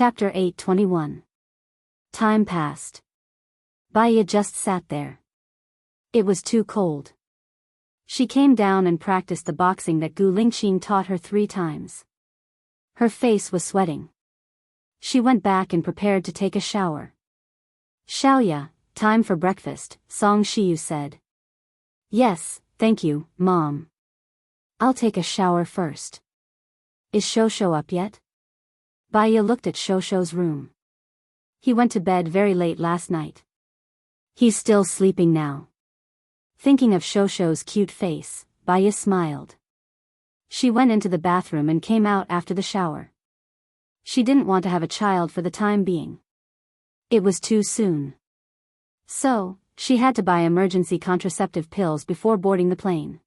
Chapter 8:21. Time passed. Baya just sat there. It was too cold. She came down and practiced the boxing that Gu Lingqing taught her 3 times. Her face was sweating. She went back and prepared to take a shower. Xiaoya, time for breakfast, Song Shiyu said. Yes, thank you, Mom. I'll take a shower first. Is Shosho up yet? Baya looked at Shosho's room. He went to bed very late last night. He's still sleeping now. Thinking of Shosho's cute face, Baya smiled. She went into the bathroom and came out after the shower. She didn't want to have a child for the time being. It was too soon. So, she had to buy emergency contraceptive pills before boarding the plane.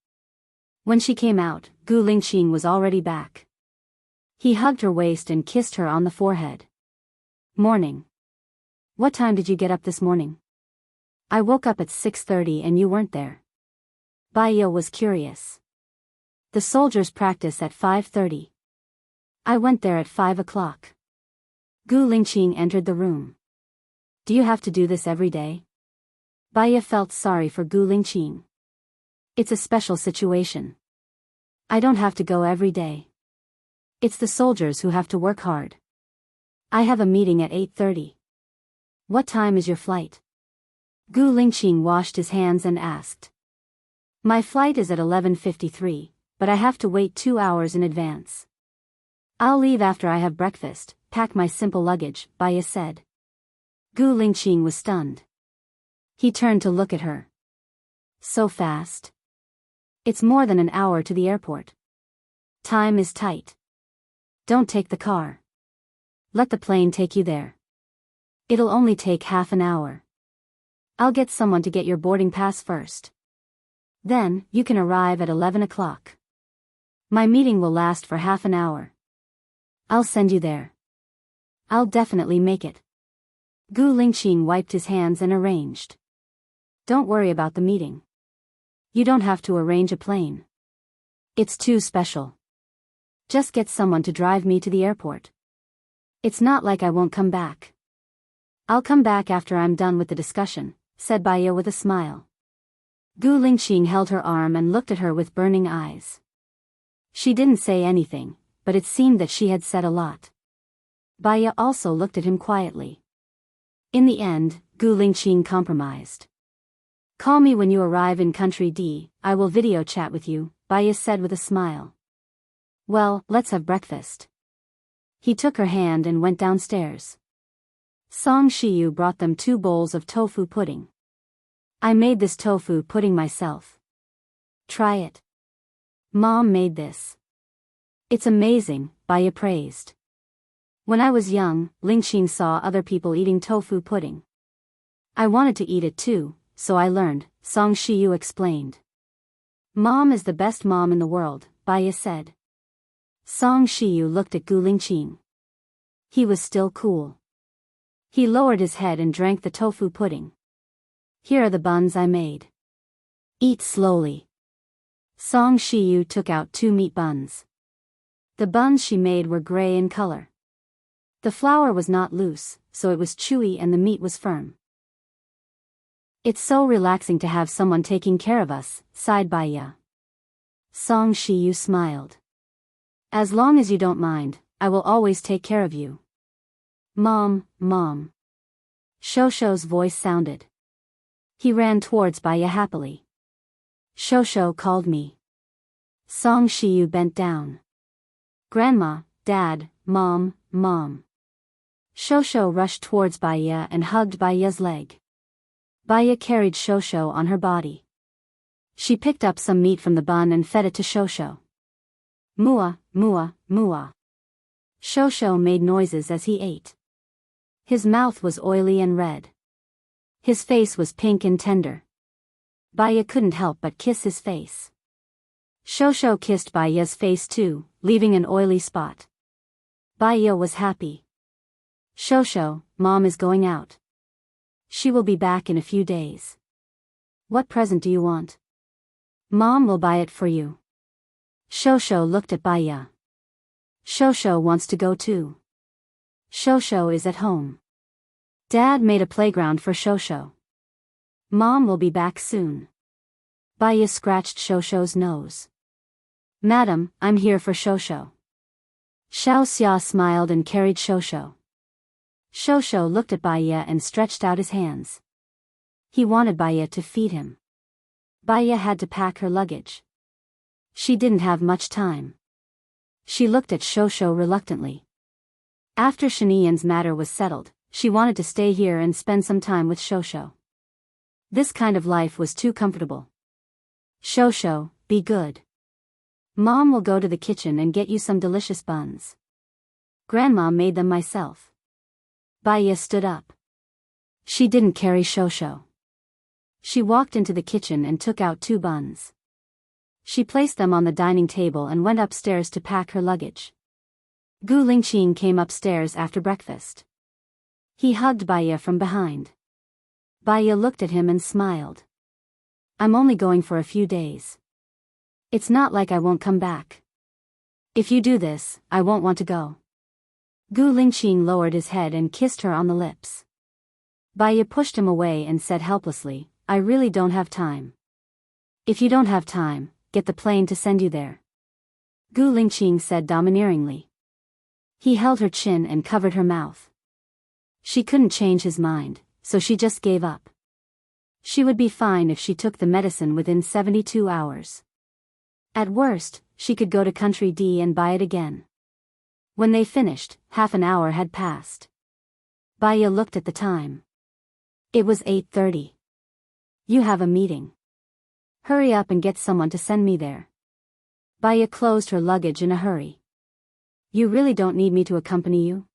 When she came out, Gu Lingqing was already back. He hugged her waist and kissed her on the forehead. Morning. What time did you get up this morning? I woke up at 6:30 and you weren't there. Baya was curious. The soldiers practice at 5:30. I went there at 5 o'clock. Gu Lingqing entered the room. Do you have to do this every day? Baya felt sorry for Gu Lingqing. It's a special situation. I don't have to go every day. It's the soldiers who have to work hard. I have a meeting at 8:30. What time is your flight? Gu Lingqing washed his hands and asked. My flight is at 11:53, but I have to wait 2 hours in advance. I'll leave after I have breakfast, pack my simple luggage, Baya said. Gu Lingqing was stunned. He turned to look at her. So fast? It's more than an hour to the airport. Time is tight. Don't take the car. Let the plane take you there. It'll only take half an hour. I'll get someone to get your boarding pass first. Then, you can arrive at 11 o'clock. My meeting will last for half an hour. I'll send you there. I'll definitely make it. Gu Lingqing wiped his hands and arranged. Don't worry about the meeting. You don't have to arrange a plane. It's too special. Just get someone to drive me to the airport. It's not like I won't come back. I'll come back after I'm done with the discussion, said Baya with a smile. Gu Lingqing held her arm and looked at her with burning eyes. She didn't say anything, but it seemed that she had said a lot. Baya also looked at him quietly. In the end, Gu Lingqing compromised. Call me when you arrive in Country D, I will video chat with you, Baya said with a smile. Well, let's have breakfast. He took her hand and went downstairs. Song Shiyu brought them 2 bowls of tofu pudding. I made this tofu pudding myself. Try it. Mom made this. It's amazing, Baya praised. When I was young, Lingqing saw other people eating tofu pudding. I wanted to eat it too, so I learned, Song Shiyu explained. Mom is the best mom in the world, Baya said. Song Shiyu looked at Gu Lingqing. He was still cool. He lowered his head and drank the tofu pudding. Here are the buns I made. Eat slowly. Song Shiyu took out 2 meat buns. The buns she made were gray in color. The flour was not loose, so it was chewy and the meat was firm. It's so relaxing to have someone taking care of us, sighed Baya. Song Shiyu smiled. As long as you don't mind, I will always take care of you. Mom, Mom. Shosho's voice sounded. He ran towards Baya happily. Shosho called me. Song Shiyu bent down. Grandma, Dad, Mom, Mom. Shosho rushed towards Baya and hugged Baya's leg. Baya carried Shosho on her body. She picked up some meat from the bun and fed it to Shosho. Mua, mua, mua. Shosho made noises as he ate. His mouth was oily and red. His face was pink and tender. Baya couldn't help but kiss his face. Shosho kissed Baya's face too, leaving an oily spot. Baya was happy. Shosho, Mom is going out. She will be back in a few days. What present do you want? Mom will buy it for you. Shosho looked at Baya. Shosho wants to go too. Shosho is at home. Dad made a playground for Shosho. Mom will be back soon. Baya scratched Shosho's nose. Madam, I'm here for Shosho. Xiao Xia smiled and carried Shosho. Shosho looked at Baya and stretched out his hands. He wanted Baya to feed him. Baya had to pack her luggage. She didn't have much time. She looked at Shosho reluctantly. After Shanian's matter was settled, she wanted to stay here and spend some time with Shosho. This kind of life was too comfortable. Shosho, be good. Mom will go to the kitchen and get you some delicious buns. Grandma made them myself. Baya stood up. She didn't carry Shosho. She walked into the kitchen and took out 2 buns. She placed them on the dining table and went upstairs to pack her luggage. Gu Lingqing came upstairs after breakfast. He hugged Baya from behind. Baya looked at him and smiled. I'm only going for a few days. It's not like I won't come back. If you do this, I won't want to go. Gu Lingqing lowered his head and kissed her on the lips. Baya pushed him away and said helplessly, I really don't have time. If you don't have time, get the plane to send you there. Gu Lingqing said domineeringly. He held her chin and covered her mouth. She couldn't change his mind, so she just gave up. She would be fine if she took the medicine within 72 hours. At worst, she could go to Country D and buy it again. When they finished, half an hour had passed. Baya looked at the time. It was 8:30. You have a meeting. Hurry up and get someone to send me there. Baya closed her luggage in a hurry. You really don't need me to accompany you?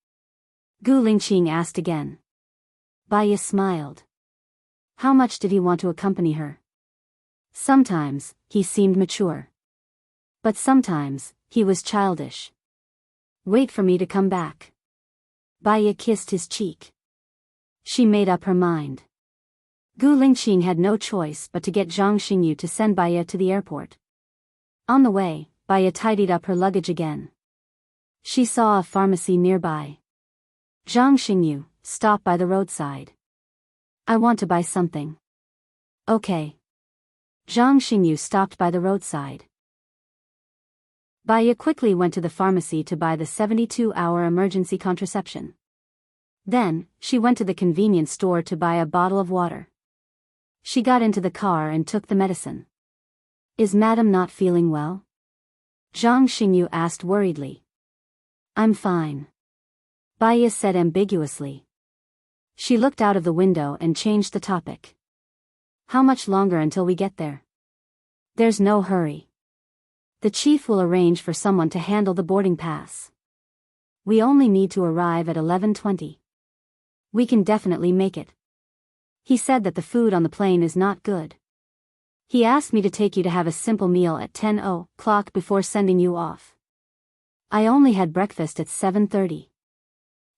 Gu Lingqing asked again. Baya smiled. How much did he want to accompany her? Sometimes, he seemed mature. But sometimes, he was childish. Wait for me to come back. Baya kissed his cheek. She made up her mind. Gu Lingqing had no choice but to get Zhang Xingyu to send Baya to the airport. On the way, Baya tidied up her luggage again. She saw a pharmacy nearby. Zhang Xingyu, stop by the roadside. I want to buy something. Okay. Zhang Xingyu stopped by the roadside. Baya quickly went to the pharmacy to buy the 72-hour emergency contraception. Then, she went to the convenience store to buy a bottle of water. She got into the car and took the medicine. Is Madam not feeling well? Zhang Xingyu asked worriedly. I'm fine. Baya said ambiguously. She looked out of the window and changed the topic. How much longer until we get there? There's no hurry. The chief will arrange for someone to handle the boarding pass. We only need to arrive at 11:20. We can definitely make it. He said that the food on the plane is not good. He asked me to take you to have a simple meal at 10 o'clock before sending you off. I only had breakfast at 7:30.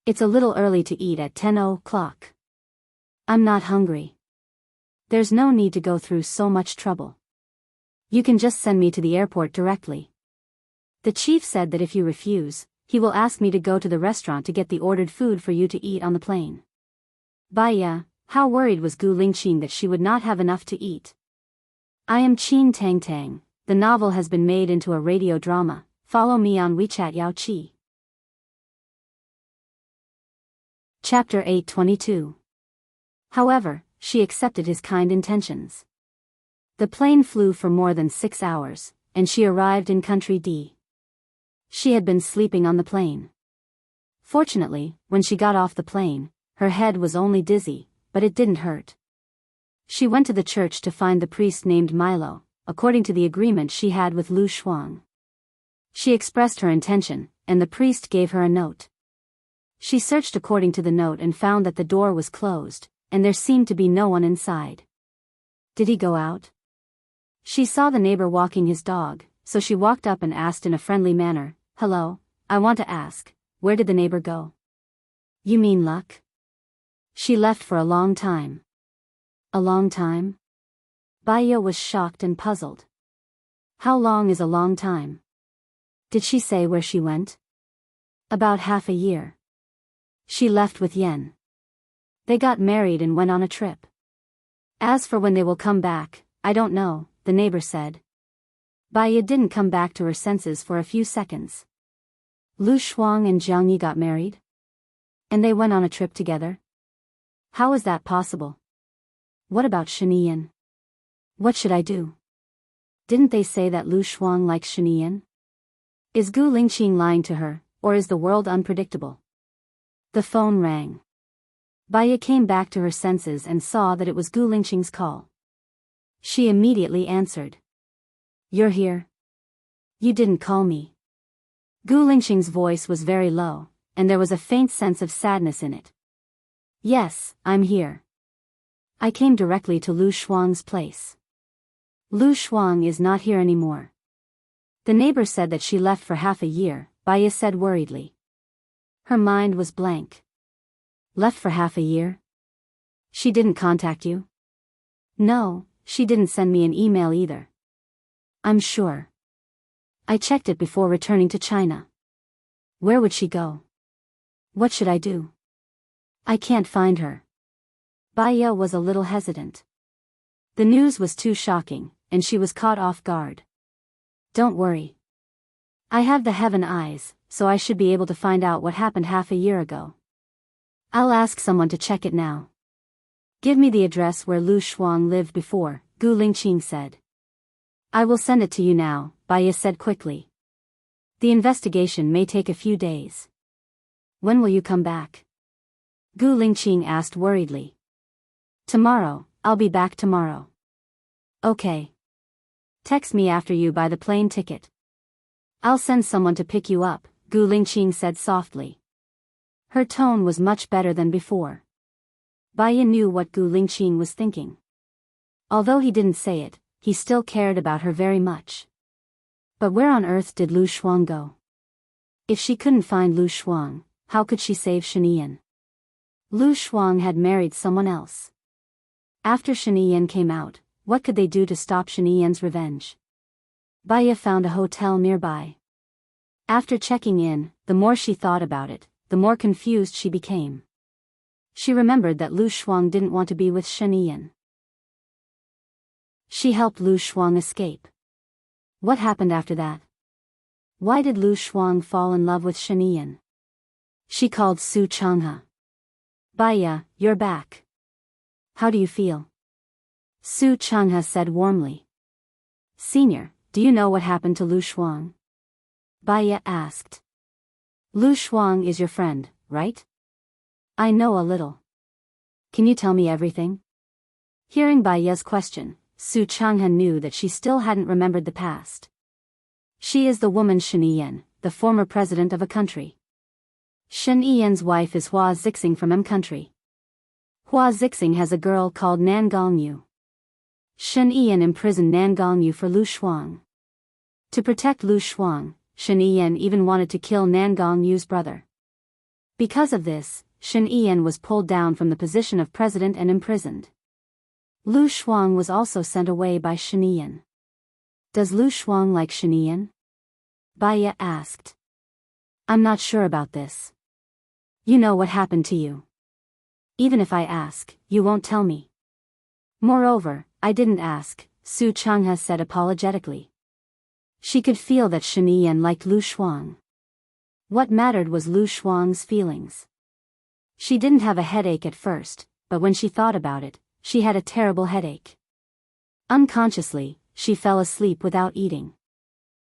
It's a little early to eat at 10 o'clock. I'm not hungry. There's no need to go through so much trouble. You can just send me to the airport directly. The chief said that if you refuse, he will ask me to go to the restaurant to get the ordered food for you to eat on the plane. Baya, how worried was Gu Lingqing that she would not have enough to eat. I am Qin Tang Tang. The novel has been made into a radio drama. Follow me on WeChat Yao Qi. Chapter 822. However, she accepted his kind intentions. The plane flew for more than 6 hours, and she arrived in Country D. She had been sleeping on the plane. Fortunately, when she got off the plane, her head was only dizzy, but it didn't hurt. She went to the church to find the priest named Milo, according to the agreement she had with Lu Shuang. She expressed her intention, and the priest gave her a note. She searched according to the note and found that the door was closed, and there seemed to be no one inside. Did he go out? She saw the neighbor walking his dog, so she walked up and asked in a friendly manner, Hello, I want to ask, where did the neighbor go? You mean Luck? She left for a long time. A long time? Baya was shocked and puzzled. How long is a long time? Did she say where she went? About half a year. She left with Yen. They got married and went on a trip. As for when they will come back, I don't know, the neighbor said. Baya didn't come back to her senses for a few seconds. Lu Shuang and Jiang Yi got married? And they went on a trip together? How is that possible? What about Shinian? What should I do? Didn't they say that Lu Shuang likes Shinian? Is Gu Lingqing lying to her, or is the world unpredictable? The phone rang. Baya came back to her senses and saw that it was Gu Lingqing's call. She immediately answered. You're here? You didn't call me. Gu Lingqing's voice was very low, and there was a faint sense of sadness in it. Yes, I'm here. I came directly to Lu Shuang's place. Lu Shuang is not here anymore. The neighbor said that she left for half a year, Baya said worriedly. Her mind was blank. Left for half a year? She didn't contact you? No, she didn't send me an email either. I'm sure. I checked it before returning to China. Where would she go? What should I do? I can't find her. Baya was a little hesitant. The news was too shocking, and she was caught off guard. Don't worry. I have the heaven eyes, so I should be able to find out what happened half a year ago. I'll ask someone to check it now. Give me the address where Lu Shuang lived before, Gu Lingqing said. I will send it to you now, Baya said quickly. The investigation may take a few days. When will you come back? Gu Lingqing asked worriedly. Tomorrow, I'll be back tomorrow. Okay. Text me after you buy the plane ticket. I'll send someone to pick you up, Gu Lingqing said softly. Her tone was much better than before. Baya knew what Gu Lingqing was thinking. Although he didn't say it, he still cared about her very much. But where on earth did Lu Shuang go? If she couldn't find Lu Shuang, how could she save Shinian? Lu Shuang had married someone else. After Shinian came out, what could they do to stop Shinian's revenge? Baya found a hotel nearby. After checking in, the more she thought about it, the more confused she became. She remembered that Lu Shuang didn't want to be with Shinian. She helped Lu Shuang escape. What happened after that? Why did Lu Shuang fall in love with Shinian? She called Su Changhe. Baya, you're back. How do you feel? Su Changhe said warmly. Senior, do you know what happened to Lu Shuang? Baya asked. Lu Shuang is your friend, right? I know a little. Can you tell me everything? Hearing Baya's question, Su Changhe knew that she still hadn't remembered the past. She is the woman Shinian, the former president of a country. Shinian's wife is Hua Zixing from M country. Hua Zixing has a girl called Nan Gongyu. Shinian imprisoned Nan Gongyu for Lu Shuang. To protect Lu Shuang, Shinian even wanted to kill Nan Gongyu's brother. Because of this, Shinian was pulled down from the position of president and imprisoned. Lu Shuang was also sent away by Shinian. Does Lu Shuang like Shinian? Baya asked. I'm not sure about this. You know what happened to you. Even if I ask, you won't tell me. Moreover, I didn't ask, Su Changhe said apologetically. She could feel that Shinian liked Lu Shuang. What mattered was Lu Shuang's feelings. She didn't have a headache at first, but when she thought about it, she had a terrible headache. Unconsciously, she fell asleep without eating.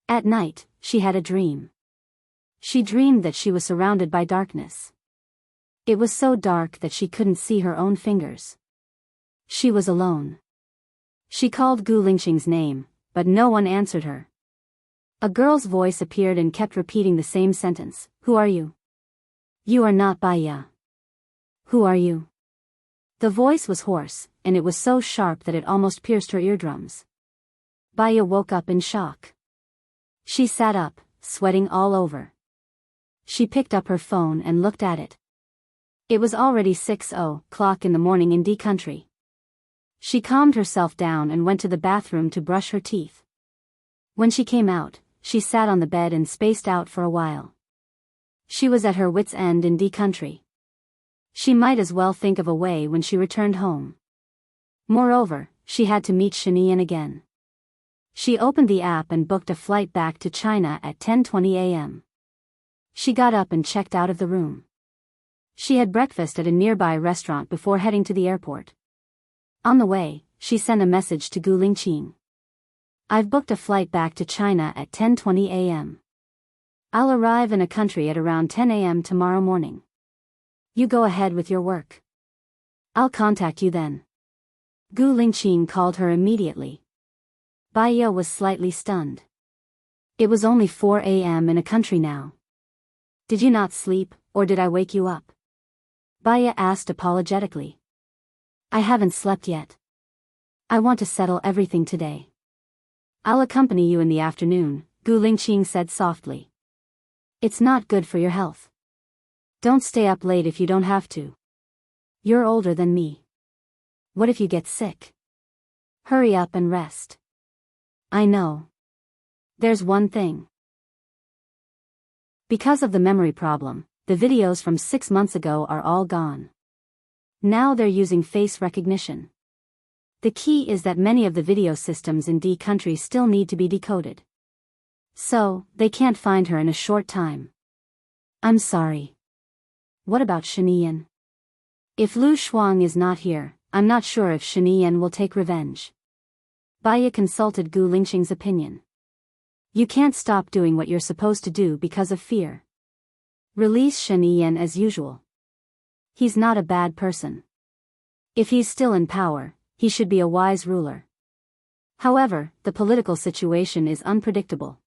At night, she had a dream. She dreamed that she was surrounded by darkness. It was so dark that she couldn't see her own fingers. She was alone. She called Gu Lingqing's name, but no one answered her. A girl's voice appeared and kept repeating the same sentence. Who are you? You are not Baya. Who are you? The voice was hoarse, and it was so sharp that it almost pierced her eardrums. Baya woke up in shock. She sat up, sweating all over. She picked up her phone and looked at it. It was already 6:00 in the morning in D country. She calmed herself down and went to the bathroom to brush her teeth. When she came out, she sat on the bed and spaced out for a while. She was at her wits' end in D country. She might as well think of a way when she returned home. Moreover, she had to meet Shanian again. She opened the app and booked a flight back to China at 10:20 a.m. She got up and checked out of the room. She had breakfast at a nearby restaurant before heading to the airport. On the way, she sent a message to Gu Lingqing. I've booked a flight back to China at 10:20 a.m. I'll arrive in a country at around 10 a.m. tomorrow morning. You go ahead with your work. I'll contact you then. Gu Lingqing called her immediately. Baiya was slightly stunned. It was only 4 a.m. in a country now. Did you not sleep, or did I wake you up? Baiya asked apologetically. I haven't slept yet. I want to settle everything today. I'll accompany you in the afternoon, Gu Lingqing said softly. It's not good for your health. Don't stay up late if you don't have to. You're older than me. What if you get sick? Hurry up and rest. I know. There's one thing. Because of the memory problem, the videos from 6 months ago are all gone. Now they're using face recognition. The key is that many of the video systems in D countries still need to be decoded. So, they can't find her in a short time. I'm sorry. What about Shanian? If Lu Shuang is not here, I'm not sure if Shanian will take revenge. Baiya consulted Gu Lingqing's opinion. You can't stop doing what you're supposed to do because of fear. Release Shanian as usual. He's not a bad person. If he's still in power, he should be a wise ruler. However, the political situation is unpredictable.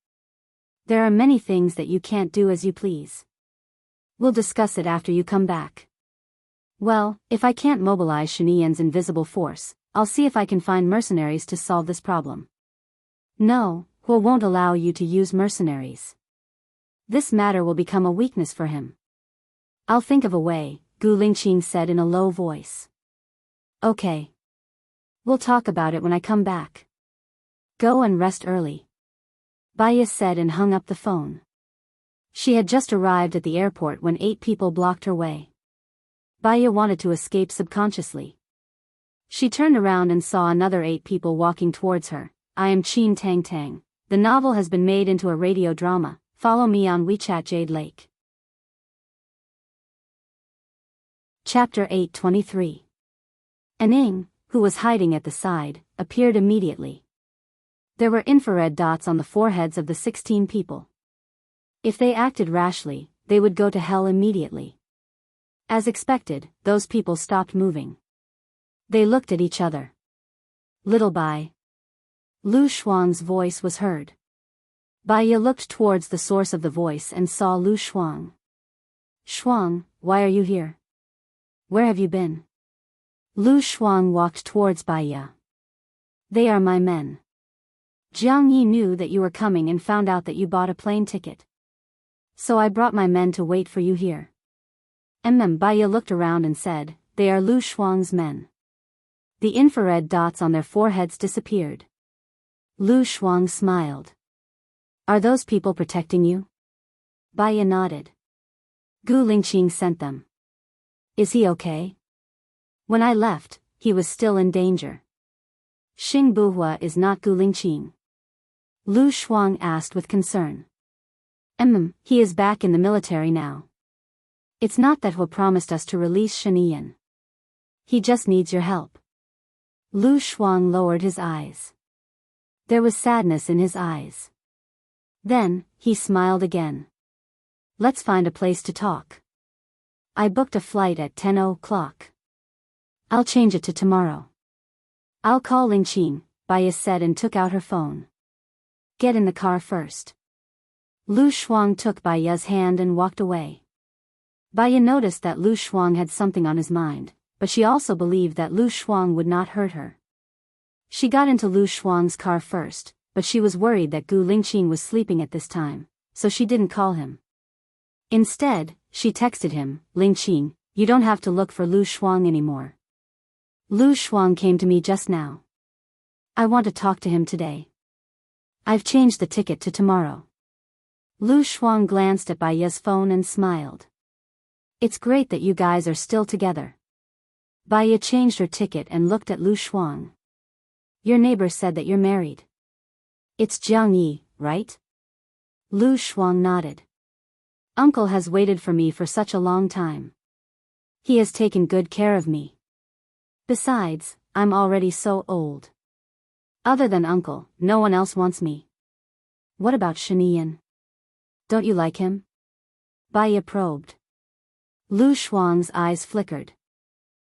There are many things that you can't do as you please. We'll discuss it after you come back. Well, if I can't mobilize Shanian's invisible force, I'll see if I can find mercenaries to solve this problem. No, Huo won't allow you to use mercenaries. This matter will become a weakness for him. I'll think of a way, Gu Lingqing said in a low voice. Okay. We'll talk about it when I come back. Go and rest early. Baiya said and hung up the phone. She had just arrived at the airport when 8 people blocked her way. Baiya wanted to escape subconsciously. She turned around and saw another 8 people walking towards her. I am Qin Tang Tang. The novel has been made into a radio drama. Follow me on WeChat Jade Lake. Chapter 823. Aning, who was hiding at the side, appeared immediately. There were infrared dots on the foreheads of the 16 people. If they acted rashly, they would go to hell immediately. As expected, those people stopped moving. They looked at each other. Little Bai. Lu Shuang's voice was heard. Baiya looked towards the source of the voice and saw Lu Shuang. Shuang, why are you here? Where have you been? Lu Shuang walked towards Baiya. They are my men. Jiang Yi knew that you were coming and found out that you bought a plane ticket. So I brought my men to wait for you here. Baiya looked around and said, they are Lu Shuang's men. The infrared dots on their foreheads disappeared. Lu Shuang smiled. Are those people protecting you? Baiya nodded. Gu Lingqing sent them. Is he okay? When I left, he was still in danger. Xing Buhua is not Gu Lingqing. Lu Shuang asked with concern. He is back in the military now. It's not that Huo promised us to release Shanian. He just needs your help. Lu Shuang lowered his eyes. There was sadness in his eyes. Then, he smiled again. Let's find a place to talk. I booked a flight at 10 o'clock. I'll change it to tomorrow. I'll call Lingqing, Baiya said and took out her phone. Get in the car first. Lu Shuang took Baiya's hand and walked away. Baiya noticed that Lu Shuang had something on his mind, but she also believed that Lu Shuang would not hurt her. She got into Lu Shuang's car first, but she was worried that Gu Lingqing was sleeping at this time, so she didn't call him. Instead, she texted him, Lingqing, you don't have to look for Lu Shuang anymore. Lu Shuang came to me just now. I want to talk to him today. I've changed the ticket to tomorrow. Lu Shuang glanced at Baiya's phone and smiled. It's great that you guys are still together. Baya changed her ticket and looked at Lu Shuang. Your neighbor said that you're married. It's Jiang Yi, right? Lu Shuang nodded. Uncle has waited for me for such a long time. He has taken good care of me. Besides, I'm already so old. Other than uncle, no one else wants me. What about Shinian? Don't you like him? Baya probed. Lu Shuang's eyes flickered.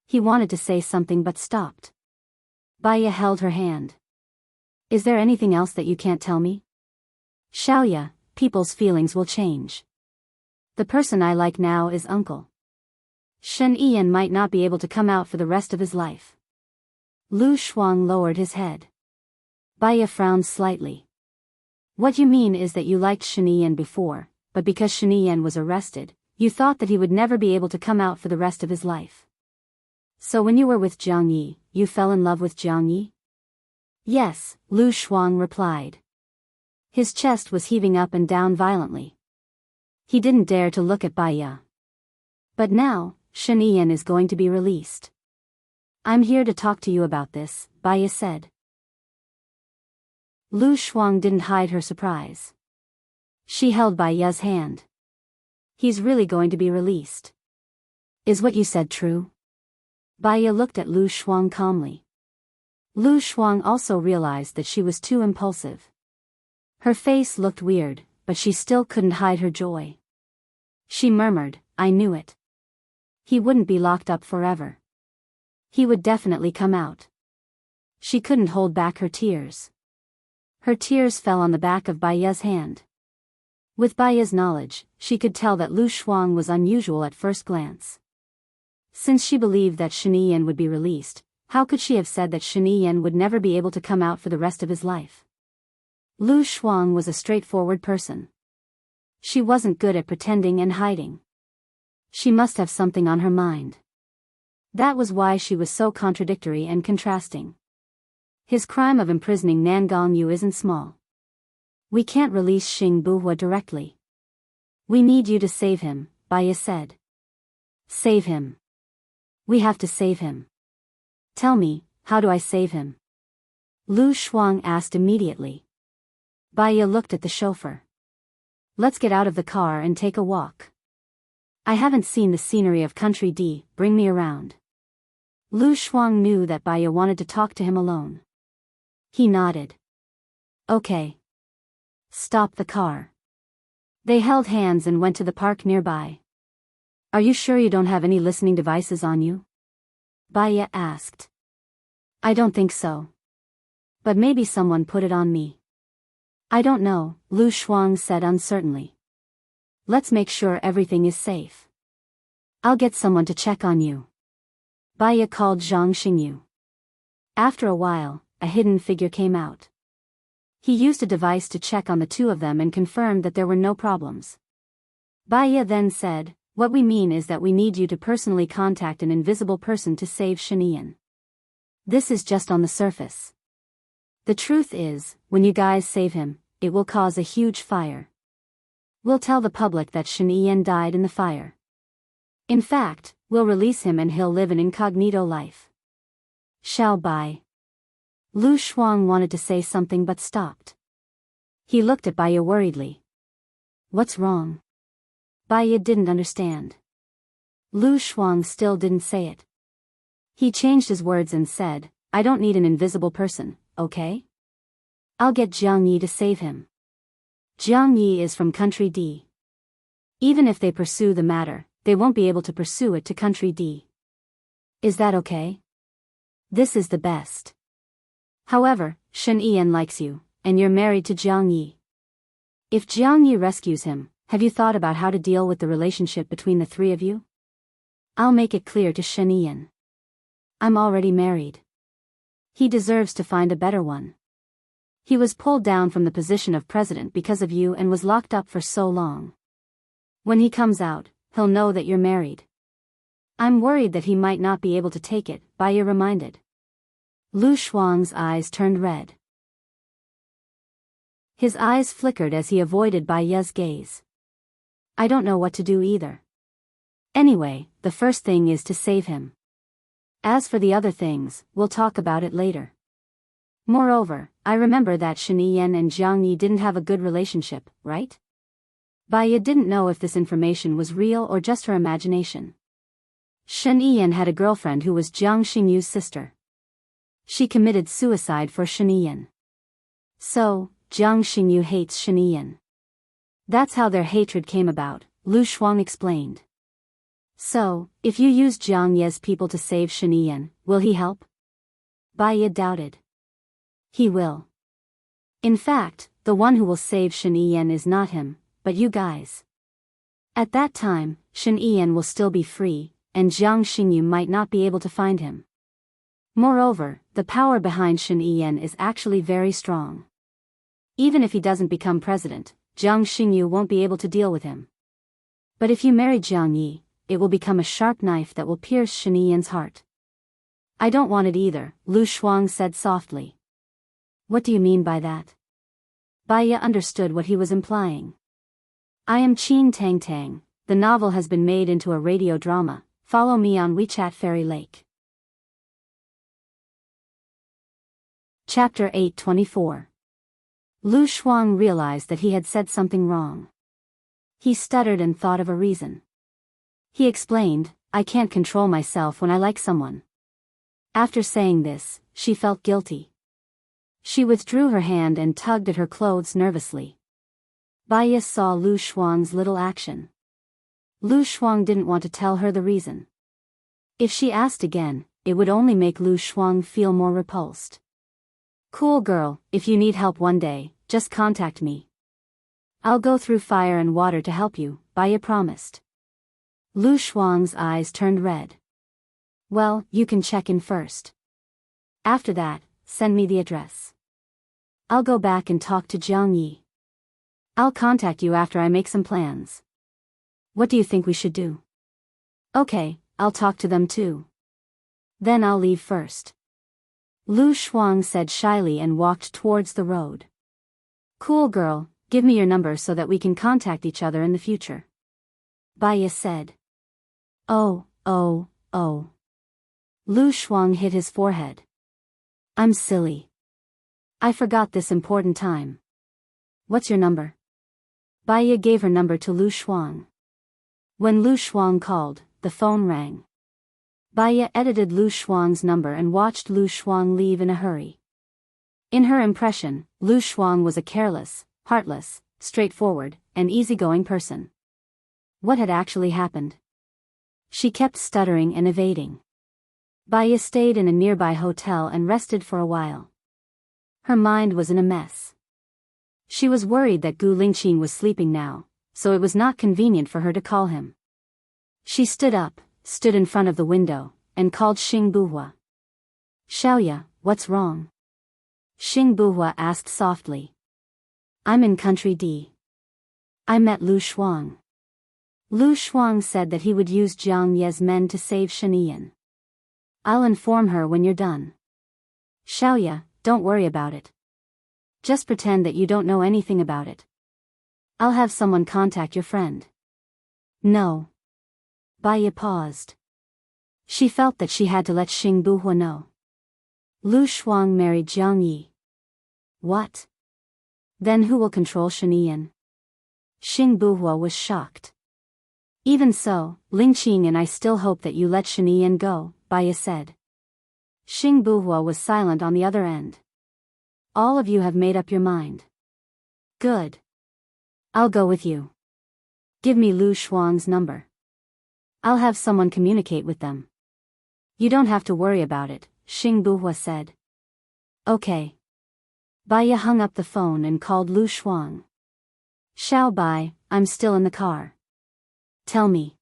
He wanted to say something but stopped. Baya held her hand. Is there anything else that you can't tell me? Xiaoya, people's feelings will change. The person I like now is uncle. Shen Ian might not be able to come out for the rest of his life. Lu Shuang lowered his head. Baya frowned slightly. What you mean is that you liked Shen Ian before, but because Shen Ian was arrested, you thought that he would never be able to come out for the rest of his life. So when you were with Jiang Yi, you fell in love with Jiang Yi? Yes, Lu Shuang replied. His chest was heaving up and down violently. He didn't dare to look at Baya. But now, Shen Ian is going to be released. I'm here to talk to you about this, Baya said. Lu Shuang didn't hide her surprise. She held Baya's hand. He's really going to be released. Is what you said true? Baya looked at Lu Shuang calmly. Lu Shuang also realized that she was too impulsive. Her face looked weird, but she still couldn't hide her joy. She murmured, I knew it. He wouldn't be locked up forever. He would definitely come out. She couldn't hold back her tears. Her tears fell on the back of Baya's hand. With Baya's knowledge, she could tell that Lu Shuang was unusual at first glance. Since she believed that Shen Ian would be released, how could she have said that Shen Ian would never be able to come out for the rest of his life? Lu Shuang was a straightforward person. She wasn't good at pretending and hiding. She must have something on her mind. That was why she was so contradictory and contrasting. His crime of imprisoning Nan Gongyu isn't small. We can't release Xing Buhua directly. We need you to save him, Baya said. Save him. We have to save him. Tell me, how do I save him? Lu Shuang asked immediately. Baya looked at the chauffeur. Let's get out of the car and take a walk. I haven't seen the scenery of Country D, bring me around. Lu Shuang knew that Baya wanted to talk to him alone. He nodded. Okay. Stop the car. They held hands and went to the park nearby. Are you sure you don't have any listening devices on you? Baya asked. I don't think so. But maybe someone put it on me. I don't know, Lu Shuang said uncertainly. Let's make sure everything is safe. I'll get someone to check on you. Baya called Zhang Xingyu. After a while, a hidden figure came out. He used a device to check on the two of them and confirmed that there were no problems. Baya then said, what we mean is that we need you to personally contact an invisible person to save Shen Ian. This is just on the surface. The truth is, when you guys save him, it will cause a huge fire. We'll tell the public that Shen Ian died in the fire. In fact, we'll release him and he'll live an incognito life. Shall Bai? Lu Shuang wanted to say something but stopped. He looked at Baya worriedly. What's wrong? Baya didn't understand. Lu Shuang still didn't say it. He changed his words and said, I don't need an invisible person, okay? I'll get Jiang Yi to save him. Jiang Yi is from Country D. Even if they pursue the matter, they won't be able to pursue it to Country D. Is that okay? This is the best. However, Shen Ian likes you, and you're married to Jiang Yi. If Jiang Yi rescues him, have you thought about how to deal with the relationship between the three of you? I'll make it clear to Shen Ian. I'm already married. He deserves to find a better one. He was pulled down from the position of president because of you and was locked up for so long. When he comes out, he'll know that you're married. I'm worried that he might not be able to take it, Baya reminded. Lu Shuang's eyes turned red. His eyes flickered as he avoided Baya's gaze. I don't know what to do either. Anyway, the first thing is to save him. As for the other things, we'll talk about it later. Moreover, I remember that Shen Yan and Jiang Yi didn't have a good relationship, right? Baiya didn't know if this information was real or just her imagination. Shen Yan had a girlfriend who was Jiang Xingyu's sister. She committed suicide for Shen Yan. So, Jiang Xingyu hates Shen Yan. That's how their hatred came about, Lu Shuang explained. So, if you use Jiang Ye's people to save Shen Yan, will he help? Baiya doubted. He will. In fact, the one who will save Shen Yan is not him, but you guys. At that time, Shen Yan will still be free, and Jiang Xingyu might not be able to find him. Moreover, the power behind Shen Yan is actually very strong. Even if he doesn't become president, Jiang Xingyu won't be able to deal with him. But if you marry Jiang Yi, it will become a sharp knife that will pierce Shen Yan's heart. I don't want it either, Lu Shuang said softly. What do you mean by that? Baiya understood what he was implying. I am Qin Tang Tang. The novel has been made into a radio drama. Follow me on WeChat Fairy Lake. Chapter 824. Lu Shuang realized that he had said something wrong. He stuttered and thought of a reason. He explained, I can't control myself when I like someone. After saying this, she felt guilty. She withdrew her hand and tugged at her clothes nervously. Baiya saw Lu Shuang's little action. Lu Shuang didn't want to tell her the reason. If she asked again, it would only make Lu Shuang feel more repulsed. Cool girl, if you need help one day, just contact me. I'll go through fire and water to help you, Baiya promised. Lu Shuang's eyes turned red. Well, you can check in first. After that, send me the address. I'll go back and talk to Jiang Yi. I'll contact you after I make some plans. What do you think we should do? Okay, I'll talk to them too. Then I'll leave first. Lu Shuang said shyly and walked towards the road. Cool girl, give me your number so that we can contact each other in the future. Baiya said. Oh. Lu Shuang hit his forehead. I'm silly. I forgot this important time. What's your number? Baiya gave her number to Lu Shuang. When Lu Shuang called, the phone rang. Baiya edited Lu Shuang's number and watched Lu Shuang leave in a hurry. In her impression, Lu Shuang was a careless, heartless, straightforward, and easygoing person. What had actually happened? She kept stuttering and evading. Baiya stayed in a nearby hotel and rested for a while. Her mind was in a mess. She was worried that Gu Lingqing was sleeping now, so it was not convenient for her to call him. She stood up, stood in front of the window, and called Xing Buhua. Xiaoya, what's wrong? Xing Buhua asked softly. I'm in Country D. I met Lu Shuang. Lu Shuang said that he would use Jiang Ye's men to save Shen Yan. I'll inform her when you're done. Xiaoya, don't worry about it. Just pretend that you don't know anything about it. I'll have someone contact your friend. No. Baiya paused. She felt that she had to let Xing Buhua know. Lu Shuang married Jiang Yi. What? Then who will control Shen Yan? Xing Buhua was shocked. Even so, Lingqing and I still hope that you let Shen Yan go, Baiya said. Xing Buhua was silent on the other end. All of you have made up your mind. Good. I'll go with you. Give me Lu Shuang's number. I'll have someone communicate with them. You don't have to worry about it, Xing Buhua said. Okay. Baiya hung up the phone and called Lu Shuang. Xiao Bai, I'm still in the car. Tell me.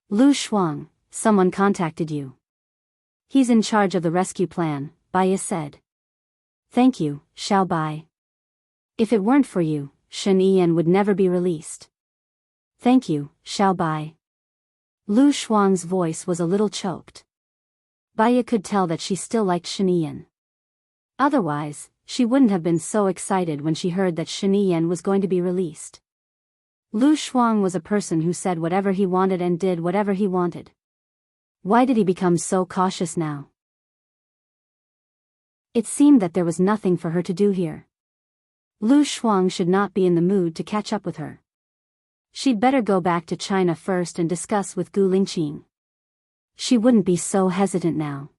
Lu Shuang, someone contacted you. He's in charge of the rescue plan, Baiya said. Thank you, Xiao Bai. If it weren't for you, Shen Yan would never be released. Thank you, Xiao Bai. Lu Shuang's voice was a little choked. Baiya could tell that she still liked Shen Yan. Otherwise, she wouldn't have been so excited when she heard that Shen Yan was going to be released. Lu Shuang was a person who said whatever he wanted and did whatever he wanted. Why did he become so cautious now? It seemed that there was nothing for her to do here. Lu Shuang should not be in the mood to catch up with her. She'd better go back to China first and discuss with Gu Lingqing. She wouldn't be so hesitant now.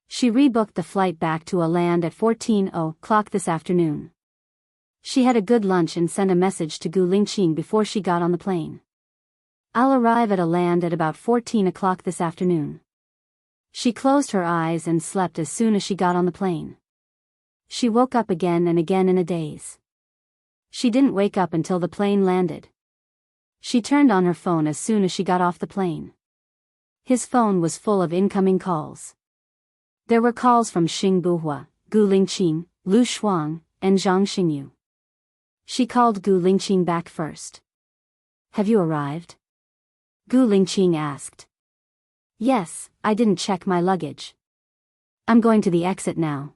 She rebooked the flight back to a land at 14:00 this afternoon. She had a good lunch and sent a message to Gu Lingqing before she got on the plane. I'll arrive at a land at about 14:00 this afternoon. She closed her eyes and slept as soon as she got on the plane. She woke up again and again in a daze. She didn't wake up until the plane landed. She turned on her phone as soon as she got off the plane. His phone was full of incoming calls. There were calls from Xing Buhua, Gu Lingqing, Lu Shuang, and Zhang Xingyu. She called Gu Lingqing back first. Have you arrived? Gu Lingqing asked. Yes, I didn't check my luggage. I'm going to the exit now.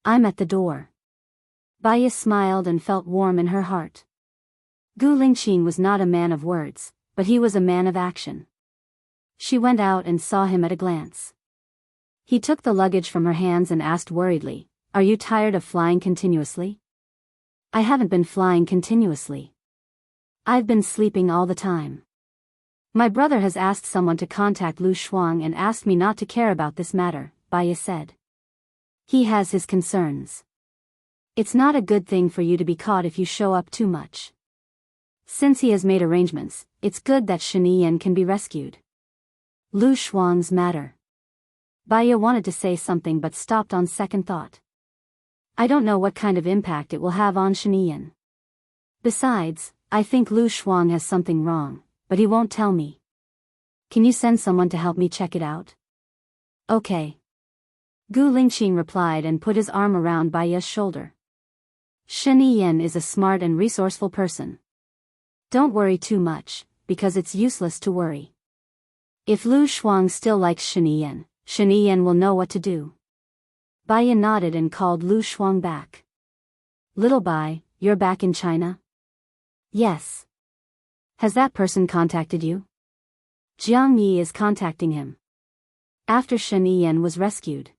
I'm at the door. Baya smiled and felt warm in her heart. Gu Lingqing was not a man of words, but he was a man of action. She went out and saw him at a glance. He took the luggage from her hands and asked worriedly, "Are you tired of flying continuously?" "I haven't been flying continuously. I've been sleeping all the time. My brother has asked someone to contact Lu Shuang and asked me not to care about this matter," Baya said. "He has his concerns. It's not a good thing for you to be caught if you show up too much. Since he has made arrangements, it's good that Shiniyan can be rescued." Lu Shuang's matter. Baya wanted to say something but stopped on second thought. I don't know what kind of impact it will have on Shiniyan. Besides, I think Lu Shuang has something wrong, but he won't tell me. Can you send someone to help me check it out? Okay. Gu Lingqing replied and put his arm around Baya's shoulder. Shiniyan is a smart and resourceful person. Don't worry too much, because it's useless to worry. If Lu Shuang still likes Shiniyan, Shiniyan will know what to do. Baya nodded and called Lu Shuang back. Little Bai, you're back in China? Yes. Has that person contacted you? Jiang Yi is contacting him. After Shiniyan was rescued.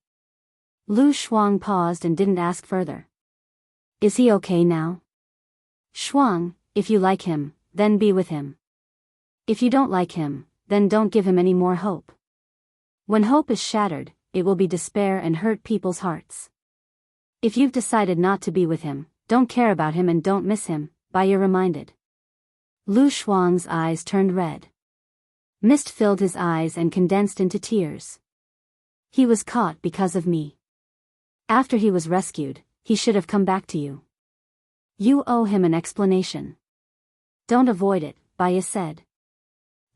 Lu Shuang paused and didn't ask further. Is he okay now? Shuang, if you like him, then be with him. If you don't like him, then don't give him any more hope. When hope is shattered, it will be despair and hurt people's hearts. If you've decided not to be with him, don't care about him and don't miss him, Baya reminded. Lu Shuang's eyes turned red. Mist filled his eyes and condensed into tears. He was caught because of me. After he was rescued, he should have come back to you. You owe him an explanation. Don't avoid it, Baya said.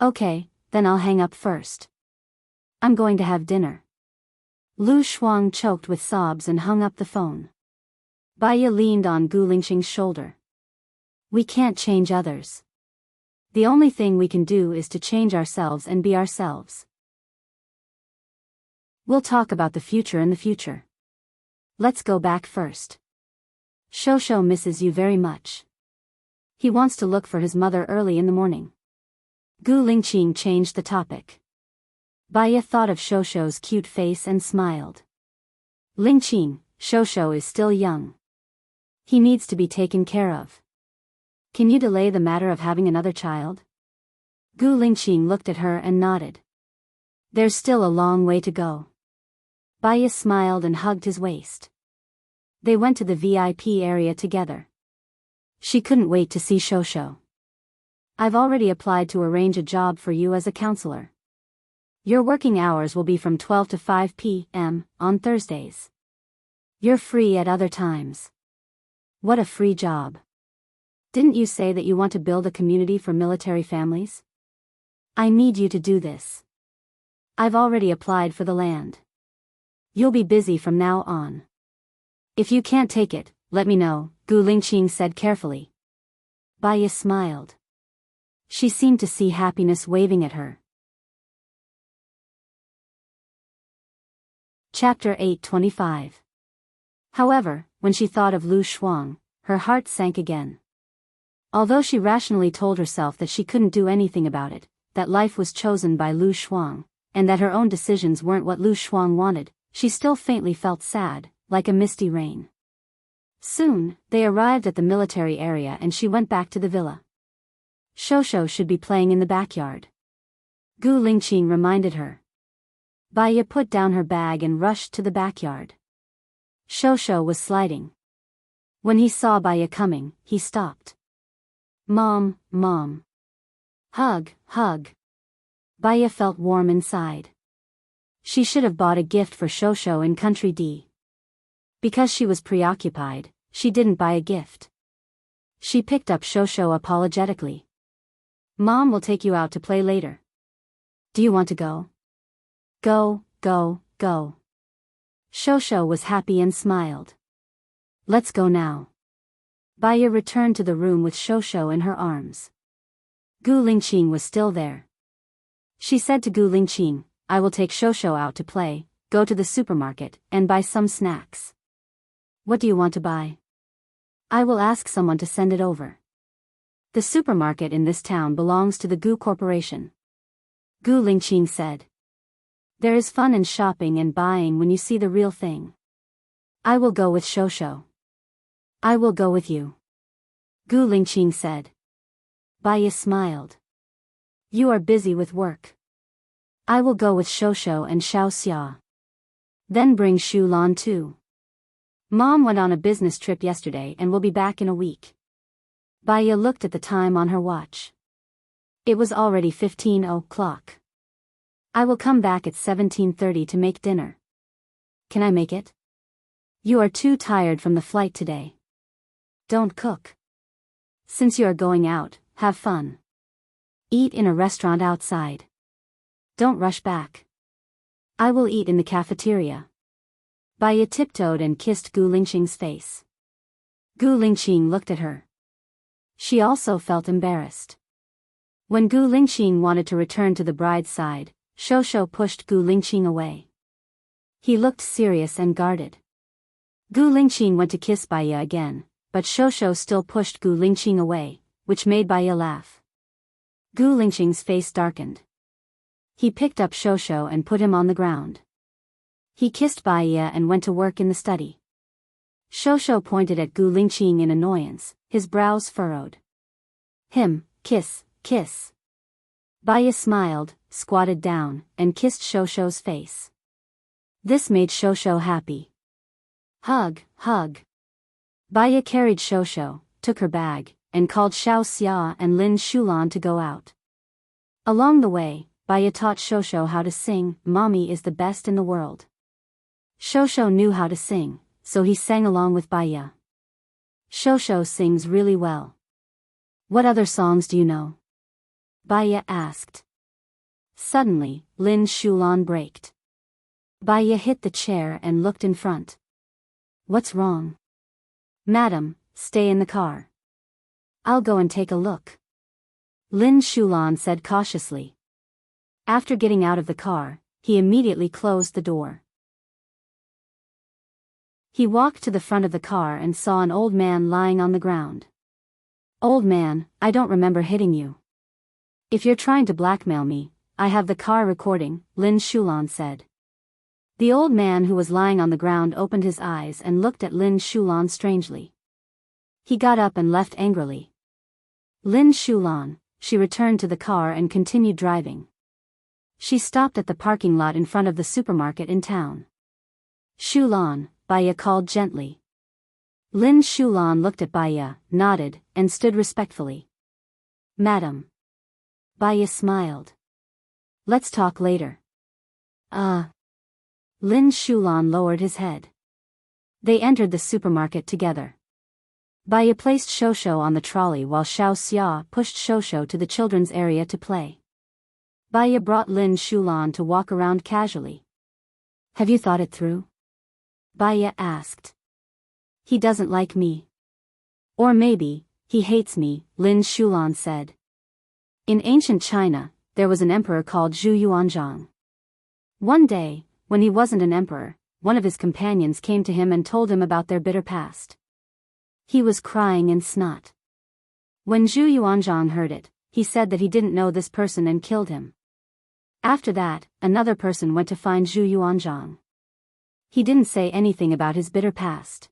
Okay, then I'll hang up first. I'm going to have dinner. Lu Shuang choked with sobs and hung up the phone. Baya leaned on Gu Lingqing's shoulder. We can't change others. The only thing we can do is to change ourselves and be ourselves. We'll talk about the future in the future. Let's go back first. Shosho misses you very much. He wants to look for his mother early in the morning. Gu Lingqing changed the topic. Baya thought of Shosho's cute face and smiled. Lingqing, Shosho is still young. He needs to be taken care of. Can you delay the matter of having another child? Gu Lingqing looked at her and nodded. There's still a long way to go. Baya smiled and hugged his waist. They went to the VIP area together. She couldn't wait to see Shosho. I've already applied to arrange a job for you as a counselor. Your working hours will be from 12 to 5 p.m. on Thursdays. You're free at other times. What a free job. Didn't you say that you want to build a community for military families? I need you to do this. I've already applied for the land. You'll be busy from now on. If you can't take it, let me know, Gu Lingqing said carefully. Baya smiled. She seemed to see happiness waving at her. Chapter 8:25. However, when she thought of Lu Shuang, her heart sank again. Although she rationally told herself that she couldn't do anything about it, that life was chosen by Lu Shuang, and that her own decisions weren't what Lu Shuang wanted, she still faintly felt sad, like a misty rain. Soon, they arrived at the military area and she went back to the villa. Shosho should be playing in the backyard. Gu Lingqing reminded her. Baya put down her bag and rushed to the backyard. Shosho was sliding. When he saw Baya coming, he stopped. Mom, Mom. Hug, hug. Baya felt warm inside. She should have bought a gift for Shosho in Country D. Because she was preoccupied, she didn't buy a gift. She picked up Shosho apologetically. Mom will take you out to play later. Do you want to go? Go, go, go. Shosho was happy and smiled. Let's go now. Baya returned to the room with Shosho in her arms. Gu Lingqing was still there. She said to Gu Lingqing, I will take Shosho out to play, go to the supermarket, and buy some snacks. What do you want to buy? I will ask someone to send it over. The supermarket in this town belongs to the Gu Corporation. Gu Lingqing said. There is fun in shopping and buying when you see the real thing. I will go with Shosho. I will go with you. Gu Lingqing said. Baya smiled. You are busy with work. I will go with Shosho and Xiao Xia. Then bring Shu Lan too. Mom went on a business trip yesterday and will be back in a week. Baya looked at the time on her watch. It was already 15 o'clock. I will come back at 17:30 to make dinner. Can I make it? You are too tired from the flight today. Don't cook. Since you are going out, have fun. Eat in a restaurant outside. Don't rush back. I will eat in the cafeteria. Baya tiptoed and kissed Gu Lingqing's face. Gu Lingqing looked at her. She also felt embarrassed. When Gu Lingqing wanted to return to the bride's side, Shosho pushed Gu Lingqing away. He looked serious and guarded. Gu Lingqing went to kiss Baya again, but Shosho still pushed Gu Lingqing away, which made Baya laugh. Gu Lingqing's face darkened. He picked up Shosho and put him on the ground. He kissed Baya and went to work in the study. Shosho pointed at Gu Lingqing in annoyance, his brows furrowed. Kiss, kiss. Baya smiled, squatted down, and kissed Shosho's face. This made Shosho happy. Hug, hug. Baya carried Shosho, took her bag, and called Xiao Xia and Lin Shulan to go out. Along the way, Baya taught Shosho how to sing, Mommy is the best in the world. Shosho knew how to sing, so he sang along with Baya. Shosho sings really well. What other songs do you know? Baya asked. Suddenly, Lin Shulan braked. Baya hit the chair and looked in front. What's wrong? Madam, stay in the car. I'll go and take a look. Lin Shulan said cautiously. After getting out of the car, he immediately closed the door. He walked to the front of the car and saw an old man lying on the ground. Old man, I don't remember hitting you. If you're trying to blackmail me, I have the car recording, Lin Shulan said. The old man who was lying on the ground opened his eyes and looked at Lin Shulan strangely. He got up and left angrily. Lin Shulan, she returned to the car and continued driving. She stopped at the parking lot in front of the supermarket in town. Shulan, Baya called gently. Lin Shulan looked at Baya, nodded, and stood respectfully. Madam. Baya smiled. Let's talk later. Lin Shulan lowered his head. They entered the supermarket together. Baya placed Shosho on the trolley while Xiao Xia pushed Shosho to the children's area to play. Baya brought Lin Shulan to walk around casually. Have you thought it through? Baya asked. He doesn't like me. Or maybe, he hates me, Lin Shulan said. In ancient China, there was an emperor called Zhu Yuanzhang. One day, when he wasn't an emperor, one of his companions came to him and told him about their bitter past. He was crying in snot. When Zhu Yuanzhang heard it, he said that he didn't know this person and killed him. After that, another person went to find Zhu Yuanzhang. He didn't say anything about his bitter past.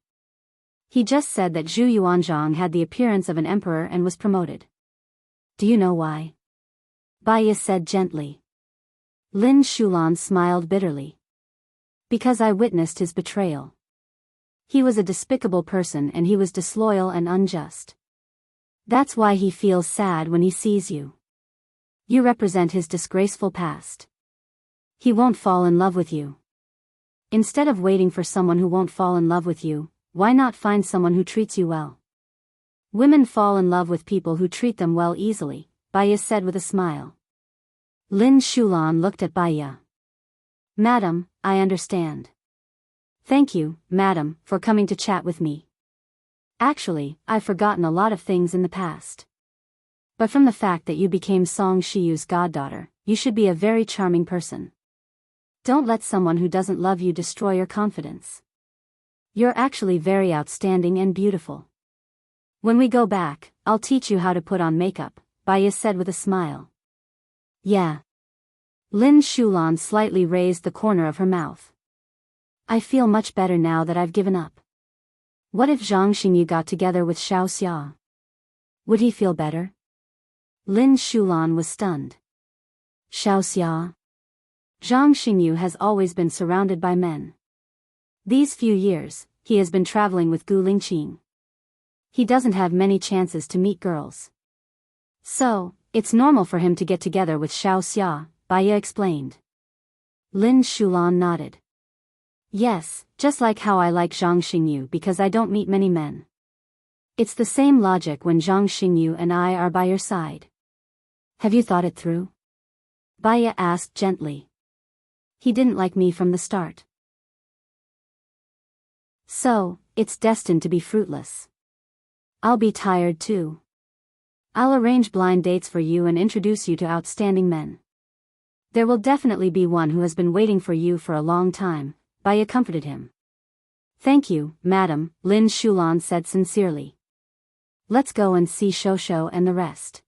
He just said that Zhu Yuanzhang had the appearance of an emperor and was promoted. Do you know why? Baiya said gently. Lin Shulan smiled bitterly. Because I witnessed his betrayal. He was a despicable person and he was disloyal and unjust. That's why he feels sad when he sees you. You represent his disgraceful past. He won't fall in love with you. Instead of waiting for someone who won't fall in love with you, why not find someone who treats you well? Women fall in love with people who treat them well easily, Baiya said with a smile. Lin Shulan looked at Baiya. Madam, I understand. Thank you, madam, for coming to chat with me. Actually, I've forgotten a lot of things in the past. But from the fact that you became Song Shiyu's goddaughter, you should be a very charming person. Don't let someone who doesn't love you destroy your confidence. You're actually very outstanding and beautiful. When we go back, I'll teach you how to put on makeup, Baiya said with a smile. Yeah. Lin Shulan slightly raised the corner of her mouth. I feel much better now that I've given up. What if Zhang Xingyu got together with Xiao Xia? Would he feel better? Lin Shulan was stunned. Xiao Xia? Zhang Xingyu has always been surrounded by men. These few years, he has been traveling with Gu Lingqing. He doesn't have many chances to meet girls. So, it's normal for him to get together with Xiao Xia, Baiya explained. Lin Shulan nodded. Yes, just like how I like Zhang Xingyu because I don't meet many men. It's the same logic when Zhang Xingyu and I are by your side. Have you thought it through? Baiya asked gently. He didn't like me from the start. So, it's destined to be fruitless. I'll be tired too. I'll arrange blind dates for you and introduce you to outstanding men. There will definitely be one who has been waiting for you for a long time, Baiya comforted him. Thank you, madam, Lin Shulan said sincerely. Let's go and see Shosho and the rest.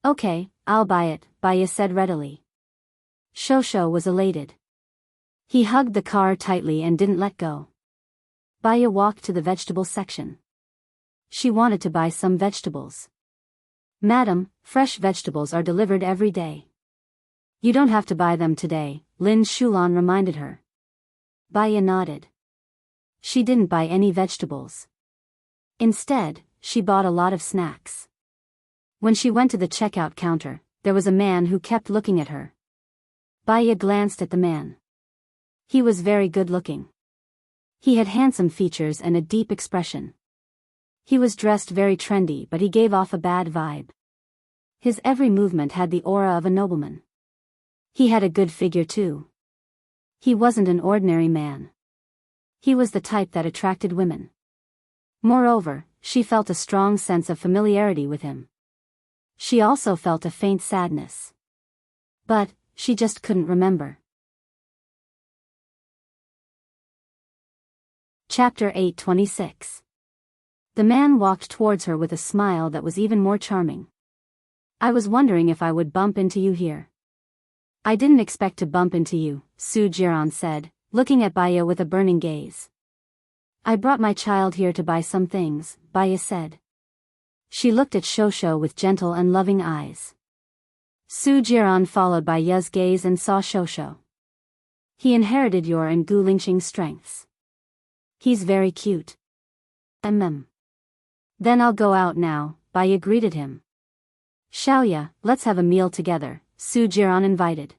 Okay, I'll buy it, Baiya said readily. Shosho was elated. He hugged the car tightly and didn't let go. Baiya walked to the vegetable section. She wanted to buy some vegetables. Madam, fresh vegetables are delivered every day. You don't have to buy them today, Lin Shulan reminded her. Baiya nodded. She didn't buy any vegetables. Instead, she bought a lot of snacks. When she went to the checkout counter, there was a man who kept looking at her. Baiya glanced at the man. He was very good-looking. He had handsome features and a deep expression. He was dressed very trendy, but he gave off a bad vibe. His every movement had the aura of a nobleman. He had a good figure too. He wasn't an ordinary man. He was the type that attracted women. Moreover, she felt a strong sense of familiarity with him. She also felt a faint sadness. But, she just couldn't remember. Chapter 826. The man walked towards her with a smile that was even more charming. I was wondering if I would bump into you here. I didn't expect to bump into you, Su Jiran said, looking at Baiya with a burning gaze. I brought my child here to buy some things, Baiya said. She looked at Shosho with gentle and loving eyes. Su Jiran followed Baiya's gaze and saw Shosho. He inherited your and Gu Lingqing's strengths. He's very cute. Then I'll go out now, Baiya greeted him. Xiaoya, let's have a meal together, Su Jiran invited.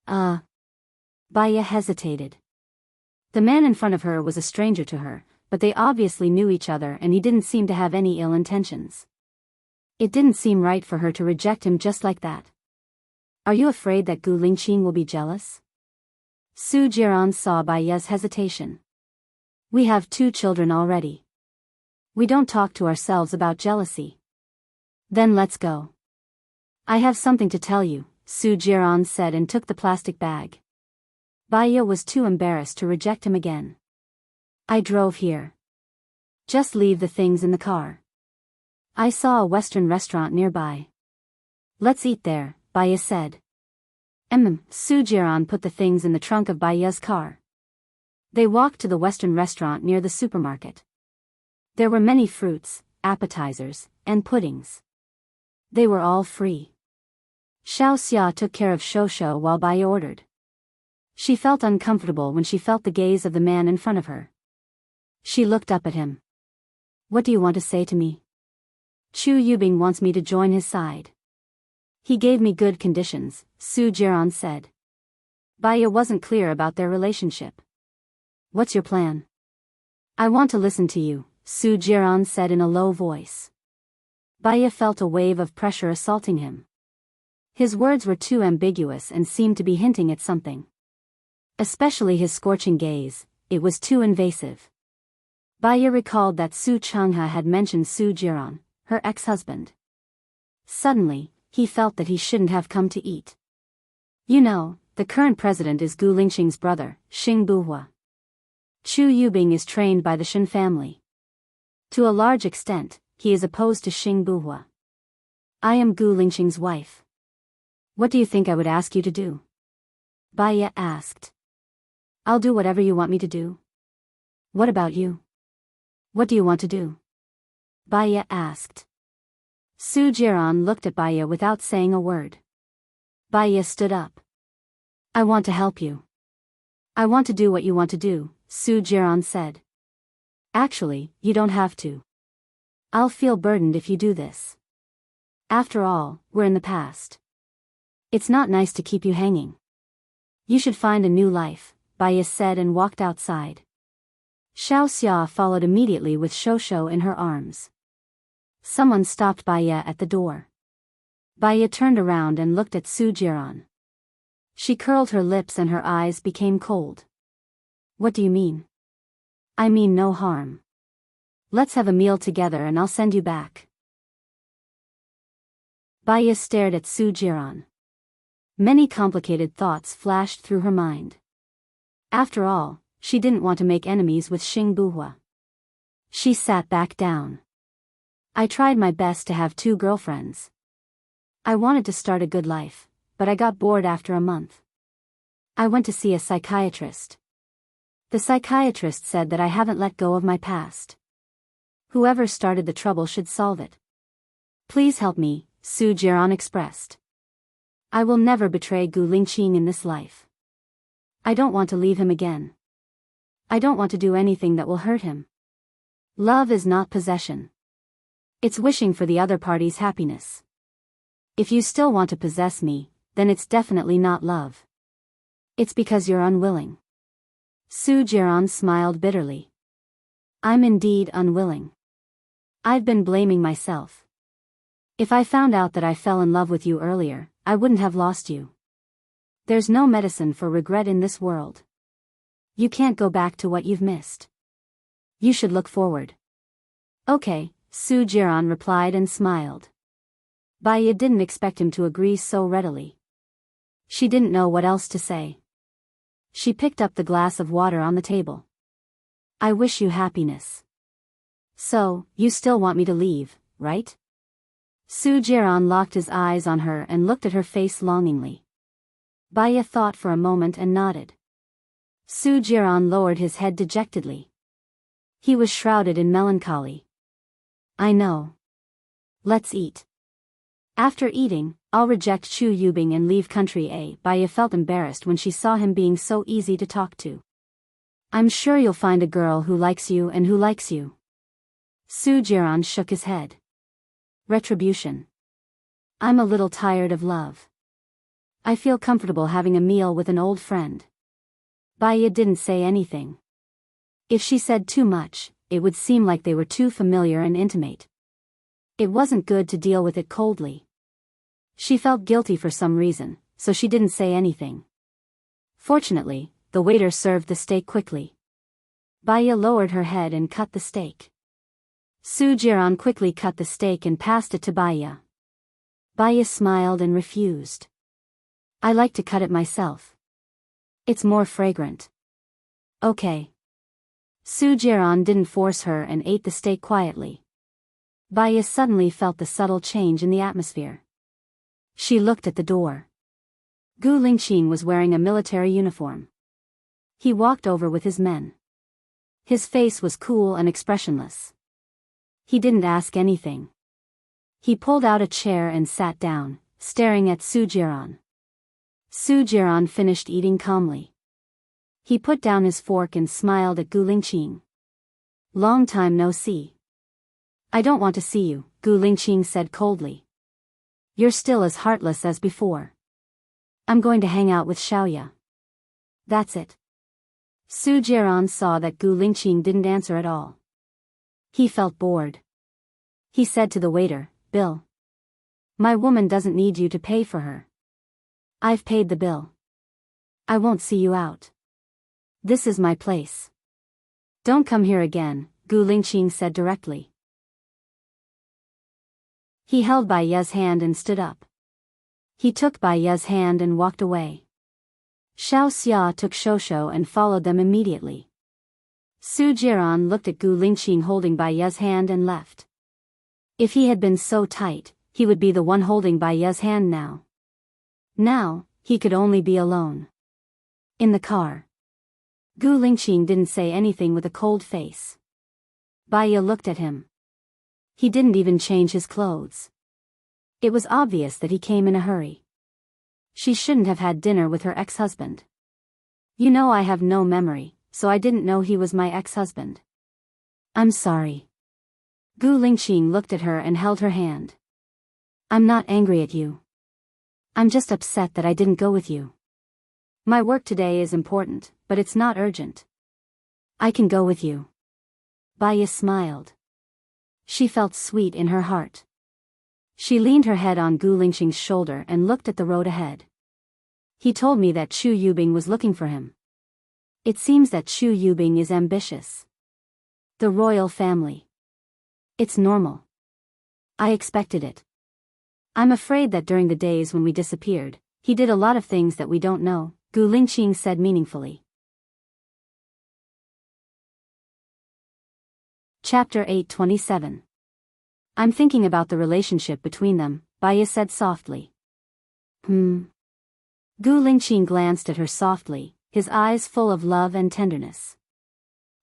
Baiya hesitated. The man in front of her was a stranger to her, but they obviously knew each other and he didn't seem to have any ill intentions. It didn't seem right for her to reject him just like that. Are you afraid that Gu Lingqing will be jealous? Su Jiran saw Baiya's hesitation. We have 2 children already. We don't talk to ourselves about jealousy. Then let's go. I have something to tell you, Su Jiran said and took the plastic bag. Baiya was too embarrassed to reject him again. I drove here. Just leave the things in the car. I saw a Western restaurant nearby. Let's eat there, Baya said. Sujiran put the things in the trunk of Baya's car. They walked to the Western restaurant near the supermarket. There were many fruits, appetizers, and puddings. They were all free. Xiao Xia took care of Shosho while Baya ordered. She felt uncomfortable when she felt the gaze of the man in front of her. She looked up at him. What do you want to say to me? Chu Yubing wants me to join his side. He gave me good conditions, Su Jiran said. Baya wasn't clear about their relationship. What's your plan? I want to listen to you, Su Jiran said in a low voice. Baya felt a wave of pressure assaulting him. His words were too ambiguous and seemed to be hinting at something. Especially his scorching gaze, it was too invasive. Baya recalled that Su Changha had mentioned Su Jiran, her ex-husband. Suddenly, he felt that he shouldn't have come to eat. You know, the current president is Gu Lingxing's brother, Xing Buhua. Chu Yubing is trained by the Shen family. To a large extent, he is opposed to Xing Buhua. I am Gu Lingxing's wife. What do you think I would ask you to do? Baya asked. I'll do whatever you want me to do. What about you? What do you want to do? Baya asked. Su Jiran looked at Baya without saying a word. Baya stood up. I want to help you. I want to do what you want to do, Su Jiran said. Actually, you don't have to. I'll feel burdened if you do this. After all, we're in the past. It's not nice to keep you hanging. You should find a new life, Baya said and walked outside. Xiao Xia followed immediately with Shosho in her arms. Someone stopped Baya at the door. Baya turned around and looked at Su Jiran. She curled her lips and her eyes became cold. What do you mean? I mean no harm. Let's have a meal together and I'll send you back. Baya stared at Su Jiran. Many complicated thoughts flashed through her mind. After all, she didn't want to make enemies with Xing Buhua. She sat back down. I tried my best to have 2 girlfriends. I wanted to start a good life, but I got bored after a month. I went to see a psychiatrist. The psychiatrist said that I haven't let go of my past. Whoever started the trouble should solve it. Please help me, Su Jiran expressed. I will never betray Gu Lingqing in this life. I don't want to leave him again. I don't want to do anything that will hurt him. Love is not possession. It's wishing for the other party's happiness. If you still want to possess me, then it's definitely not love. It's because you're unwilling. Su Jiran smiled bitterly. I'm indeed unwilling. I've been blaming myself. If I found out that I fell in love with you earlier, I wouldn't have lost you. There's no medicine for regret in this world. You can't go back to what you've missed. You should look forward. Okay, Su Jiran replied and smiled. Baya didn't expect him to agree so readily. She didn't know what else to say. She picked up the glass of water on the table. I wish you happiness. So, you still want me to leave, right? Su Jiran locked his eyes on her and looked at her face longingly. Baya thought for a moment and nodded. Su Jiran lowered his head dejectedly. He was shrouded in melancholy. I know. Let's eat. After eating, I'll reject Chu Yubing and leave country A. Baya felt embarrassed when she saw him being so easy to talk to. I'm sure you'll find a girl who likes you and who likes you. Su Jiran shook his head. Retribution. I'm a little tired of love. I feel comfortable having a meal with an old friend. Baya didn't say anything. If she said too much, it would seem like they were too familiar and intimate. It wasn't good to deal with it coldly. She felt guilty for some reason, so she didn't say anything. Fortunately, the waiter served the steak quickly. Baya lowered her head and cut the steak. Su Jiran quickly cut the steak and passed it to Baya. Baya smiled and refused. I like to cut it myself. It's more fragrant. Okay. Su Jiran didn't force her and ate the steak quietly. Baya suddenly felt the subtle change in the atmosphere. She looked at the door. Gu Lingqing was wearing a military uniform. He walked over with his men. His face was cool and expressionless. He didn't ask anything. He pulled out a chair and sat down, staring at Su Jiran. Su Jiran finished eating calmly. He put down his fork and smiled at Gu Lingqing. Long time no see. I don't want to see you, Gu Lingqing said coldly. You're still as heartless as before. I'm going to hang out with Xiaoya. That's it. Su Jiran saw that Gu Lingqing didn't answer at all. He felt bored. He said to the waiter, Bill. My woman doesn't need you to pay for her. I've paid the bill. I won't see you out. This is my place. Don't come here again, Gu Lingqing said directly. He held Bai Ye's hand and stood up. He took Bai Ye's hand and walked away. Xiao Xia took Shosho and followed them immediately. Su Jiran looked at Gu Lingqing holding Bai Ye's hand and left. If he had been so tight, he would be the one holding Bai Ye's hand now. Now, he could only be alone. In the car. Gu Lingqing didn't say anything with a cold face. Bai Ye looked at him. He didn't even change his clothes. It was obvious that he came in a hurry. She shouldn't have had dinner with her ex-husband. You know, I have no memory, so I didn't know he was my ex-husband. I'm sorry. Gu Lingqing looked at her and held her hand. I'm not angry at you. I'm just upset that I didn't go with you. My work today is important, but it's not urgent. I can go with you. Bai Ye smiled. She felt sweet in her heart. She leaned her head on Gu Lingqing's shoulder and looked at the road ahead. He told me that Chu Yubing was looking for him. It seems that Chu Yubing is ambitious. The royal family. It's normal. I expected it. I'm afraid that during the days when we disappeared, he did a lot of things that we don't know, Gu Lingqing said meaningfully. Chapter 8:27. I'm thinking about the relationship between them, Bai Ye said softly. Gu Lingqing glanced at her softly, his eyes full of love and tenderness.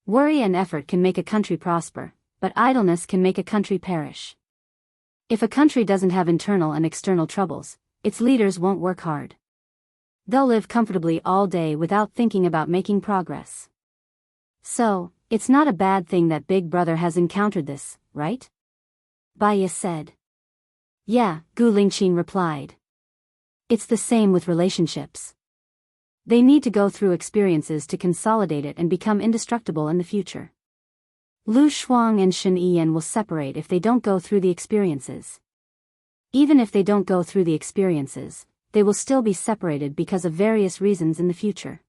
Worry and effort can make a country prosper, but idleness can make a country perish. If a country doesn't have internal and external troubles, its leaders won't work hard. They'll live comfortably all day without thinking about making progress. So, it's not a bad thing that Big Brother has encountered this, right? Bai Ye said. Yeah, Gu Lingqing replied. It's the same with relationships. They need to go through experiences to consolidate it and become indestructible in the future. Lu Shuang and Shen Yiyan will separate if they don't go through the experiences. Even if they don't go through the experiences, they will still be separated because of various reasons in the future.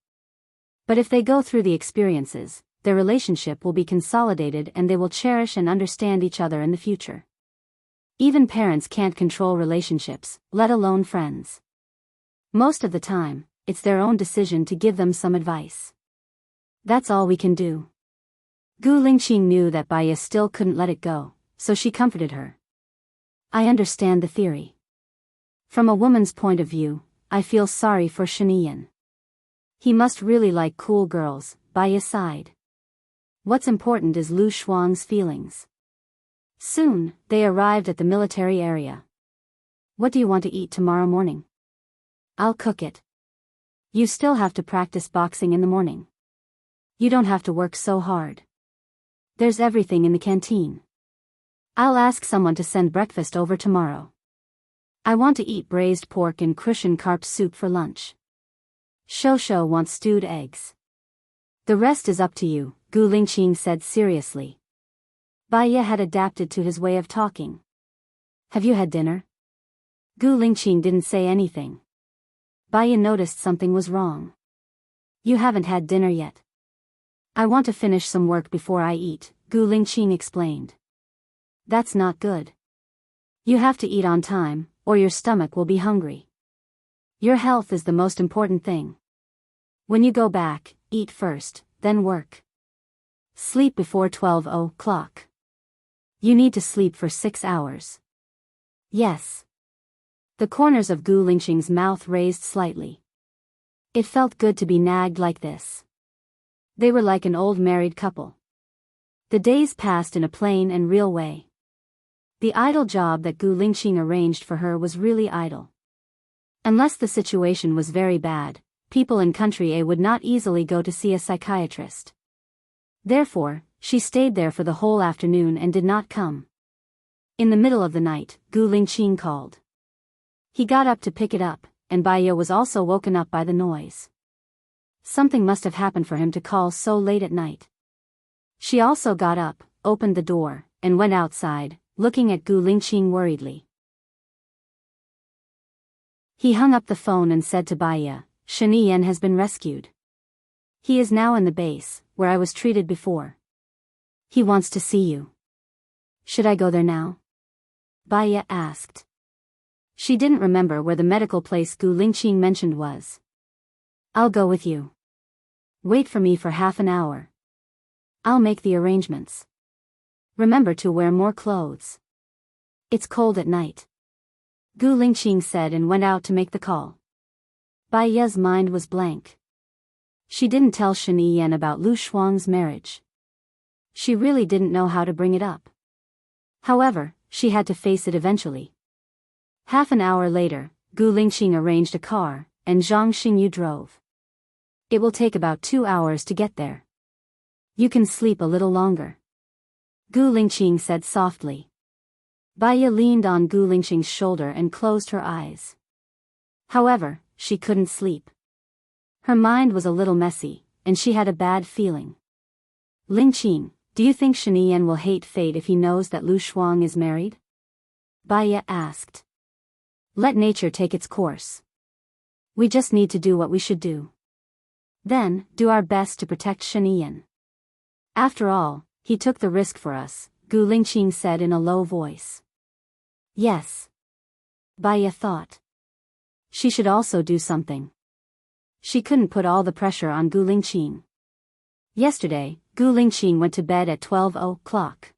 But if they go through the experiences, their relationship will be consolidated and they will cherish and understand each other in the future. Even parents can't control relationships, let alone friends. Most of the time, it's their own decision to give them some advice. That's all we can do. Gu Lingqing knew that Bai Ye still couldn't let it go, so she comforted her. I understand the theory. From a woman's point of view, I feel sorry for Shen Yiyan. He must really like cool girls, Bai Ye sighed. What's important is Lu Shuang's feelings. Soon, they arrived at the military area. What do you want to eat tomorrow morning? I'll cook it. You still have to practice boxing in the morning. You don't have to work so hard. There's everything in the canteen. I'll ask someone to send breakfast over tomorrow. I want to eat braised pork and crucian carp soup for lunch. Shosho wants stewed eggs. The rest is up to you, Gu Lingqing said seriously. Bai Ye had adapted to his way of talking. Have you had dinner? Gu Lingqing didn't say anything. Bai Ye noticed something was wrong. You haven't had dinner yet. I want to finish some work before I eat, Gu Lingqing explained. That's not good. You have to eat on time, or your stomach will be hungry. Your health is the most important thing. When you go back, eat first, then work. Sleep before 12 o'clock. You need to sleep for 6 hours. Yes. The corners of Gu Lingxing's mouth raised slightly. It felt good to be nagged like this. They were like an old married couple. The days passed in a plain and real way. The idle job that Gu Lingxing arranged for her was really idle. Unless the situation was very bad, people in Country A would not easily go to see a psychiatrist. Therefore, she stayed there for the whole afternoon and did not come. In the middle of the night, Gu Lingxing called. He got up to pick it up, and Baiya was also woken up by the noise. Something must have happened for him to call so late at night. She also got up, opened the door, and went outside, looking at Gu Lingxing worriedly. He hung up the phone and said to Baiya, "Shen Yan has been rescued. He is now in the base, where I was treated before. He wants to see you. Should I go there now?" Baiya asked. She didn't remember where the medical place Gu Lingxing mentioned was. "I'll go with you. Wait for me for half an hour. I'll make the arrangements. Remember to wear more clothes. It's cold at night," Gu Lingxing said and went out to make the call. Baiya's mind was blank. She didn't tell Shen Yan about Lu Shuang's marriage. She really didn't know how to bring it up. However, she had to face it eventually. Half an hour later, Gu Lingxing arranged a car, and Zhang Xingyu drove. "It will take about 2 hours to get there. You can sleep a little longer," Gu Lingxing said softly. Baiya leaned on Gu Lingxing's shoulder and closed her eyes. However, she couldn't sleep. Her mind was a little messy, and she had a bad feeling. "Lingxing, do you think Shen Yan will hate fate if he knows that Lu Shuang is married?" Baiya asked. "Let nature take its course. We just need to do what we should do. Then, do our best to protect Shen Yan. After all, he took the risk for us," Gu Lingxing said in a low voice. Yes. Baiya thought. She should also do something. She couldn't put all the pressure on Gu Lingxing. Yesterday, Gu Lingxing went to bed at 12 o'clock.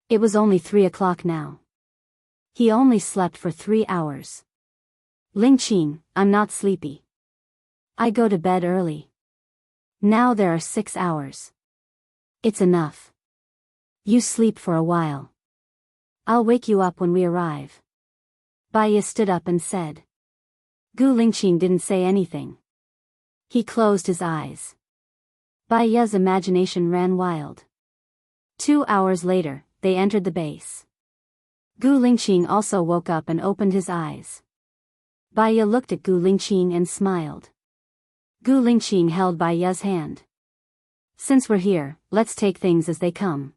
It was only 3 o'clock now. He only slept for 3 hours. "Lingxing, I'm not sleepy. I go to bed early. Now there are 6 hours. It's enough. You sleep for a while. I'll wake you up when we arrive." Baiya stood up and said. Gu Lingxing didn't say anything. He closed his eyes. Baiya's imagination ran wild. 2 hours later, they entered the base. Gu Lingxing also woke up and opened his eyes. Baiya looked at Gu Lingxing and smiled. Gu Lingxing held Baiya's hand. "Since we're here, let's take things as they come."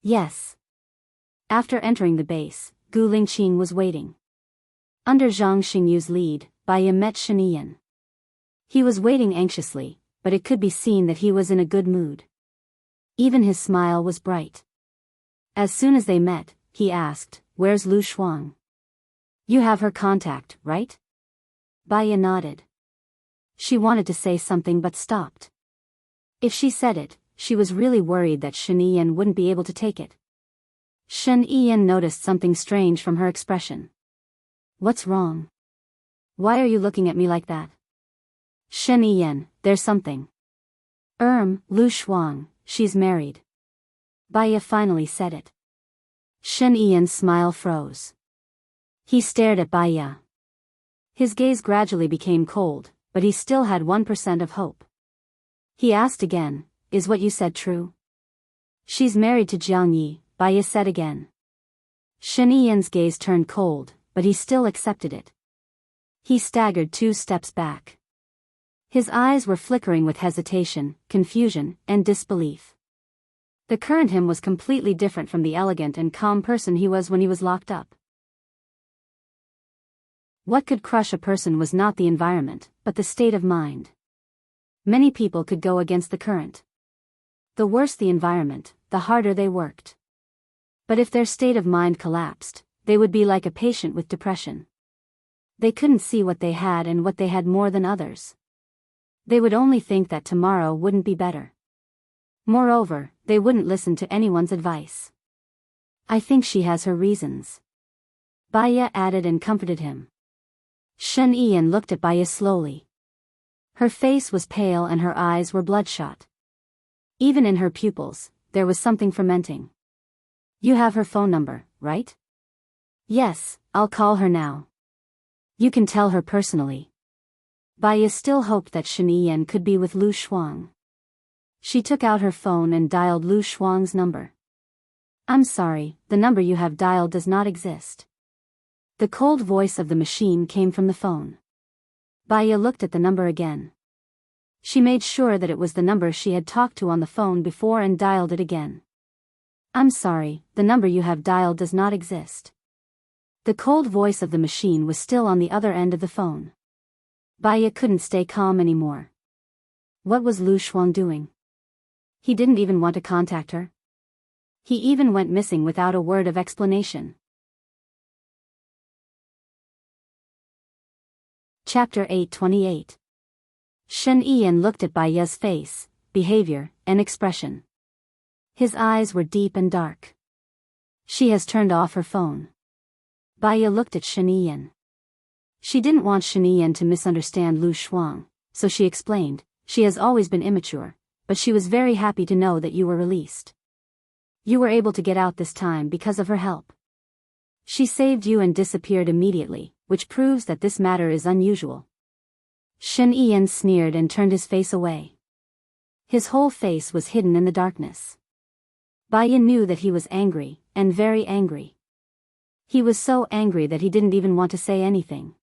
Yes. After entering the base, Gu Lingxing was waiting. Under Zhang Xingyu's lead, Baiya met Shen Yan. He was waiting anxiously, but it could be seen that he was in a good mood. Even his smile was bright. As soon as they met, he asked, "Where's Lu Shuang? You have her contact, right?" Baiya nodded. She wanted to say something but stopped. If she said it, she was really worried that Shen Yan wouldn't be able to take it. Shen Yan noticed something strange from her expression. "What's wrong? Why are you looking at me like that?" "Shen Yan, there's something." Lu Shuang, she's married." Baiya finally said it. Shen Yan's smile froze. He stared at Baiya. His gaze gradually became cold, but he still had 1% of hope. He asked again, "Is what you said true?" "She's married to Jiang Yi," Baiya said again. Shen Yan's gaze turned cold, but he still accepted it. He staggered 2 steps back. His eyes were flickering with hesitation, confusion, and disbelief. The current him was completely different from the elegant and calm person he was when he was locked up. What could crush a person was not the environment, but the state of mind. Many people could go against the current. The worse the environment, the harder they worked. But if their state of mind collapsed, they would be like a patient with depression. They couldn't see what they had and what they had more than others. They would only think that tomorrow wouldn't be better. Moreover, they wouldn't listen to anyone's advice. I think she has her reasons. Baya added and comforted him. Shen Ian looked at Baya slowly. Her face was pale and her eyes were bloodshot. Even in her pupils, there was something fermenting. You have her phone number, right? Yes, I'll call her now. You can tell her personally. Baya still hoped that Shen Ian could be with Lu Shuang. She took out her phone and dialed Lu Shuang's number. I'm sorry, the number you have dialed does not exist. The cold voice of the machine came from the phone. Baya looked at the number again. She made sure that it was the number she had talked to on the phone before and dialed it again. I'm sorry, the number you have dialed does not exist. The cold voice of the machine was still on the other end of the phone. Baya couldn't stay calm anymore. What was Lu Shuang doing? He didn't even want to contact her. He even went missing without a word of explanation. Chapter 828. Shen Ian looked at Baya's face, behavior, and expression. His eyes were deep and dark. She has turned off her phone. Baya looked at Shen Ian. She didn't want Shen Ian to misunderstand Lu Shuang, so she explained, she has always been immature, but she was very happy to know that you were released. You were able to get out this time because of her help. She saved you and disappeared immediately, which proves that this matter is unusual. Shen Ian sneered and turned his face away. His whole face was hidden in the darkness. Baya knew that he was angry, and very angry. He was so angry that he didn't even want to say anything.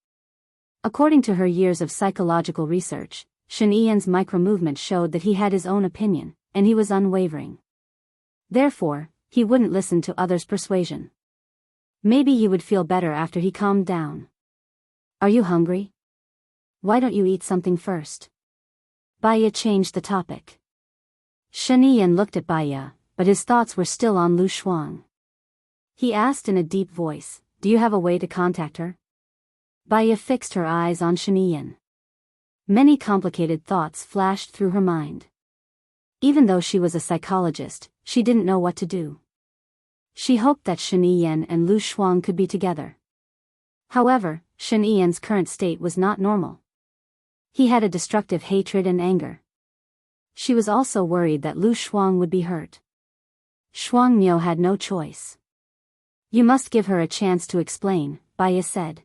According to her years of psychological research, Shen Ian's micromovement showed that he had his own opinion, and he was unwavering. Therefore, he wouldn't listen to others' persuasion. Maybe he would feel better after he calmed down. Are you hungry? Why don't you eat something first? Baya changed the topic. Shen Ian looked at Baya, but his thoughts were still on Lu Shuang. He asked in a deep voice, do you have a way to contact her? Baya fixed her eyes on Shen Ian. Many complicated thoughts flashed through her mind. Even though she was a psychologist, she didn't know what to do. She hoped that Shen Ian and Lu Shuang could be together. However, Shen Ian's current state was not normal. He had a destructive hatred and anger. She was also worried that Lu Shuang would be hurt. Shuang Miao had no choice. You must give her a chance to explain, Baya said.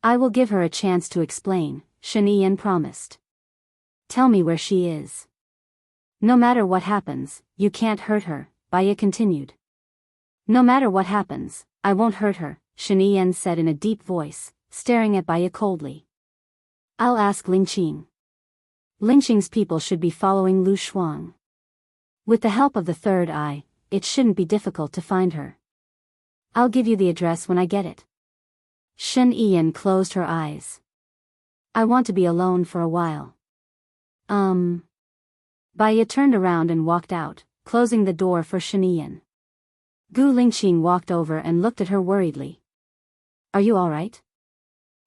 I will give her a chance to explain, Shen Ian promised. Tell me where she is. No matter what happens, you can't hurt her, Baya continued. No matter what happens, I won't hurt her, Shen Ian said in a deep voice, staring at Baya coldly. I'll ask Lingqing. Lingqing's people should be following Lu Shuang. With the help of the third eye, it shouldn't be difficult to find her. I'll give you the address when I get it. Shen Ian closed her eyes. I want to be alone for a while. Baya turned around and walked out, closing the door for Shen Ian. Gu Lingqing walked over and looked at her worriedly. Are you all right?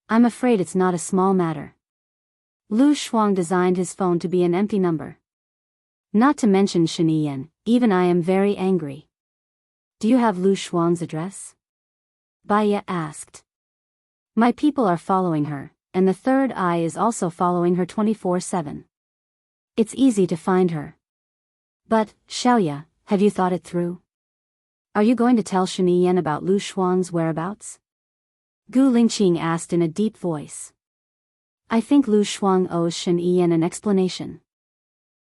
I'm afraid it's not a small matter. Lu Shuang designed his phone to be an empty number. Not to mention Shen Ian, even I am very angry. Do you have Lu Shuang's address? Baya asked. My people are following her, and the third eye is also following her 24/7. It's easy to find her. But, Xiaoya, have you thought it through? Are you going to tell Shen Ian about Lu Shuang's whereabouts? Gu Lingqing asked in a deep voice. I think Lu Shuang owes Shen Ian an explanation.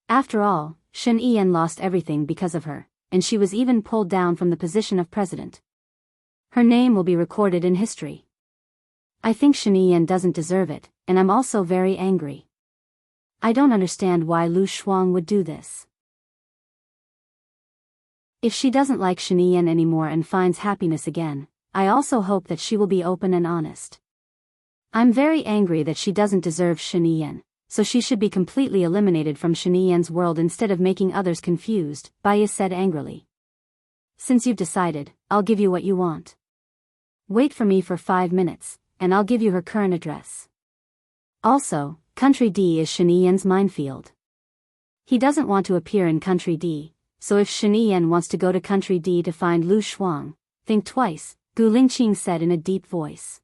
After all, Shen Ian lost everything because of her, and she was even pulled down from the position of president. Her name will be recorded in history. I think Shen Ian doesn't deserve it, and I'm also very angry. I don't understand why Lu Shuang would do this. If she doesn't like Shen Ian anymore and finds happiness again, I also hope that she will be open and honest. I'm very angry that she doesn't deserve Shen Ian, so she should be completely eliminated from Shen Ian's world instead of making others confused, Baya said angrily. Since you've decided, I'll give you what you want. Wait for me for 5 minutes, and I'll give you her current address. Also, Country D is Shen Ian's minefield. He doesn't want to appear in Country D, so if Shani Yan wants to go to Country D to find Lu Shuang, think twice, Gu Lingqing said in a deep voice.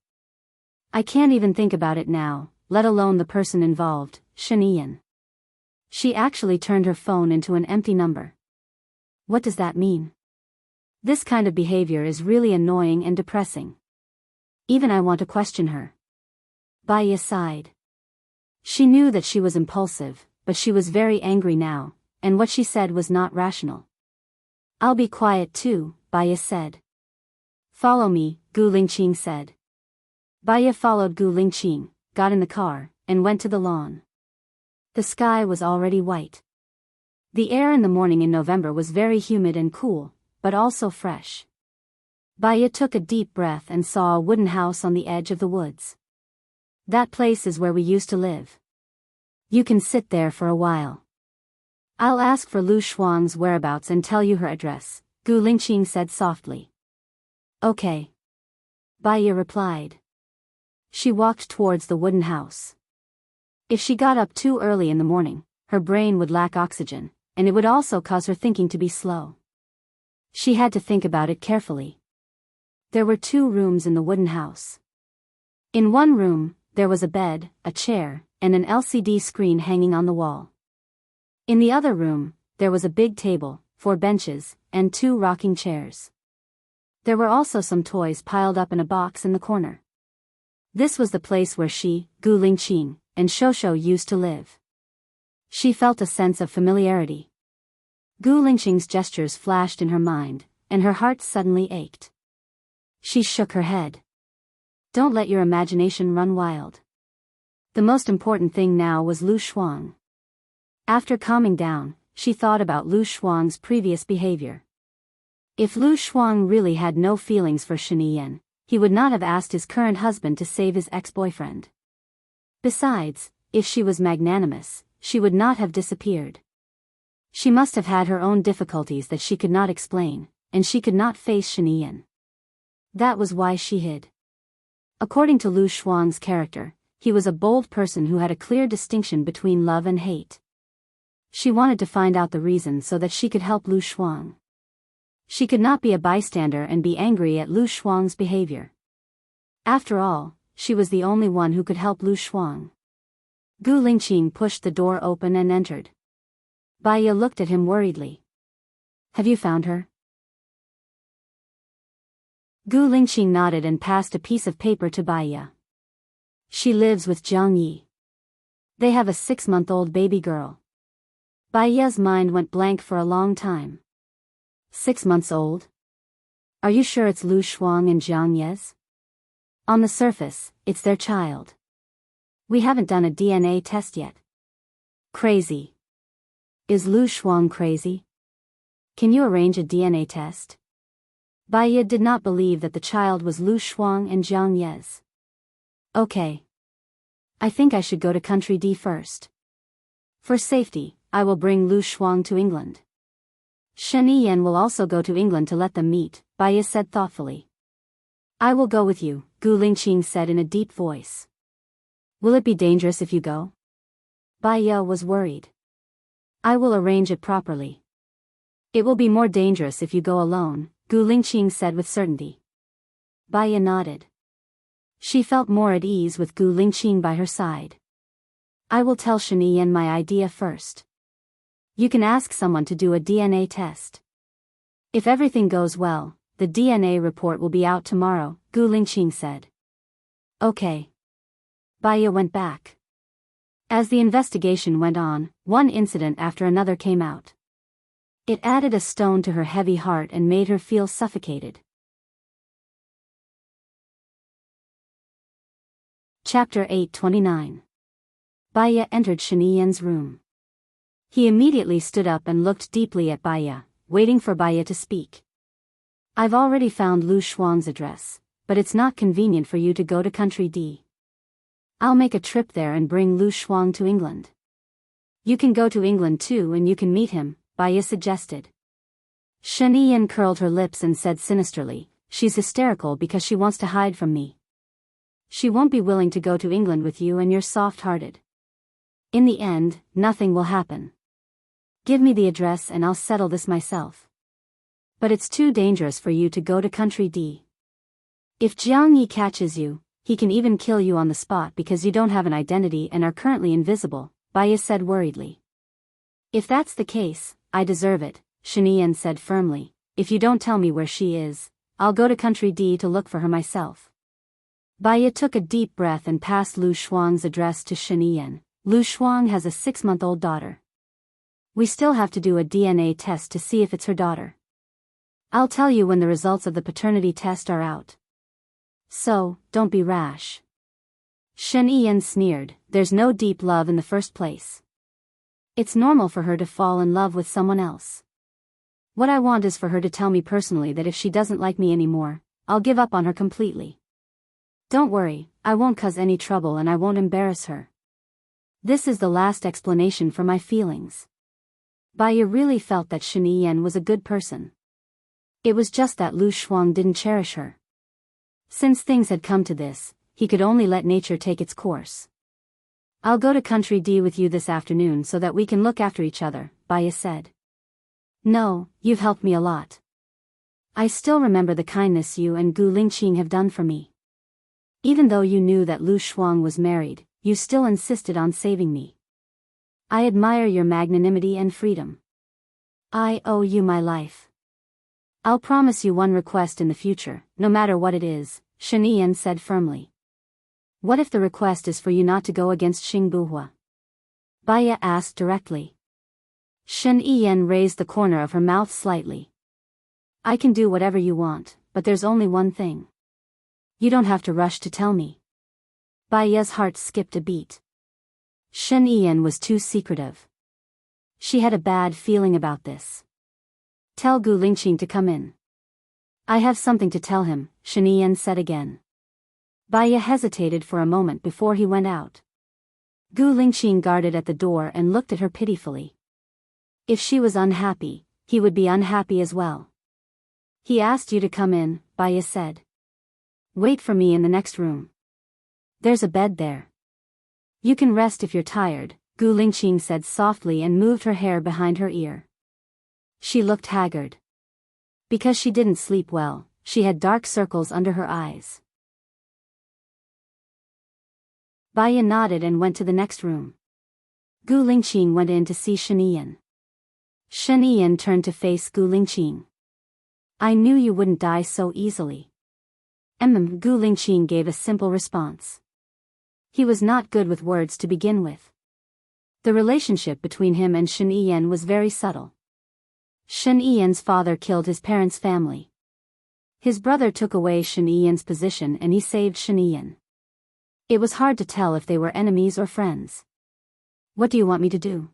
I can't even think about it now, let alone the person involved, Shani Yan. She actually turned her phone into an empty number. What does that mean? This kind of behavior is really annoying and depressing. Even I want to question her. Baiya sighed. She knew that she was impulsive, but she was very angry now, and what she said was not rational. I'll be quiet too, Baiya said. Follow me, Gu Lingqing said. Baiya followed Gu Lingqing, got in the car, and went to the lawn. The sky was already white. The air in the morning in November was very humid and cool, but also fresh. Baiya took a deep breath and saw a wooden house on the edge of the woods. That place is where we used to live. You can sit there for a while. I'll ask for Lu Shuang's whereabouts and tell you her address, Gu Lingqing said softly. Okay. Baiya replied. She walked towards the wooden house. If she got up too early in the morning, her brain would lack oxygen, and it would also cause her thinking to be slow. She had to think about it carefully. There were 2 rooms in the wooden house. In one room, there was a bed, a chair, and an LCD screen hanging on the wall. In the other room, there was a big table, 4 benches, and 2 rocking chairs. There were also some toys piled up in a box in the corner. This was the place where she, Gu Lingqing, and Shosho used to live. She felt a sense of familiarity. Gu Lingqing's gestures flashed in her mind, and her heart suddenly ached. She shook her head. Don't let your imagination run wild. The most important thing now was Lu Shuang. After calming down, she thought about Lu Shuang's previous behavior. If Lu Shuang really had no feelings for Shani Yan, he would not have asked his current husband to save his ex-boyfriend. Besides, if she was magnanimous, she would not have disappeared. She must have had her own difficulties that she could not explain, and she could not face Shani Yan. That was why she hid. According to Lu Shuang's character, he was a bold person who had a clear distinction between love and hate. She wanted to find out the reason so that she could help Lu Shuang. She could not be a bystander and be angry at Lu Shuang's behavior. After all, she was the only one who could help Lu Shuang. Gu Lingqing pushed the door open and entered. Baiya looked at him worriedly. Have you found her? Gu Lingqing nodded and passed a piece of paper to Baiya. She lives with Jiang Yi. They have a 6-month-old baby girl. Baiya's mind went blank for a long time. 6 months old? Are you sure it's Lu Shuang and Jiang Yi's? On the surface, it's their child. We haven't done a DNA test yet. Crazy. Is Lu Shuang crazy? Can you arrange a DNA test? Baiya did not believe that the child was Lu Shuang and Jiang Yi's. Okay. I think I should go to Country D first. For safety, I will bring Lu Shuang to England. Shani Yan will also go to England to let them meet, Baiya said thoughtfully. I will go with you, Gu Lingqing said in a deep voice. Will it be dangerous if you go? Baiya was worried. I will arrange it properly. It will be more dangerous if you go alone, Gu Lingqing said with certainty. Baiya nodded. She felt more at ease with Gu Lingqing by her side. I will tell Shani Yan my idea first. You can ask someone to do a DNA test. If everything goes well, the DNA report will be out tomorrow, Gu Lingqing said. Okay. Baiya went back. As the investigation went on, one incident after another came out. It added a stone to her heavy heart and made her feel suffocated. Chapter 829. Baiya entered Shani Yan's room. He immediately stood up and looked deeply at Baiya, waiting for Baiya to speak. I've already found Lu Shuang's address, but it's not convenient for you to go to Country D. I'll make a trip there and bring Lu Shuang to England. You can go to England too and you can meet him, Baiya suggested. Shani Yan curled her lips and said sinisterly, she's hysterical because she wants to hide from me. She won't be willing to go to England with you and you're soft-hearted. In the end, nothing will happen. Give me the address and I'll settle this myself. But it's too dangerous for you to go to country D. If Jiang Yi catches you, he can even kill you on the spot because you don't have an identity and are currently invisible, Baya said worriedly. If that's the case, I deserve it, Shinian said firmly. If you don't tell me where she is, I'll go to country D to look for her myself. Baya took a deep breath and passed Lu Shuang's address to Shinian. Lu Shuang has a 6-month-old daughter. We still have to do a DNA test to see if it's her daughter. I'll tell you when the results of the paternity test are out. So, don't be rash. Shen Yiyan sneered, there's no deep love in the first place. It's normal for her to fall in love with someone else. What I want is for her to tell me personally that if she doesn't like me anymore, I'll give up on her completely. Don't worry, I won't cause any trouble and I won't embarrass her. This is the last explanation for my feelings. Baya really felt that Shen Yiyan was a good person. It was just that Lu Shuang didn't cherish her. Since things had come to this, he could only let nature take its course. I'll go to country D with you this afternoon so that we can look after each other, Baya said. No, you've helped me a lot. I still remember the kindness you and Gu Lingqing have done for me. Even though you knew that Lu Shuang was married, you still insisted on saving me. I admire your magnanimity and freedom. I owe you my life. I'll promise you one request in the future, no matter what it is, Shen Yiyan said firmly. What if the request is for you not to go against Xing Buhua? Baya asked directly. Shen Yiyan raised the corner of her mouth slightly. I can do whatever you want, but there's only one thing. You don't have to rush to tell me. Baya's heart skipped a beat. Shen Yiyan was too secretive. She had a bad feeling about this. Tell Gu Lingqing to come in. I have something to tell him, Shen Yiyan said again. Baya hesitated for a moment before he went out. Gu Lingqing guarded at the door and looked at her pitifully. If she was unhappy, he would be unhappy as well. He asked you to come in, Baya said. Wait for me in the next room. There's a bed there. You can rest if you're tired, Gu Lingqing said softly and moved her hair behind her ear. She looked haggard. Because she didn't sleep well, she had dark circles under her eyes. Baya nodded and went to the next room. Gu Lingqing went in to see Shen Yiyan. Shen Yiyan turned to face Gu Lingqing. I knew you wouldn't die so easily. Gu Lingqing gave a simple response. He was not good with words to begin with. The relationship between him and Shen Yiyan was very subtle. Shen Yiyan's father killed his parents' family. His brother took away Shen Yiyan's position and he saved Shen Yiyan. It was hard to tell if they were enemies or friends. What do you want me to do?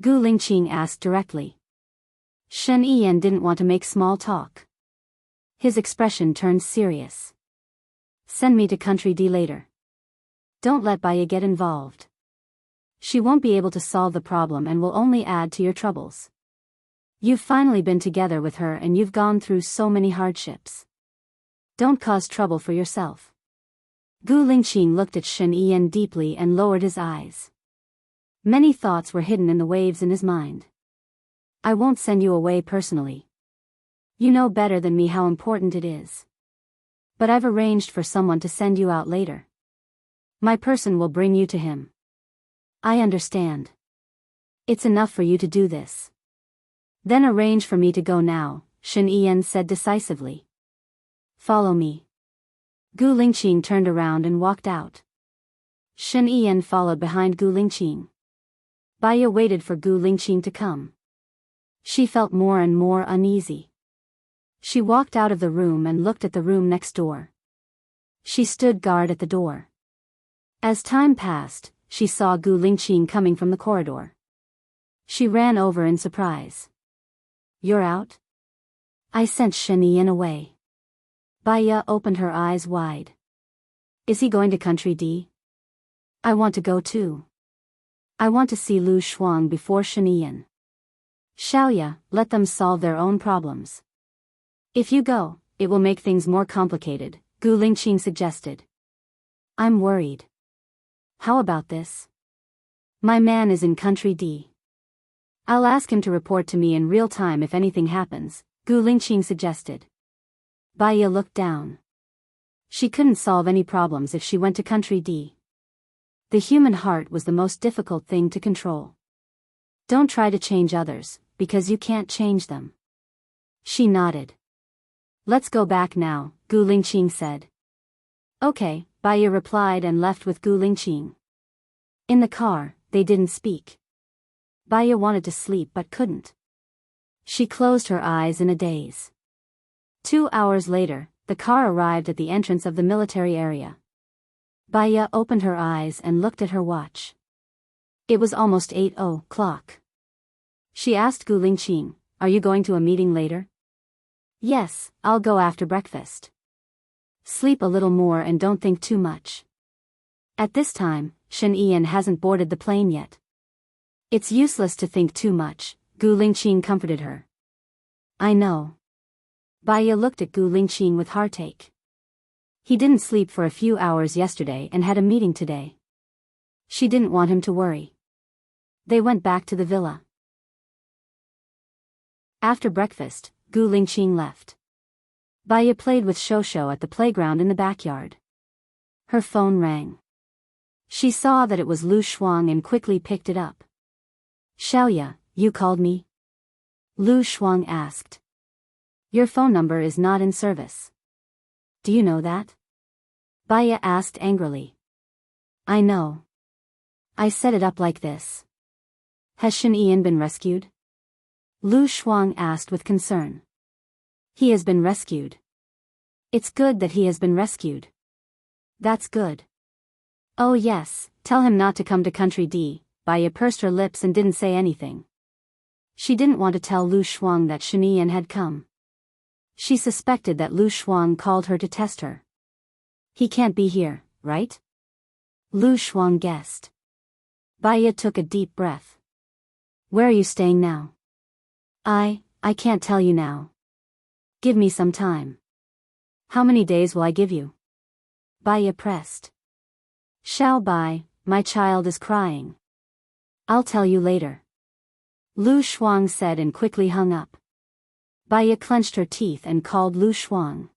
Gu Lingqing asked directly. Shen Yiyan didn't want to make small talk. His expression turned serious. Send me to country D later. Don't let Baya get involved. She won't be able to solve the problem and will only add to your troubles. You've finally been together with her and you've gone through so many hardships. Don't cause trouble for yourself. Gu Lingqing looked at Shen Yiyan deeply and lowered his eyes. Many thoughts were hidden in the waves in his mind. I won't send you away personally. You know better than me how important it is. But I've arranged for someone to send you out later. My person will bring you to him. I understand. It's enough for you to do this. Then arrange for me to go now, Shen Yiyan said decisively. Follow me. Gu Lingqing turned around and walked out. Shen Yiyan followed behind Gu Lingqing. Baya waited for Gu Lingqing to come. She felt more and more uneasy. She walked out of the room and looked at the room next door. She stood guard at the door. As time passed, she saw Gu Lingqing coming from the corridor. She ran over in surprise. You're out? I sent Shen Yiyan away. Baya opened her eyes wide. Is he going to country D? I want to go too. I want to see Lu Shuang before Shen Yiyan. Xiaoya, let them solve their own problems. If you go, it will make things more complicated, Gu Lingqing suggested. I'm worried. How about this? My man is in country D. I'll ask him to report to me in real time if anything happens, Gu Lingqing suggested. Baya looked down. She couldn't solve any problems if she went to country D. The human heart was the most difficult thing to control. Don't try to change others, because you can't change them. She nodded. Let's go back now, Gu Lingqing said. Okay, Baya replied and left with Gu Lingqing. In the car, they didn't speak. Baya wanted to sleep but couldn't. She closed her eyes in a daze. 2 hours later, the car arrived at the entrance of the military area. Baya opened her eyes and looked at her watch. It was almost 8 o'clock. She asked Gu Lingqing, "Are you going to a meeting later?" "Yes, I'll go after breakfast." "Sleep a little more and don't think too much. At this time, Shen Ian hasn't boarded the plane yet." "It's useless to think too much," Gu Lingqing comforted her. "I know." Baya looked at Gu Lingqing with heartache. He didn't sleep for a few hours yesterday and had a meeting today. She didn't want him to worry. They went back to the villa. After breakfast, Gu Lingqing left. Baya played with Shosho at the playground in the backyard. Her phone rang. She saw that it was Lu Shuang and quickly picked it up. "Xiaoya, you called me?" Lu Shuang asked. "Your phone number is not in service." "Do you know that?" Baya asked angrily. "I know. I set it up like this." "Has Shen Ian been rescued?" Lu Shuang asked with concern. "He has been rescued." "It's good that he has been rescued." "That's good." "Oh yes, tell him not to come to country D." Baya pursed her lips and didn't say anything. She didn't want to tell Lu Shuang that Shen Ian had come. She suspected that Lu Shuang called her to test her. "He can't be here, right?" Lu Shuang guessed. Baya took a deep breath. "Where are you staying now?" I can't tell you now. Give me some time." "How many days will I give you?" Baya pressed. "Xiao Bai, my child is crying. I'll tell you later." Lu Shuang said and quickly hung up. Baya clenched her teeth and called Lu Shuang.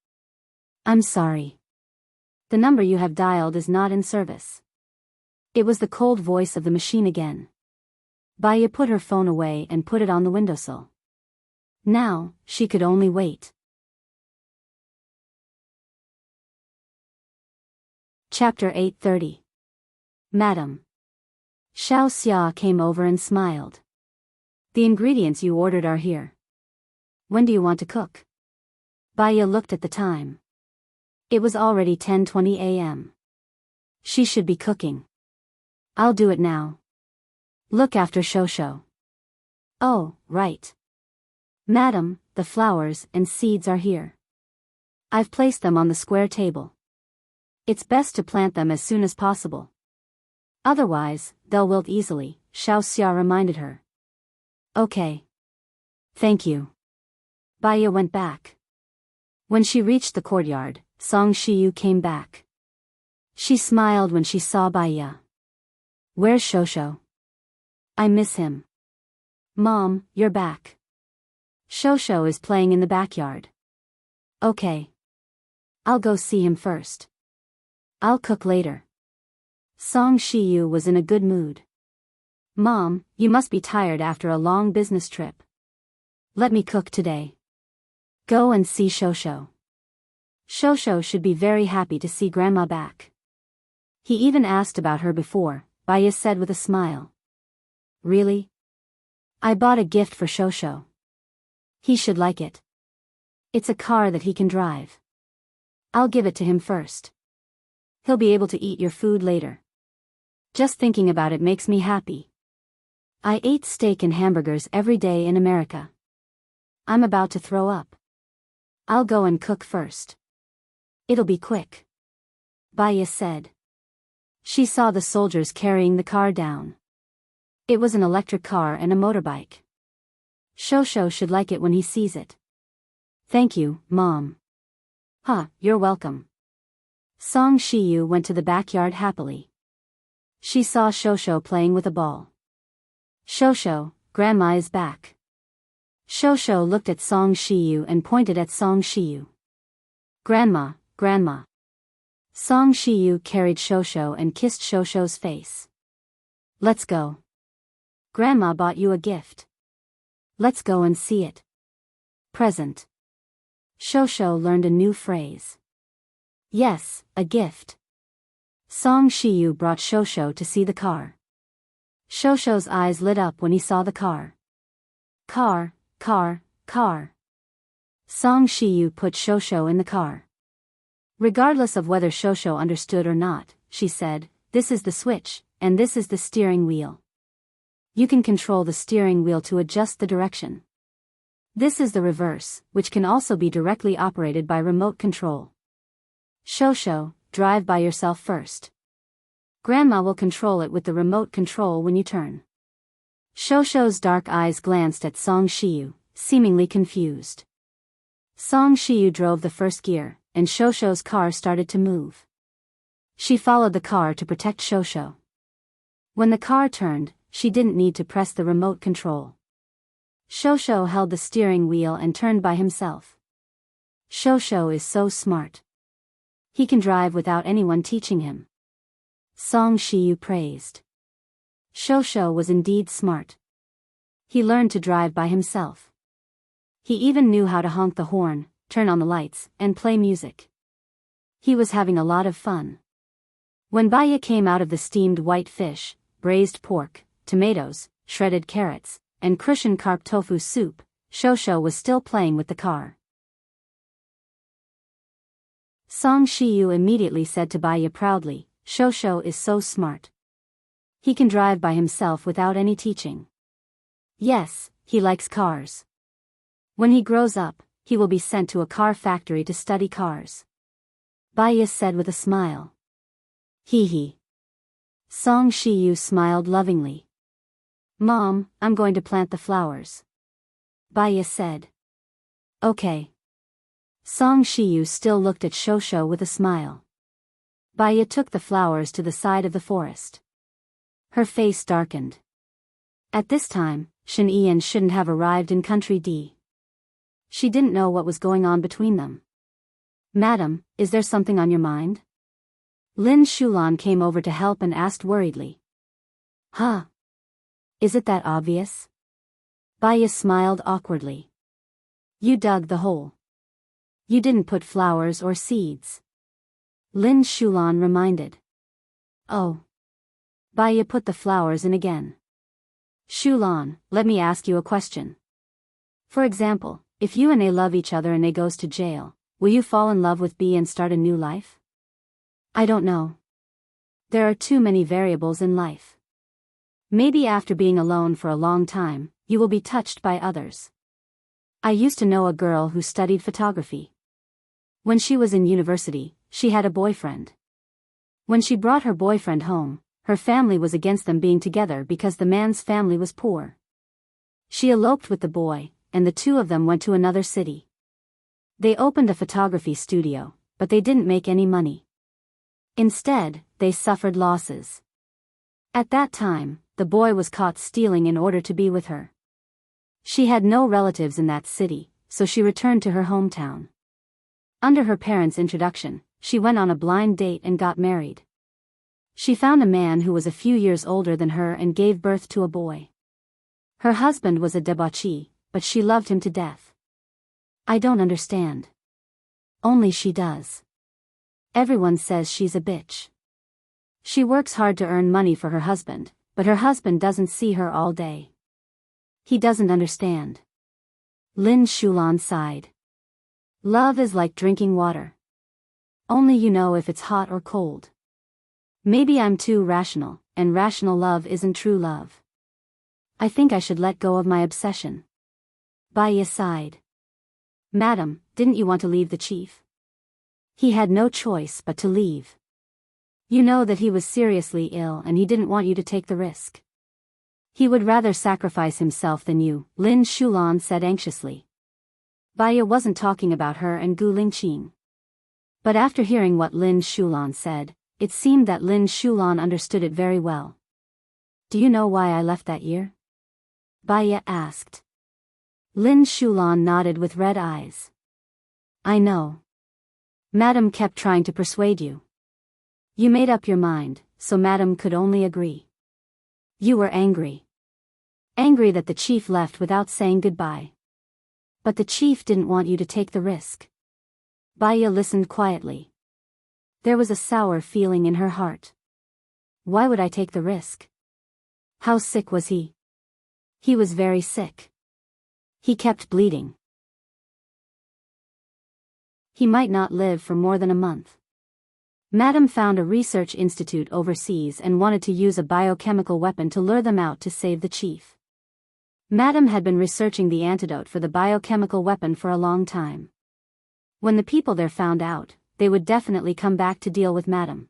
"I'm sorry. The number you have dialed is not in service." It was the cold voice of the machine again. Baya put her phone away and put it on the windowsill. Now, she could only wait. Chapter 830. Madam. Xiao Xia came over and smiled. "The ingredients you ordered are here. When do you want to cook?" Baya looked at the time. It was already 10:20 a.m. She should be cooking. "I'll do it now. Look after Shosho." "Oh, right. Madam, the flowers and seeds are here. I've placed them on the square table. It's best to plant them as soon as possible. Otherwise, they'll wilt easily," Xiao Xia reminded her. "Okay. Thank you." Baya went back. When she reached the courtyard, Song Shiyu came back. She smiled when she saw Baya. "Where's Shosho? I miss him." "Mom, you're back. Shosho is playing in the backyard." "Okay. I'll go see him first. I'll cook later." Song Shiyu was in a good mood. "Mom, you must be tired after a long business trip. Let me cook today. Go and see Shosho. Shosho should be very happy to see Grandma back. He even asked about her before," Baya said with a smile. "Really? I bought a gift for Shosho. He should like it. It's a car that he can drive. I'll give it to him first. He'll be able to eat your food later. Just thinking about it makes me happy. I ate steak and hamburgers every day in America. I'm about to throw up. I'll go and cook first. It'll be quick," Baya said. She saw the soldiers carrying the car down. It was an electric car and a motorbike. Shosho should like it when he sees it. "Thank you, Mom." "Huh, you're welcome." Song Shiyu went to the backyard happily. She saw Shosho playing with a ball. "Shosho, Grandma is back. Shosho looked at Song Shiyu and pointed at Song Shiyu. Grandma, Grandma. Song Shiyu carried Shosho and kissed Shosho's face. Let's go. Grandma bought you a gift. Let's go and see it. Present. Shosho learned a new phrase. Yes, a gift. Song Shiyu brought Shosho to see the car. Shosho's eyes lit up when he saw the car. Car, car, car. Song Shiyu put Shosho in the car. Regardless of whether Shosho understood or not, she said, "This is the switch, and this is the steering wheel. You can control the steering wheel to adjust the direction. This is the reverse, which can also be directly operated by remote control. Shosho, drive by yourself first. Grandma will control it with the remote control when you turn." Shosho's dark eyes glanced at Song Shiyu, seemingly confused. Song Shiyu drove the first gear, and Shosho's car started to move. She followed the car to protect Shosho. When the car turned, she didn't need to press the remote control. Shosho held the steering wheel and turned by himself. Shosho is so smart. He can drive without anyone teaching him. Song Shiyu praised. Shosho was indeed smart. He learned to drive by himself. He even knew how to honk the horn, turn on the lights, and play music. He was having a lot of fun. When Baya came out of the steamed white fish, braised pork, tomatoes, shredded carrots, and Crucian carp tofu soup, Shosho was still playing with the car. Song Shiyu immediately said to Baya proudly, "Shosho is so smart. He can drive by himself without any teaching. Yes, he likes cars. When he grows up, he will be sent to a car factory to study cars." Baya said with a smile. Hee hee. Song Shiyu smiled lovingly. "Mom, I'm going to plant the flowers." Baya said. "Okay." Song Shiyu still looked at Shosho with a smile. Baya took the flowers to the side of the forest. Her face darkened. At this time, Shen Ian shouldn't have arrived in Country D. She didn't know what was going on between them. "Madam, is there something on your mind?" Lin Shulan came over to help and asked worriedly. "Huh? Is it that obvious?" Baya smiled awkwardly. "You dug the hole. You didn't put flowers or seeds." Lin Shulan reminded. "Oh." Baya put the flowers in again. "Shulan, let me ask you a question. For example, if you and A love each other and A goes to jail, will you fall in love with B and start a new life?" "I don't know. There are too many variables in life. Maybe after being alone for a long time, you will be touched by others. I used to know a girl who studied photography. When she was in university, she had a boyfriend. When she brought her boyfriend home, her family was against them being together because the man's family was poor. She eloped with the boy, and the two of them went to another city. They opened a photography studio, but they didn't make any money. Instead, they suffered losses. At that time, the boy was caught stealing in order to be with her. She had no relatives in that city, so she returned to her hometown. Under her parents' introduction, she went on a blind date and got married. She found a man who was a few years older than her and gave birth to a boy. Her husband was a debauchee, but she loved him to death. I don't understand. Only she does. Everyone says she's a bitch. She works hard to earn money for her husband, but her husband doesn't see her all day. He doesn't understand. Lin Shulan sighed. Love is like drinking water. Only you know if it's hot or cold. Maybe I'm too rational, and rational love isn't true love. I think I should let go of my obsession. Baya sighed. Madam, didn't you want to leave the chief? He had no choice but to leave. You know that he was seriously ill and he didn't want you to take the risk. He would rather sacrifice himself than you, Lin Shulan said anxiously. Baya wasn't talking about her and Gu Lingqing. But after hearing what Lin Shulan said, it seemed that Lin Shulan understood it very well. Do you know why I left that year? Baya asked. Lin Shulan nodded with red eyes. I know. Madam kept trying to persuade you. You made up your mind, so Madam could only agree. You were angry. Angry that the chief left without saying goodbye. But the chief didn't want you to take the risk. Baya listened quietly. There was a sour feeling in her heart. Why would I take the risk? How sick was he? He was very sick. He kept bleeding. He might not live for more than a month. Madam found a research institute overseas and wanted to use a biochemical weapon to lure them out to save the chief. Madam had been researching the antidote for the biochemical weapon for a long time. When the people there found out, they would definitely come back to deal with Madam.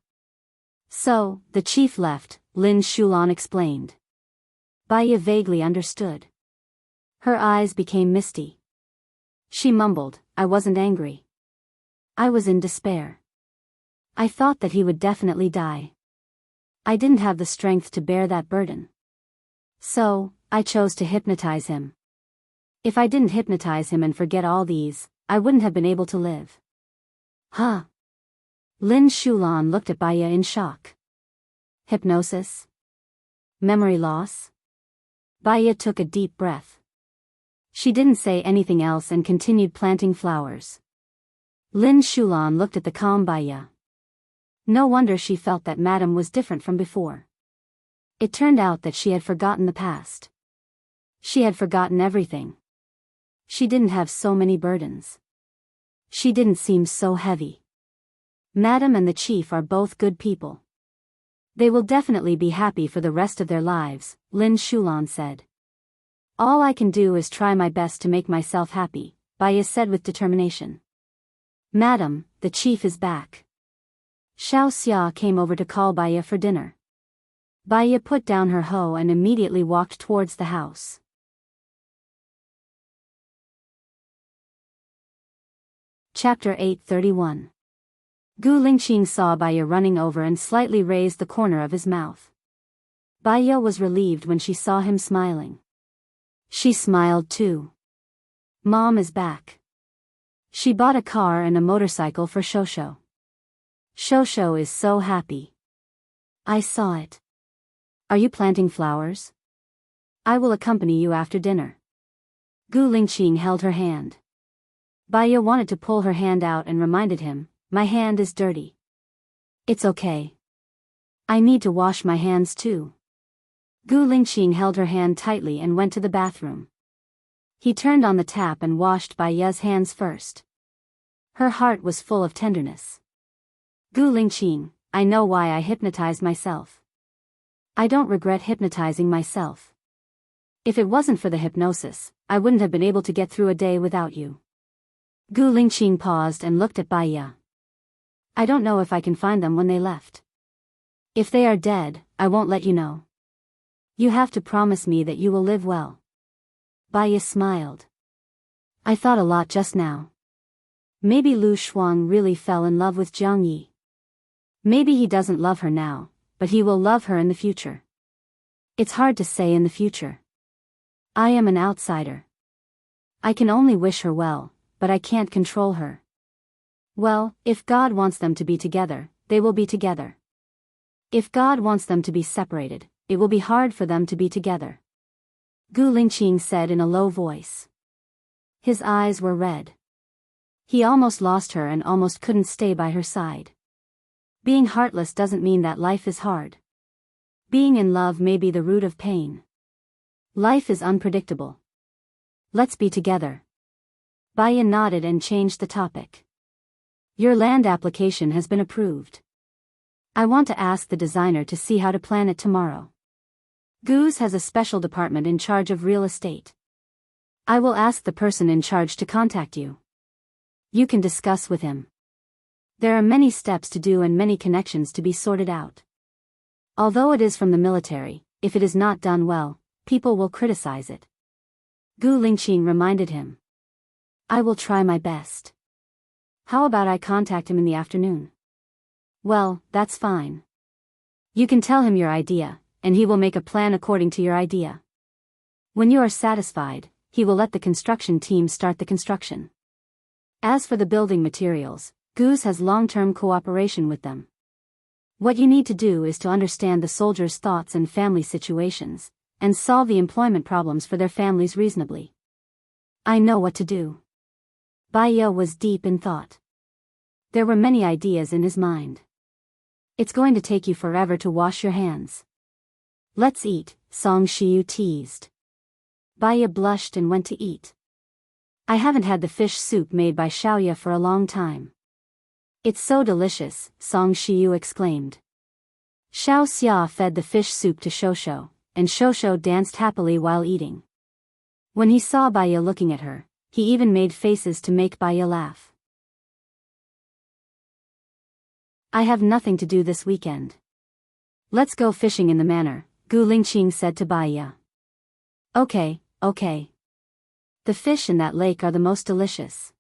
So, the chief left, Lin Shulan explained. Baya vaguely understood. Her eyes became misty. She mumbled, I wasn't angry. I was in despair. I thought that he would definitely die. I didn't have the strength to bear that burden. So, I chose to hypnotize him. If I didn't hypnotize him and forget all these, I wouldn't have been able to live. Huh? Lin Shulan looked at Baya in shock. Hypnosis? Memory loss? Baya took a deep breath. She didn't say anything else and continued planting flowers. Lin Shulan looked at the calm Baya. No wonder she felt that Madam was different from before. It turned out that she had forgotten the past. She had forgotten everything. She didn't have so many burdens. She didn't seem so heavy. Madam and the chief are both good people. They will definitely be happy for the rest of their lives, Lin Shulan said. All I can do is try my best to make myself happy, Baya said with determination. Madam, the chief is back. Xiao Xia came over to call Baya for dinner. Baya put down her hoe and immediately walked towards the house. Chapter 831. Gu Lingqing saw Baya running over and slightly raised the corner of his mouth. Baya was relieved when she saw him smiling. She smiled too. Mom is back. She bought a car and a motorcycle for Shosho. Shosho is so happy. I saw it. Are you planting flowers? I will accompany you after dinner. Gu Lingqing held her hand. Baya wanted to pull her hand out and reminded him, my hand is dirty. It's okay. I need to wash my hands too. Gu Lingqing held her hand tightly and went to the bathroom. He turned on the tap and washed Baya's hands first. Her heart was full of tenderness. Gu Lingqing, I know why I hypnotized myself. I don't regret hypnotizing myself. If it wasn't for the hypnosis, I wouldn't have been able to get through a day without you. Gu Lingqing paused and looked at Baya. I don't know if I can find them when they left. If they are dead, I won't let you know. You have to promise me that you will live well. Baya smiled. I thought a lot just now. Maybe Lu Shuang really fell in love with Jiang Yi. Maybe he doesn't love her now, but he will love her in the future. It's hard to say in the future. I am an outsider. I can only wish her well, but I can't control her. Well, if God wants them to be together, they will be together. If God wants them to be separated, it will be hard for them to be together. Gu Lingqing said in a low voice. His eyes were red. He almost lost her and almost couldn't stay by her side. Being heartless doesn't mean that life is hard. Being in love may be the root of pain. Life is unpredictable. Let's be together. Baya nodded and changed the topic. Your land application has been approved. I want to ask the designer to see how to plan it tomorrow. Gu's has a special department in charge of real estate. I will ask the person in charge to contact you. You can discuss with him. There are many steps to do and many connections to be sorted out. Although it is from the military, if it is not done well, people will criticize it. Gu Lingqing reminded him. I will try my best. How about I contact him in the afternoon? Well, that's fine. You can tell him your idea, and he will make a plan according to your idea. When you are satisfied, he will let the construction team start the construction. As for the building materials, Goose has long-term cooperation with them. What you need to do is to understand the soldiers' thoughts and family situations, and solve the employment problems for their families reasonably. I know what to do. Baya was deep in thought. There were many ideas in his mind. It's going to take you forever to wash your hands. Let's eat, Song Shiyu teased. Baya blushed and went to eat. I haven't had the fish soup made by Xiaoya for a long time. It's so delicious, Song Shiyu exclaimed. Xiao Xia fed the fish soup to Shosho, and Shosho danced happily while eating. When he saw Baya looking at her, he even made faces to make Baya laugh. I have nothing to do this weekend. Let's go fishing in the manor, Gu Lingqing said to Baya. Okay. The fish in that lake are the most delicious.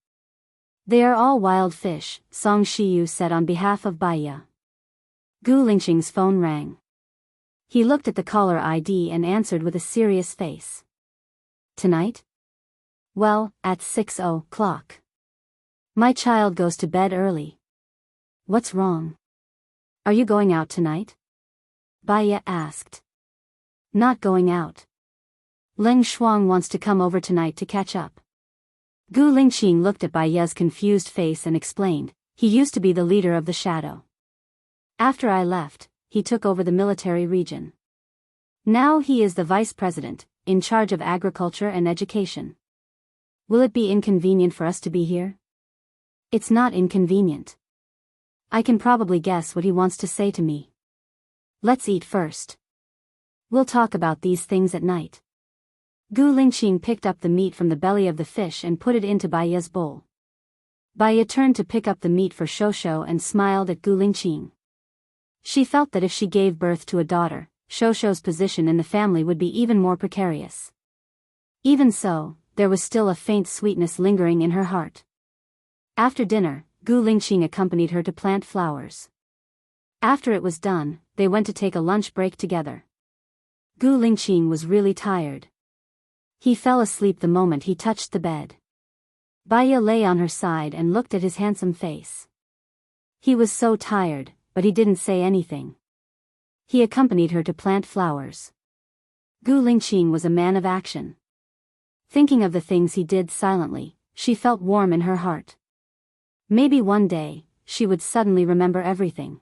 They are all wild fish, Song Shiyu said on behalf of Baya. Gu Lingqing's phone rang. He looked at the caller ID and answered with a serious face. Tonight? Well, at 6:00. My child goes to bed early. What's wrong? Are you going out tonight? Baya asked. Not going out. Leng Shuang wants to come over tonight to catch up. Gu Lingqing looked at Baya's confused face and explained, he used to be the leader of the shadow. After I left, he took over the military region. Now he is the vice president, in charge of agriculture and education. Will it be inconvenient for us to be here? It's not inconvenient. I can probably guess what he wants to say to me. Let's eat first. We'll talk about these things at night. Gu Lingqing picked up the meat from the belly of the fish and put it into Baya's bowl. Baya turned to pick up the meat for Shosho and smiled at Gu Lingqing. She felt that if she gave birth to a daughter, Shosho's position in the family would be even more precarious. Even so, there was still a faint sweetness lingering in her heart. After dinner, Gu Lingqing accompanied her to plant flowers. After it was done, they went to take a lunch break together. Gu Lingqing was really tired. He fell asleep the moment he touched the bed. Baya lay on her side and looked at his handsome face. He was so tired, but he didn't say anything. He accompanied her to plant flowers. Gu Lingqing was a man of action. Thinking of the things he did silently, she felt warm in her heart. Maybe one day, she would suddenly remember everything.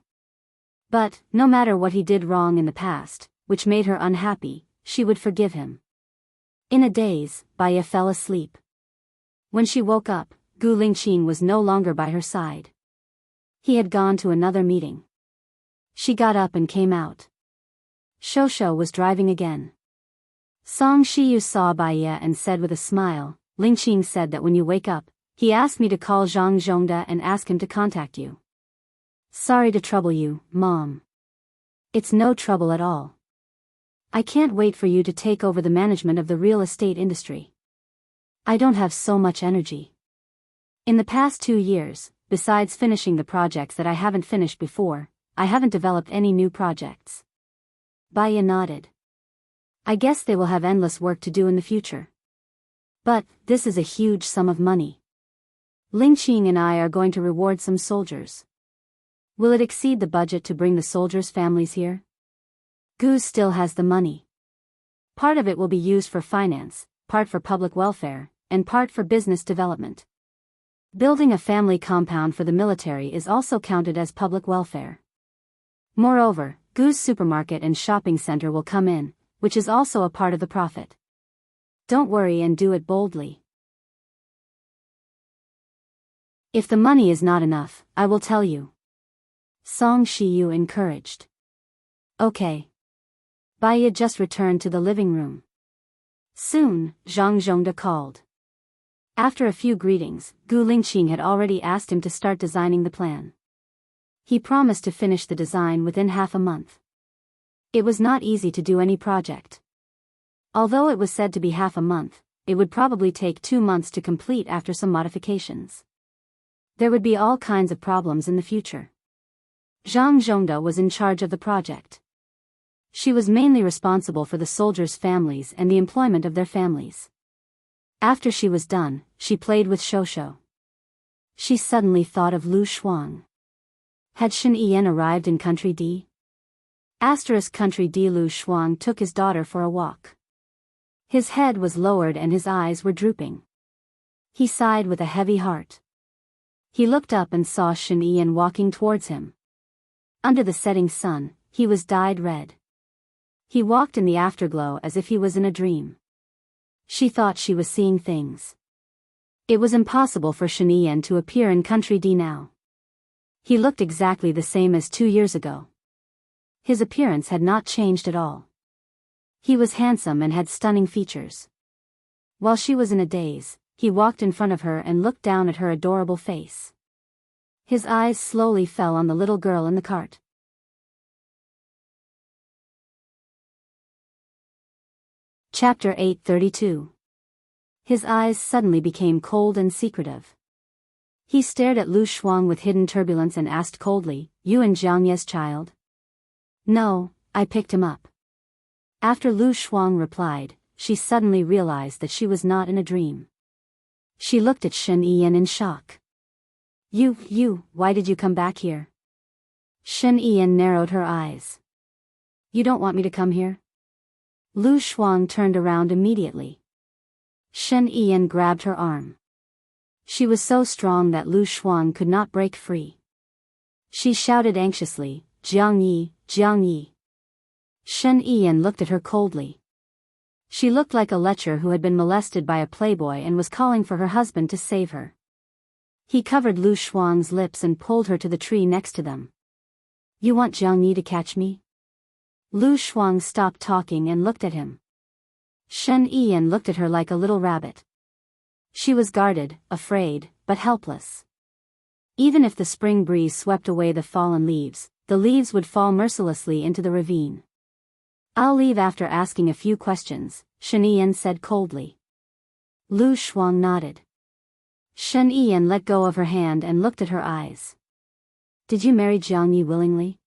But, no matter what he did wrong in the past, which made her unhappy, she would forgive him. In a daze, Baya fell asleep. When she woke up, Gu Lingqing was no longer by her side. He had gone to another meeting. She got up and came out. Shosho was driving again. Song Shiyu saw Baya and said with a smile, Lingqing said that when you wake up, he asked me to call Zhang Zhongda and ask him to contact you. Sorry to trouble you, Mom. It's no trouble at all. I can't wait for you to take over the management of the real estate industry. I don't have so much energy. In the past 2 years, besides finishing the projects that I haven't finished before, I haven't developed any new projects. Baya nodded. I guess they will have endless work to do in the future. But, this is a huge sum of money. Lingqing and I are going to reward some soldiers. Will it exceed the budget to bring the soldiers' families here? Gu still has the money. Part of it will be used for finance, part for public welfare, and part for business development. Building a family compound for the military is also counted as public welfare. Moreover, Gu's supermarket and shopping center will come in, which is also a part of the profit. Don't worry and do it boldly. If the money is not enough, I will tell you. Song Shiyu encouraged. Okay. Baya just returned to the living room. Soon, Zhang Zhongda called. After a few greetings, Gu Lingqing had already asked him to start designing the plan. He promised to finish the design within half a month. It was not easy to do any project. Although it was said to be half a month, it would probably take 2 months to complete after some modifications. There would be all kinds of problems in the future. Zhang Zhongda was in charge of the project. She was mainly responsible for the soldiers' families and the employment of their families. After she was done, she played with Shosho. She suddenly thought of Lu Shuang. Had Shen Yan arrived in Country D? Country D. Lu Shuang took his daughter for a walk. His head was lowered and his eyes were drooping. He sighed with a heavy heart. He looked up and saw Shen Yan walking towards him. Under the setting sun, he was dyed red. He walked in the afterglow as if he was in a dream. She thought she was seeing things. It was impossible for Shen Yan to appear in Country D now. He looked exactly the same as 2 years ago. His appearance had not changed at all. He was handsome and had stunning features. While she was in a daze, he walked in front of her and looked down at her adorable face. His eyes slowly fell on the little girl in the cart. Chapter 832. His eyes suddenly became cold and secretive. He stared at Lu Shuang with hidden turbulence and asked coldly, "You and Jiang Ye's child?" "No, I picked him up." After Lu Shuang replied, she suddenly realized that she was not in a dream. She looked at Shen Yan in shock. You, why did you come back here?" Shen Yan narrowed her eyes. "You don't want me to come here?" Lu Shuang turned around immediately. Shen Yan grabbed her arm. She was so strong that Lu Shuang could not break free. She shouted anxiously, "Jiang Yi, Jiang Yi." Shen Yan looked at her coldly. She looked like a lecher who had been molested by a playboy and was calling for her husband to save her. He covered Lu Shuang's lips and pulled her to the tree next to them. "You want Jiang Yi to catch me?" Lu Shuang stopped talking and looked at him. Shen Yan looked at her like a little rabbit. She was guarded, afraid, but helpless. Even if the spring breeze swept away the fallen leaves, the leaves would fall mercilessly into the ravine. "I'll leave after asking a few questions," Shen Yan said coldly. Lu Shuang nodded. Shen Yan let go of her hand and looked at her eyes. "Did you marry Jiang Yi willingly?"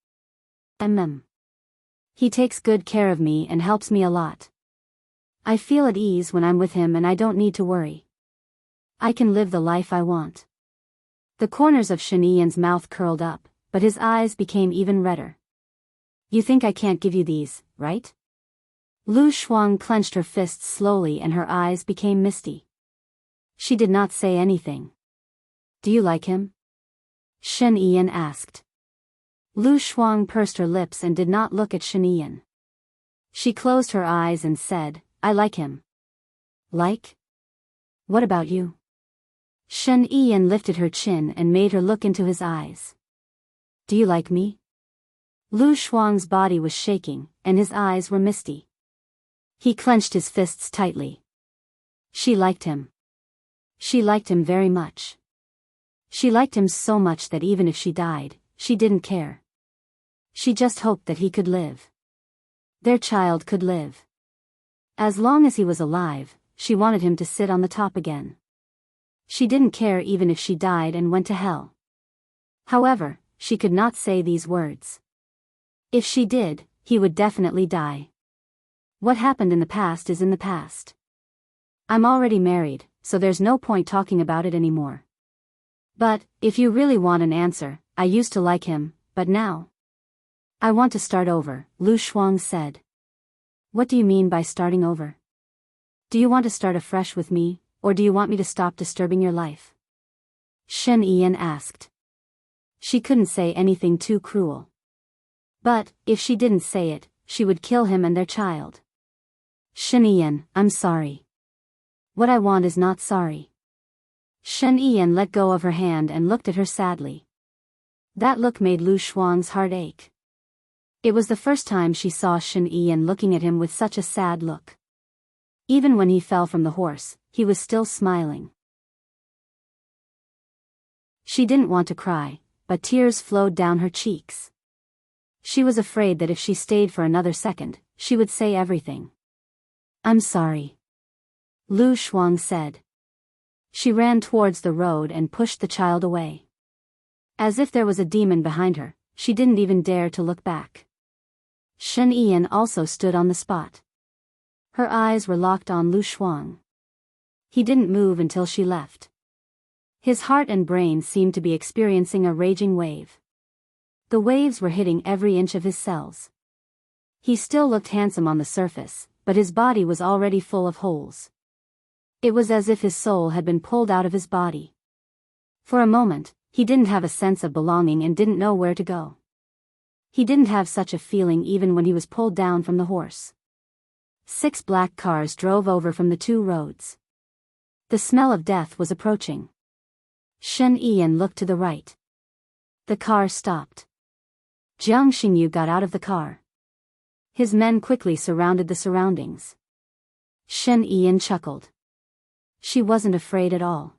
He takes good care of me and helps me a lot. I feel at ease when I'm with him and I don't need to worry. I can live the life I want." The corners of Shen Yan's mouth curled up, but his eyes became even redder. "You think I can't give you these, right?" Lu Shuang clenched her fists slowly and her eyes became misty. She did not say anything. "Do you like him?" Shen Yan asked. Lu Shuang pursed her lips and did not look at Shen Yan. She closed her eyes and said, "I like him." "Like? What about you?" Shen Yan lifted her chin and made her look into his eyes. "Do you like me?" Lu Shuang's body was shaking, and his eyes were misty. He clenched his fists tightly. She liked him. She liked him very much. She liked him so much that even if she died, she didn't care. She just hoped that he could live. Their child could live. As long as he was alive, she wanted him to sit on the top again. She didn't care even if she died and went to hell. However, she could not say these words. If she did, he would definitely die. What happened in the past is in the past. I'm already married, so there's no point talking about it anymore. But, if you really want an answer, I used to like him, but now I want to start over, Lu Shuang said. What do you mean by starting over? Do you want to start afresh with me, or do you want me to stop disturbing your life? Shen Yan asked. She couldn't say anything too cruel. But, if she didn't say it, she would kill him and their child. Shen Yan, I'm sorry. What I want is not sorry. Shen Yan let go of her hand and looked at her sadly. That look made Lu Shuang's heart ache. It was the first time she saw Shen Yan looking at him with such a sad look. Even when he fell from the horse, he was still smiling. She didn't want to cry, but tears flowed down her cheeks. She was afraid that if she stayed for another second, she would say everything. I'm sorry. Lu Shuang said. She ran towards the road and pushed the child away. As if there was a demon behind her, she didn't even dare to look back. Shen Yian also stood on the spot. Her eyes were locked on Lu Shuang. He didn't move until she left. His heart and brain seemed to be experiencing a raging wave. The waves were hitting every inch of his cells. He still looked handsome on the surface, but his body was already full of holes. It was as if his soul had been pulled out of his body. For a moment, he didn't have a sense of belonging and didn't know where to go. He didn't have such a feeling even when he was pulled down from the horse. 6 black cars drove over from the 2 roads. The smell of death was approaching. Shen Yian looked to the right. The car stopped. Jiang Xingyu got out of the car. His men quickly surrounded the surroundings. Shen Yian chuckled. She wasn't afraid at all.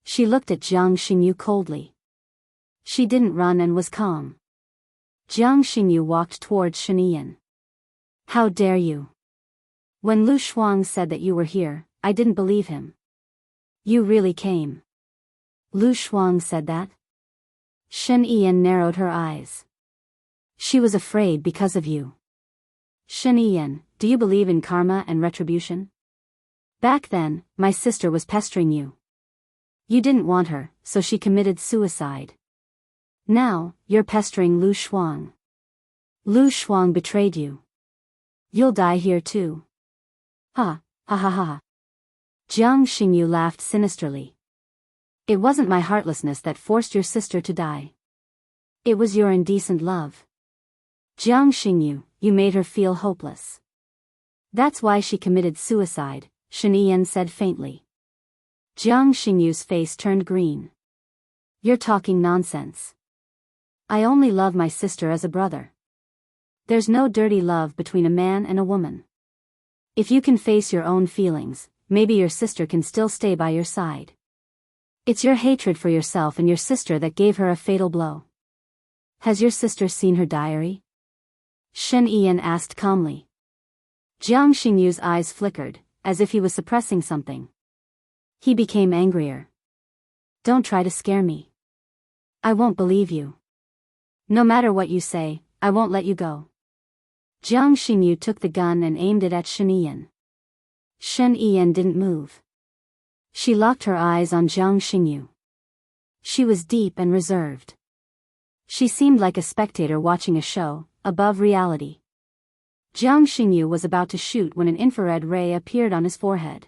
She looked at Jiang Xingyu coldly. She didn't run and was calm. Jiang Xingyu walked towards Shen Yian. How dare you? When Lu Shuang said that you were here, I didn't believe him. You really came. Lu Shuang said that? Shen Yian narrowed her eyes. She was afraid because of you. Shen Yian, do you believe in karma and retribution? Back then, my sister was pestering you. You didn't want her, so she committed suicide. Now, you're pestering Lu Shuang. Lu Shuang betrayed you. You'll die here too. Ha, ha ha ha. Jiang Xingyu laughed sinisterly. It wasn't my heartlessness that forced your sister to die. It was your indecent love. Jiang Xingyu, you made her feel hopeless. That's why she committed suicide, Shen Yian said faintly. Jiang Xingyu's face turned green. You're talking nonsense. I only love my sister as a brother. There's no dirty love between a man and a woman. If you can face your own feelings, maybe your sister can still stay by your side. It's your hatred for yourself and your sister that gave her a fatal blow. Has your sister seen her diary? Shen Yian asked calmly. Jiang Xingyu's eyes flickered, as if he was suppressing something. He became angrier. Don't try to scare me. I won't believe you. No matter what you say, I won't let you go. Jiang Xingyu took the gun and aimed it at Shen Yian. Shen Yian didn't move. She locked her eyes on Jiang Xingyu. She was deep and reserved. She seemed like a spectator watching a show, above reality. Jiang Xingyu was about to shoot when an infrared ray appeared on his forehead.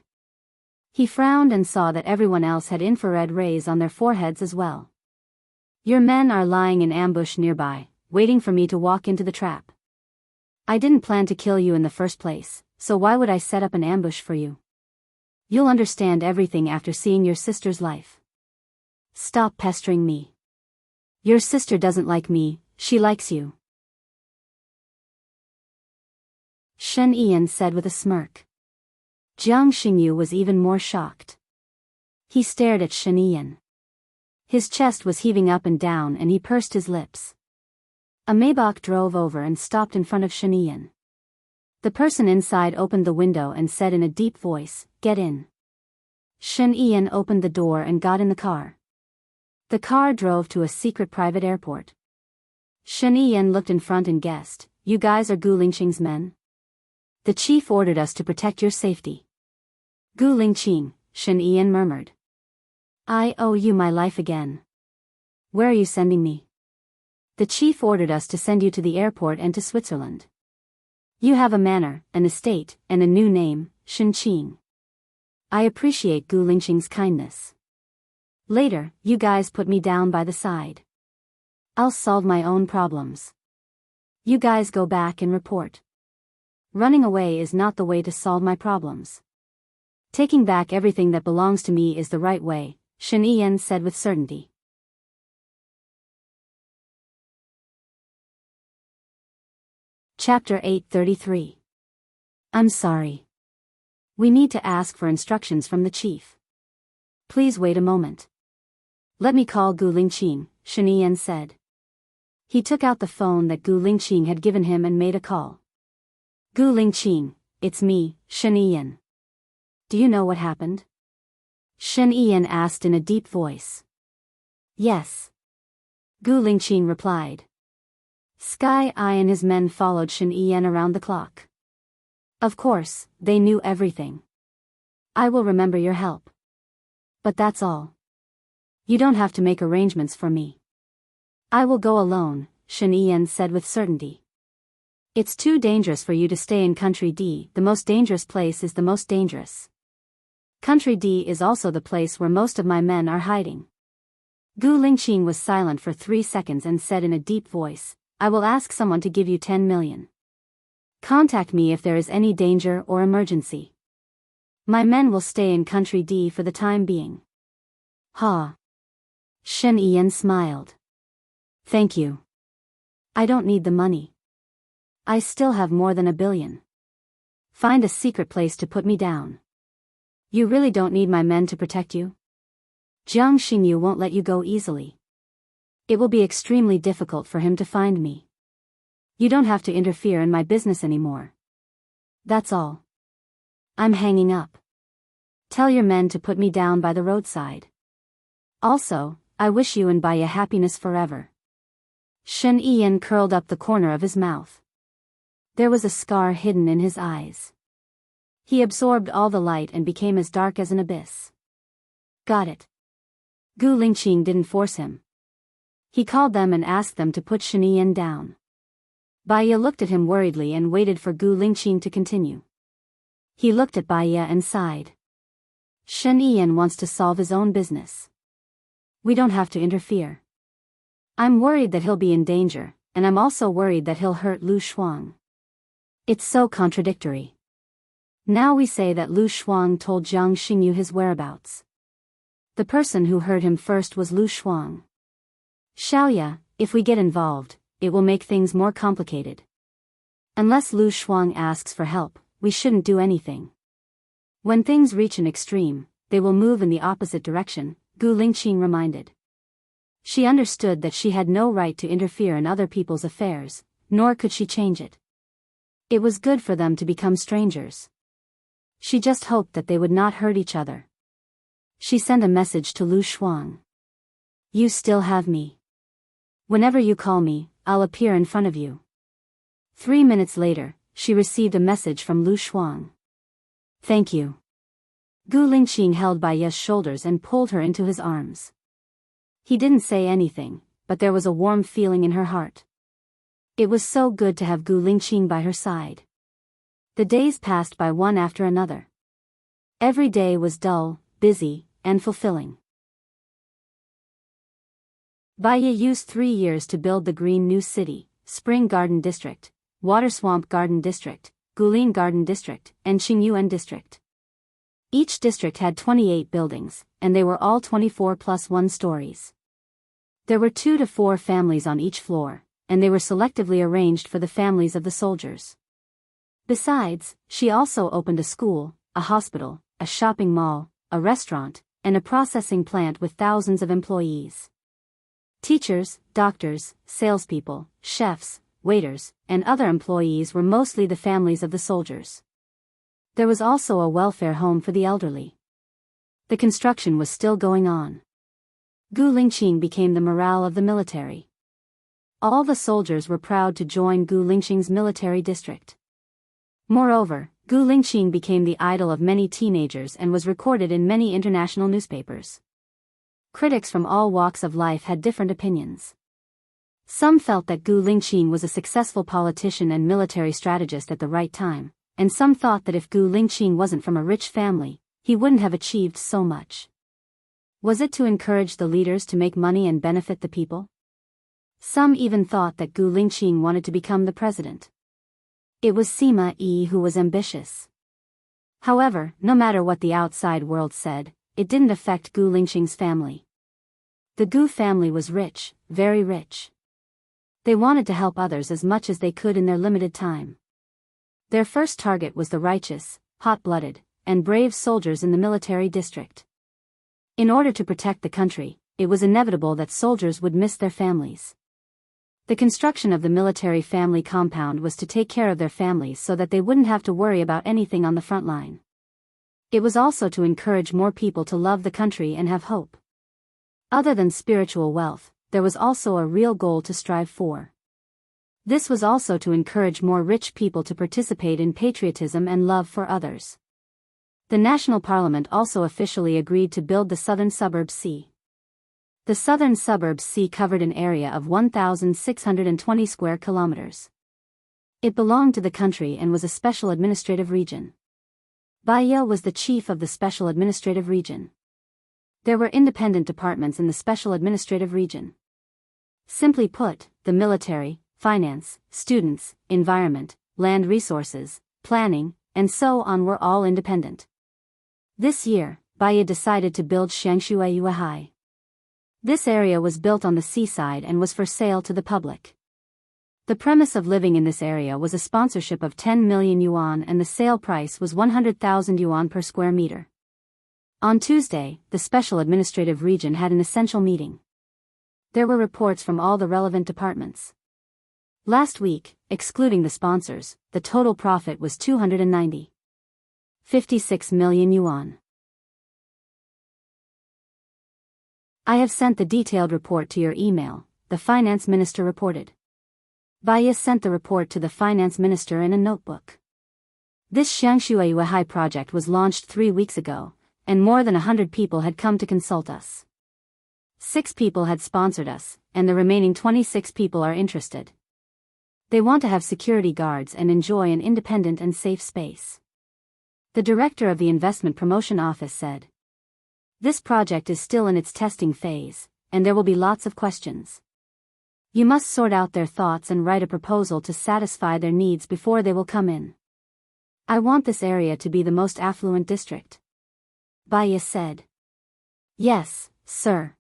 He frowned and saw that everyone else had infrared rays on their foreheads as well. Your men are lying in ambush nearby, waiting for me to walk into the trap. I didn't plan to kill you in the first place, so why would I set up an ambush for you? You'll understand everything after seeing your sister's life. Stop pestering me. Your sister doesn't like me, she likes you. Shen Yian said with a smirk. Jiang Xingyu was even more shocked. He stared at Shen Yian. His chest was heaving up and down and he pursed his lips. A Maybach drove over and stopped in front of Shen Yian. The person inside opened the window and said in a deep voice, "Get in." Shen Yian opened the door and got in the car. The car drove to a secret private airport. Shen Yian looked in front and guessed, "You guys are Gu Lingqing's men?" "The chief ordered us to protect your safety." "Gu Lingqing," Shen Yian murmured. "I owe you my life again. Where are you sending me?" "The chief ordered us to send you to the airport and to Switzerland. You have a manor, an estate, and a new name, Shenqing. I appreciate Gu Lingqing's kindness. Later, you guys put me down by the side. I'll solve my own problems. You guys go back and report. Running away is not the way to solve my problems. Taking back everything that belongs to me is the right way," Shen Yian said with certainty. Chapter 833. I'm sorry. We need to ask for instructions from the chief. Please wait a moment. Let me call Gu Lingqing, Shen Yian said. He took out the phone that Gu Lingqing had given him and made a call. Gu Lingqing, it's me, Shen Yian. Do you know what happened? Shen Yian asked in a deep voice. Yes. Gu Lingqing replied. Sky Eye and his men followed Shen Yan around the clock. Of course, they knew everything. I will remember your help. But that's all. You don't have to make arrangements for me. I will go alone, Shen Yan said with certainty. It's too dangerous for you to stay in Country D. The most dangerous place is the most dangerous. Country D is also the place where most of my men are hiding. Gu Lingqing was silent for 3 seconds and said in a deep voice, I will ask someone to give you 10 million. Contact me if there is any danger or emergency. My men will stay in Country D for the time being. Ha. Shen Yan smiled. Thank you. I don't need the money. I still have more than 1 billion. Find a secret place to put me down. You really don't need my men to protect you? Jiang Xingyu won't let you go easily. It will be extremely difficult for him to find me. You don't have to interfere in my business anymore. That's all. I'm hanging up. Tell your men to put me down by the roadside. Also, I wish you and Baya happiness forever. Shen Yan curled up the corner of his mouth. There was a scar hidden in his eyes. He absorbed all the light and became as dark as an abyss. Got it. Gu Lingqing didn't force him. He called them and asked them to put Shen Yan down. Baya looked at him worriedly and waited for Gu Lingqing to continue. He looked at Baya and sighed. Shen Yan wants to solve his own business. We don't have to interfere. I'm worried that he'll be in danger, and I'm also worried that he'll hurt Lu Shuang. It's so contradictory. Now we say that Lu Shuang told Jiang Xingyu his whereabouts. The person who heard him first was Lu Shuang. Xiaoya, if we get involved, it will make things more complicated. Unless Lu Shuang asks for help, we shouldn't do anything. When things reach an extreme, they will move in the opposite direction, Gu Lingqing reminded. She understood that she had no right to interfere in other people's affairs, nor could she change it. It was good for them to become strangers. She just hoped that they would not hurt each other. She sent a message to Lu Shuang. You still have me. Whenever you call me, I'll appear in front of you. 3 minutes later, she received a message from Lu Shuang. Thank you. Gu Lingqing held Baya's shoulders and pulled her into his arms. He didn't say anything, but there was a warm feeling in her heart. It was so good to have Gu Lingqing by her side. The days passed by one after another. Every day was dull, busy, and fulfilling. Baya used 3 years to build the Green New City, Spring Garden District, Water Swamp Garden District, Gulin Garden District, and Qingyuan District. Each district had 28 buildings, and they were all 24+1 stories. There were 2 to 4 families on each floor, and they were selectively arranged for the families of the soldiers. Besides, she also opened a school, a hospital, a shopping mall, a restaurant, and a processing plant with thousands of employees. Teachers, doctors, salespeople, chefs, waiters, and other employees were mostly the families of the soldiers. There was also a welfare home for the elderly. The construction was still going on. Gu Lingqing became the morale of the military. All the soldiers were proud to join Gu Lingqing's military district. Moreover, Gu Lingqing became the idol of many teenagers and was recorded in many international newspapers. Critics from all walks of life had different opinions. Some felt that Gu Lingqing was a successful politician and military strategist at the right time, and some thought that if Gu Lingqing wasn't from a rich family, he wouldn't have achieved so much. Was it to encourage the leaders to make money and benefit the people? Some even thought that Gu Lingqing wanted to become the president. It was Sima Yi who was ambitious. However, no matter what the outside world said, it didn't affect Gu Lingqing's family. The Gu family was rich, very rich. They wanted to help others as much as they could in their limited time. Their first target was the righteous, hot-blooded, and brave soldiers in the military district. In order to protect the country, it was inevitable that soldiers would miss their families. The construction of the military family compound was to take care of their families so that they wouldn't have to worry about anything on the front line. It was also to encourage more people to love the country and have hope. Other than spiritual wealth, there was also a real goal to strive for. This was also to encourage more rich people to participate in patriotism and love for others. The National Parliament also officially agreed to build the Southern Suburbs C. The Southern Suburbs C covered an area of 1,620 square kilometers. It belonged to the country and was a special administrative region. Bahia was the chief of the special administrative region. There were independent departments in the special administrative region. Simply put, the military, finance, students, environment, land resources, planning, and so on were all independent. This year, Bahia decided to build Xiangshuayua High. This area was built on the seaside and was for sale to the public. The premise of living in this area was a sponsorship of 10 million yuan and the sale price was 100,000 yuan per square meter. On Tuesday, the Special Administrative Region had an essential meeting. There were reports from all the relevant departments. Last week, excluding the sponsors, the total profit was 256 million yuan. I have sent the detailed report to your email, the finance minister reported. Bahia sent the report to the finance minister in a notebook. This Xiangshuayua High project was launched 3 weeks ago, and more than 100 people had come to consult us. 6 people had sponsored us, and the remaining 26 people are interested. They want to have security guards and enjoy an independent and safe space. The director of the Investment Promotion Office said. This project is still in its testing phase, and there will be lots of questions. You must sort out their thoughts and write a proposal to satisfy their needs before they will come in. I want this area to be the most affluent district. Bahia said. Yes, sir.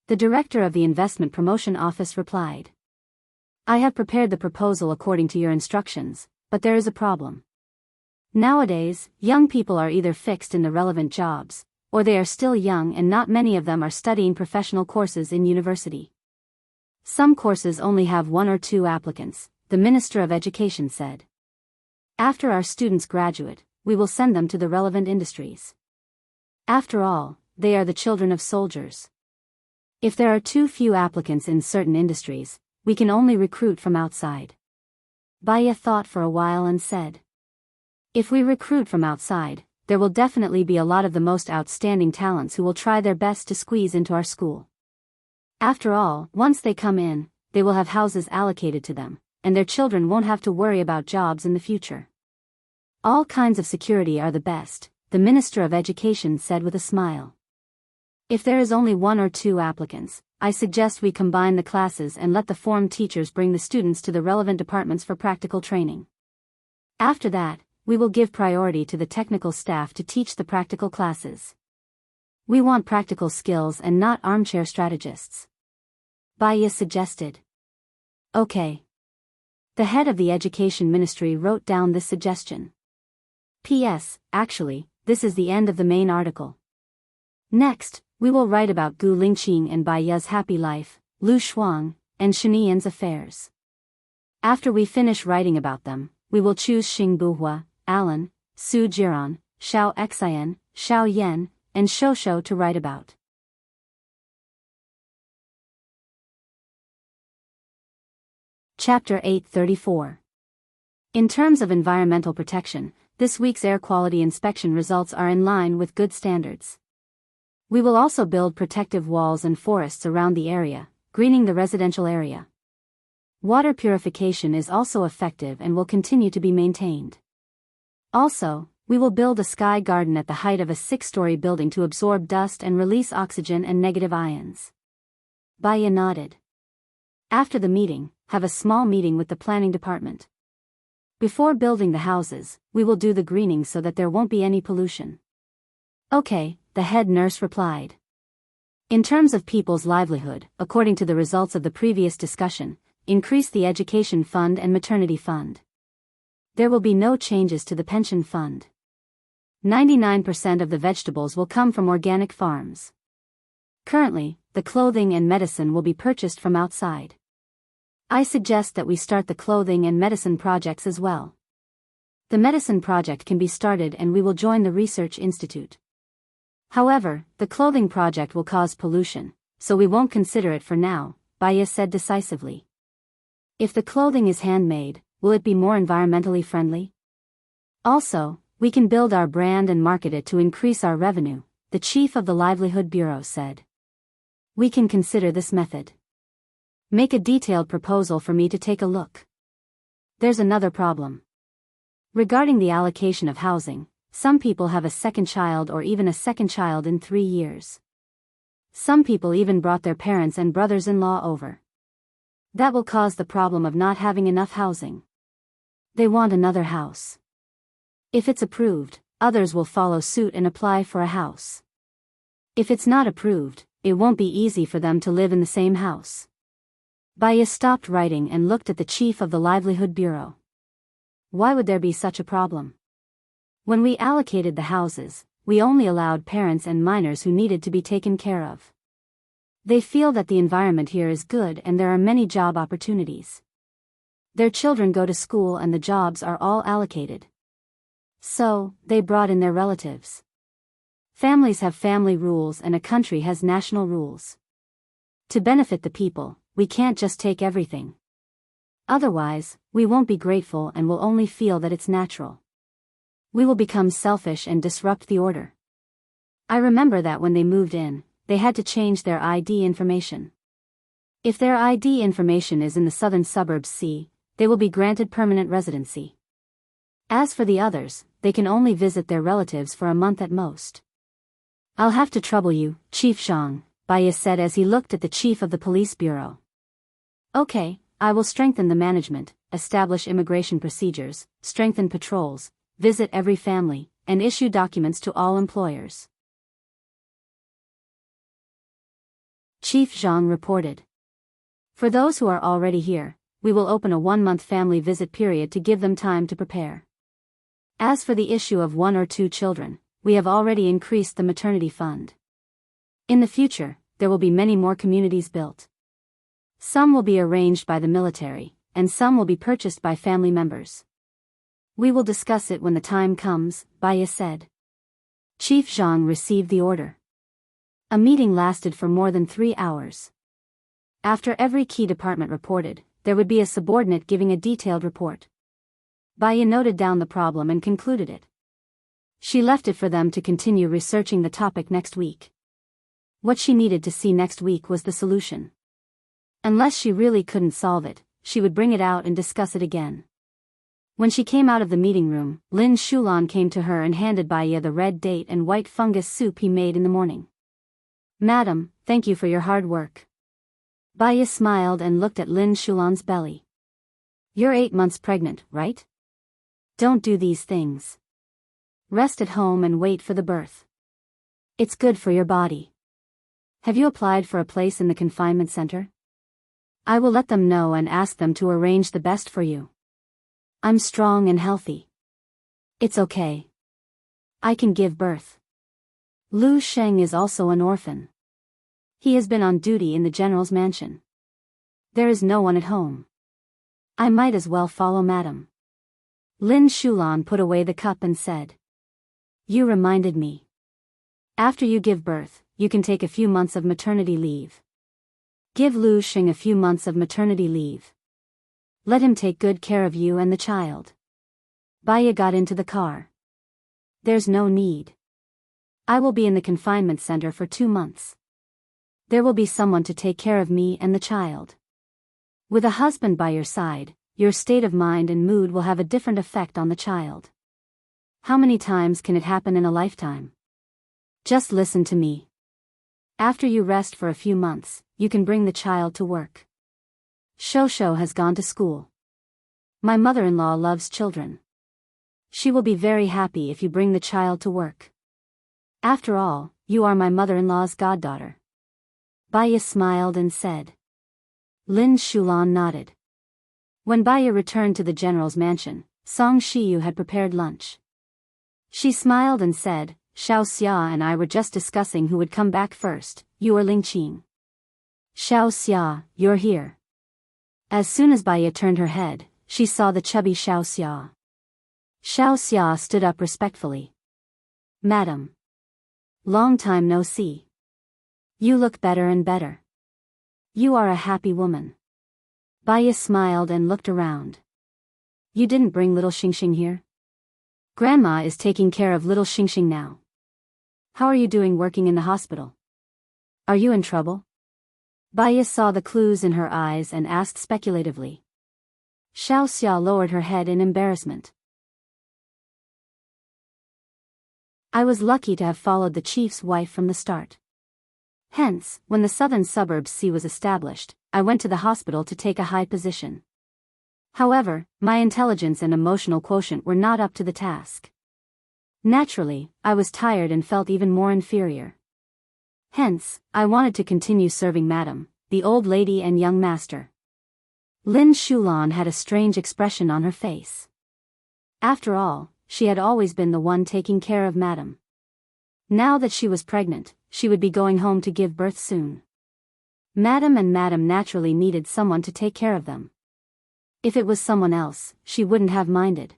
The director of the Investment Promotion Office replied. I have prepared the proposal according to your instructions, but there is a problem. Nowadays, young people are either fixed in the relevant jobs, or they are still young and not many of them are studying professional courses in university. Some courses only have 1 or 2 applicants, the Minister of Education said. After our students graduate, we will send them to the relevant industries. After all, they are the children of soldiers. If there are too few applicants in certain industries, we can only recruit from outside. Bahia thought for a while and said. If we recruit from outside, there will definitely be a lot of the most outstanding talents who will try their best to squeeze into our school. After all, once they come in, they will have houses allocated to them, and their children won't have to worry about jobs in the future. All kinds of security are the best, the Minister of Education said with a smile. If there is only 1 or 2 applicants, I suggest we combine the classes and let the form teachers bring the students to the relevant departments for practical training. After that, we will give priority to the technical staff to teach the practical classes. We want practical skills and not armchair strategists. Bahia suggested. Okay. The head of the Education Ministry wrote down this suggestion. P.S. Actually, this is the end of the main article. Next, we will write about Gu Lingqing and Baiya's happy life, Lu Shuang, and Shenian's affairs. After we finish writing about them, we will choose Xing Buhua, Alan, Su Jiran, Xiao Xian, Xiao Yan, and Shosho to write about. Chapter 834. In terms of environmental protection, this week's air quality inspection results are in line with good standards. We will also build protective walls and forests around the area, greening the residential area. Water purification is also effective and will continue to be maintained. Also, we will build a sky garden at the height of a 6-story building to absorb dust and release oxygen and negative ions. Bahia nodded. After the meeting, have a small meeting with the planning department. Before building the houses, we will do the greening so that there won't be any pollution. Okay, the head nurse replied. In terms of people's livelihood, according to the results of the previous discussion, increase the education fund and maternity fund. There will be no changes to the pension fund. 99% of the vegetables will come from organic farms. Currently, the clothing and medicine will be purchased from outside. I suggest that we start the clothing and medicine projects as well. The medicine project can be started and we will join the research institute. However, the clothing project will cause pollution, so we won't consider it for now, Bahia said decisively. If the clothing is handmade, will it be more environmentally friendly? Also, we can build our brand and market it to increase our revenue, the chief of the Livelihood Bureau said. We can consider this method. Make a detailed proposal for me to take a look. There's another problem. Regarding the allocation of housing, some people have a second child or even a second child in 3 years. Some people even brought their parents and brothers-in-law over. That will cause the problem of not having enough housing. They want another house. If it's approved, others will follow suit and apply for a house. If it's not approved, it won't be easy for them to live in the same house. Baya stopped writing and looked at the chief of the Livelihood Bureau. Why would there be such a problem? When we allocated the houses, we only allowed parents and minors who needed to be taken care of. They feel that the environment here is good and there are many job opportunities. Their children go to school and the jobs are all allocated. So, they brought in their relatives. Families have family rules and a country has national rules. To benefit the people, we can't just take everything. Otherwise, we won't be grateful and will only feel that it's natural. We will become selfish and disrupt the order. I remember that when they moved in, they had to change their ID information. If their ID information is in the southern suburbs C, they will be granted permanent residency. As for the others, they can only visit their relatives for a month at most. I'll have to trouble you, Chief Zhang, Baya said as he looked at the chief of the police bureau. Okay, I will strengthen the management, establish immigration procedures, strengthen patrols, visit every family, and issue documents to all employers. Chief Zhang reported. For those who are already here, we will open a 1-month family visit period to give them time to prepare. As for the issue of 1 or 2 children, we have already increased the maternity fund. In the future, there will be many more communities built. Some will be arranged by the military, and some will be purchased by family members. We will discuss it when the time comes, Baya said. Chief Zhang received the order. A meeting lasted for more than 3 hours. After every key department reported, there would be a subordinate giving a detailed report. Baya noted down the problem and concluded it. She left it for them to continue researching the topic next week. What she needed to see next week was the solution. Unless she really couldn't solve it, she would bring it out and discuss it again. When she came out of the meeting room, Lin Shulan came to her and handed Baya the red date and white fungus soup he made in the morning. Madam, thank you for your hard work. Baya smiled and looked at Lin Shulan's belly. You're 8 months pregnant, right? Don't do these things. Rest at home and wait for the birth. It's good for your body. Have you applied for a place in the confinement center? I will let them know and ask them to arrange the best for you. I'm strong and healthy. It's okay. I can give birth. Lu Sheng is also an orphan. He has been on duty in the general's mansion. There is no one at home. I might as well follow madam. Lin Shulan put away the cup and said. You reminded me. After you give birth, you can take a few months of maternity leave. Give Lu Sheng a few months of maternity leave. Let him take good care of you and the child. Baya got into the car. There's no need. I will be in the confinement center for 2 months. There will be someone to take care of me and the child. With a husband by your side, your state of mind and mood will have a different effect on the child. How many times can it happen in a lifetime? Just listen to me. After you rest for a few months, you can bring the child to work. Shosho has gone to school. My mother-in-law loves children. She will be very happy if you bring the child to work. After all, you are my mother-in-law's goddaughter. Baya smiled and said. Lin Shulan nodded. When Baya returned to the general's mansion, Song Shiyu had prepared lunch. She smiled and said, Xiao Xia and I were just discussing who would come back first, you or Ling Qing. Xiao Xia, you're here. As soon as Baya turned her head, she saw the chubby Xiao Xia. Xiao Xia stood up respectfully. Madam. Long time no see. You look better and better. You are a happy woman. Baya smiled and looked around. You didn't bring little Xingxing here? Grandma is taking care of little Xingxing now. How are you doing working in the hospital? Are you in trouble? Baya saw the clues in her eyes and asked speculatively. Xiao Xia lowered her head in embarrassment. I was lucky to have followed the chief's wife from the start. Hence, when the southern suburbs C was established, I went to the hospital to take a high position. However, my intelligence and emotional quotient were not up to the task. Naturally, I was tired and felt even more inferior. Hence, I wanted to continue serving Madam, the old lady and young master. Lin Shulan had a strange expression on her face. After all, she had always been the one taking care of Madam. Now that she was pregnant, she would be going home to give birth soon. Madam naturally needed someone to take care of them. If it was someone else, she wouldn't have minded.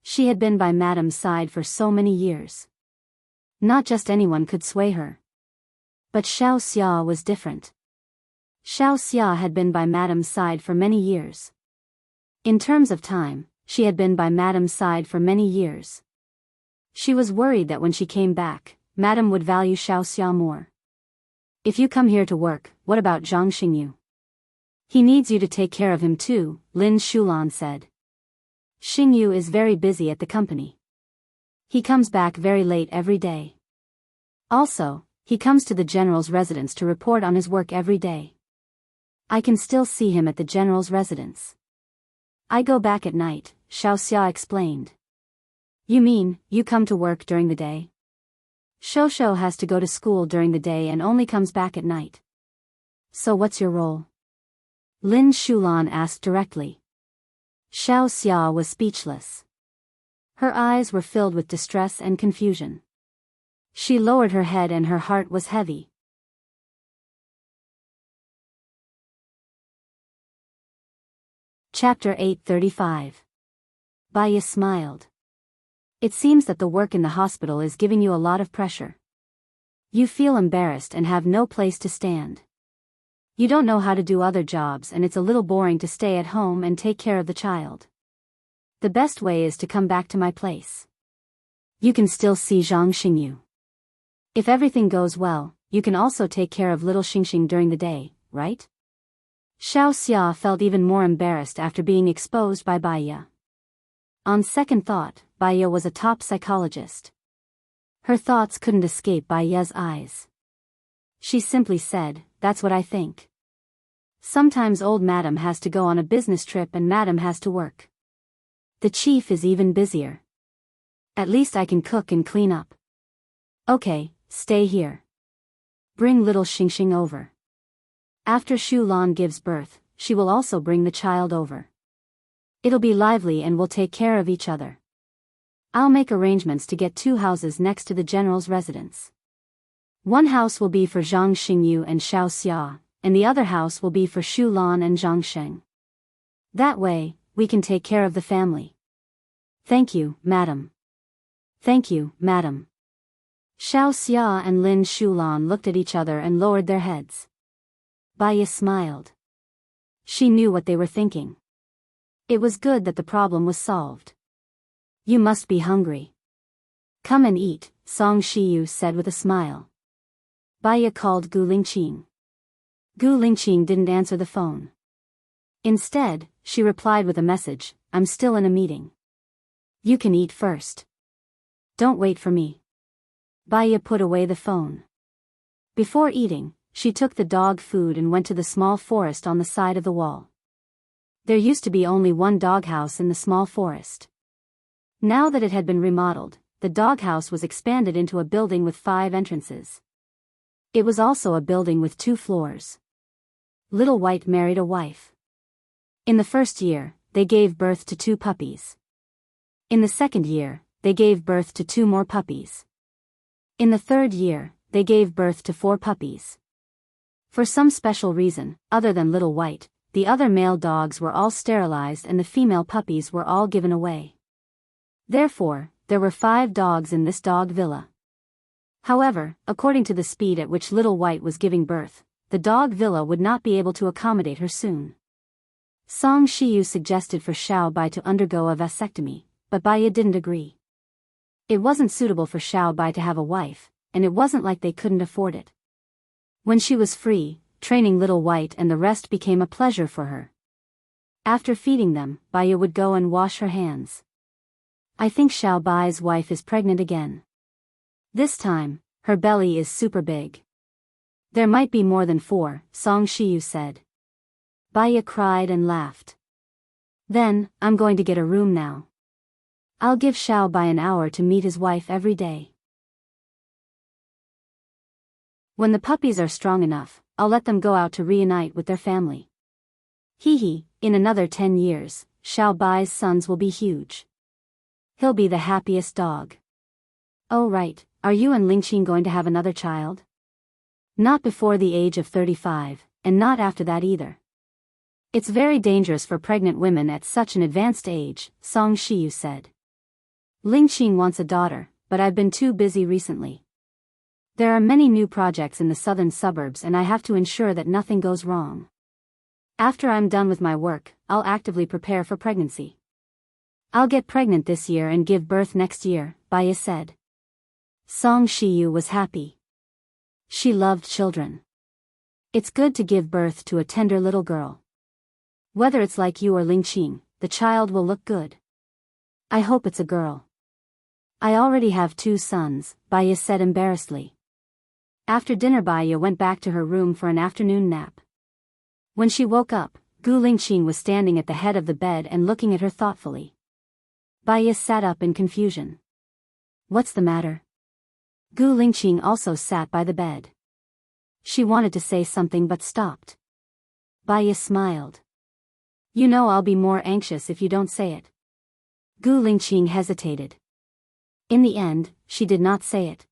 She had been by Madam's side for so many years. Not just anyone could sway her. But Xiao Xia was different. Xiao Xia had been by Madam's side for many years. In terms of time, she had been by Madam's side for many years. She was worried that when she came back, Madam would value Xiao Xia more. If you come here to work, what about Zhang Xingyu? He needs you to take care of him too, Lin Shulan said. Xingyu is very busy at the company. He comes back very late every day. Also, he comes to the general's residence to report on his work every day. I can still see him at the general's residence. I go back at night, Xiao Xia explained. You mean, you come to work during the day? Shosho has to go to school during the day and only comes back at night. So what's your role? Lin Shulan asked directly. Xiao Xia was speechless. Her eyes were filled with distress and confusion. She lowered her head and her heart was heavy. Chapter 835. Baya smiled. It seems that the work in the hospital is giving you a lot of pressure. You feel embarrassed and have no place to stand. You don't know how to do other jobs and it's a little boring to stay at home and take care of the child. The best way is to come back to my place. You can still see Zhang Xingyu. If everything goes well, you can also take care of little Xingxing during the day, right? Xiao Xia felt even more embarrassed after being exposed by Baya. On second thought, Baya was a top psychologist. Her thoughts couldn't escape Baya's eyes. She simply said, that's what I think. Sometimes old Madam has to go on a business trip and Madam has to work. The chief is even busier. At least I can cook and clean up. Okay, stay here. Bring little Xingxing over. After Shu Lan gives birth, she will also bring the child over. It'll be lively and we'll take care of each other. I'll make arrangements to get 2 houses next to the general's residence. One house will be for Zhang Xingyu and Xiao Xia, and the other house will be for Shu Lan and Zhang Sheng. That way, we can take care of the family. Thank you, Madam. Thank you, Madam. Xiao Xia and Lin Shulan looked at each other and lowered their heads. Baya smiled. She knew what they were thinking. It was good that the problem was solved. You must be hungry. Come and eat, Song Shiyu said with a smile. Baya called Gu Lingqing. Gu Lingqing didn't answer the phone. Instead, she replied with a message, I'm still in a meeting. You can eat first. Don't wait for me. Baya put away the phone. Before eating, she took the dog food and went to the small forest on the side of the wall. There used to be only one doghouse in the small forest. Now that it had been remodeled, the doghouse was expanded into a building with 5 entrances. It was also a building with 2 floors. Little White married a wife. In the first year, they gave birth to 2 puppies. In the second year, they gave birth to 2 more puppies. In the third year, they gave birth to 4 puppies. For some special reason, other than Little White, the other male dogs were all sterilized and the female puppies were all given away. Therefore, there were 5 dogs in this dog villa. However, according to the speed at which Little White was giving birth, the dog villa would not be able to accommodate her soon. Song Shiyu suggested for Xiao Bai to undergo a vasectomy, but Baiya didn't agree. It wasn't suitable for Xiao Bai to have a wife, and it wasn't like they couldn't afford it. When she was free, training Little White and the rest became a pleasure for her. After feeding them, Baiya would go and wash her hands. I think Xiao Bai's wife is pregnant again. This time, her belly is super big. There might be more than 4, Song Shiyu said. Baiya cried and laughed. Then, I'm going to get a room now. I'll give Xiao Bai an hour to meet his wife every day. When the puppies are strong enough, I'll let them go out to reunite with their family. Hee, in another 10 years, Xiao Bai's sons will be huge. He'll be the happiest dog. Oh right, are you and Lingqing going to have another child? Not before the age of 35, and not after that either. It's very dangerous for pregnant women at such an advanced age, Song Shiyu said. Lingqing wants a daughter, but I've been too busy recently. There are many new projects in the southern suburbs and I have to ensure that nothing goes wrong. After I'm done with my work, I'll actively prepare for pregnancy. I'll get pregnant this year and give birth next year, Baiya said. Song Shiyu was happy. She loved children. It's good to give birth to a tender little girl. Whether it's like you or Lingqing, the child will look good. I hope it's a girl. I already have 2 sons, Baiya said embarrassedly. After dinner Baiya went back to her room for an afternoon nap. When she woke up, Gu Lingqing was standing at the head of the bed and looking at her thoughtfully. Baiya sat up in confusion. What's the matter? Gu Lingqing also sat by the bed. She wanted to say something but stopped. Baiya smiled. You know I'll be more anxious if you don't say it. Gu Lingqing hesitated. In the end, she did not say it.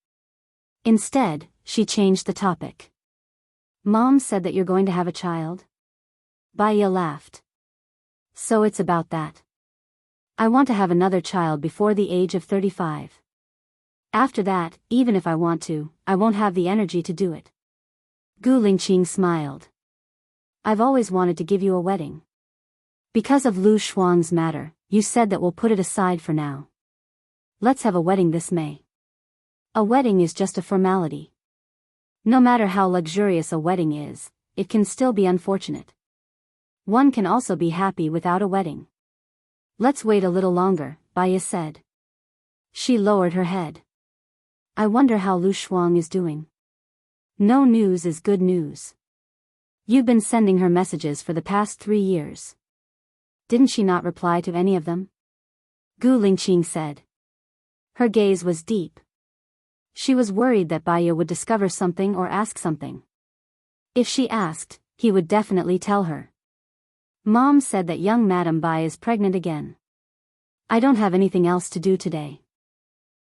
Instead, she changed the topic. Mom said that you're going to have a child? Baiya laughed. So it's about that. I want to have another child before the age of 35. After that, even if I want to, I won't have the energy to do it. Gu Lingqing smiled. I've always wanted to give you a wedding. Because of Lu Shuang's matter, you said that we'll put it aside for now. Let's have a wedding this May. A wedding is just a formality. No matter how luxurious a wedding is, it can still be unfortunate. One can also be happy without a wedding. Let's wait a little longer, Baiya said. She lowered her head. I wonder how Lu Shuang is doing. No news is good news. You've been sending her messages for the past 3 years. Didn't she not reply to any of them? Gu Lingqing said. Her gaze was deep. She was worried that Baiya would discover something or ask something. If she asked, he would definitely tell her. Mom said that young Madam Bai is pregnant again. I don't have anything else to do today.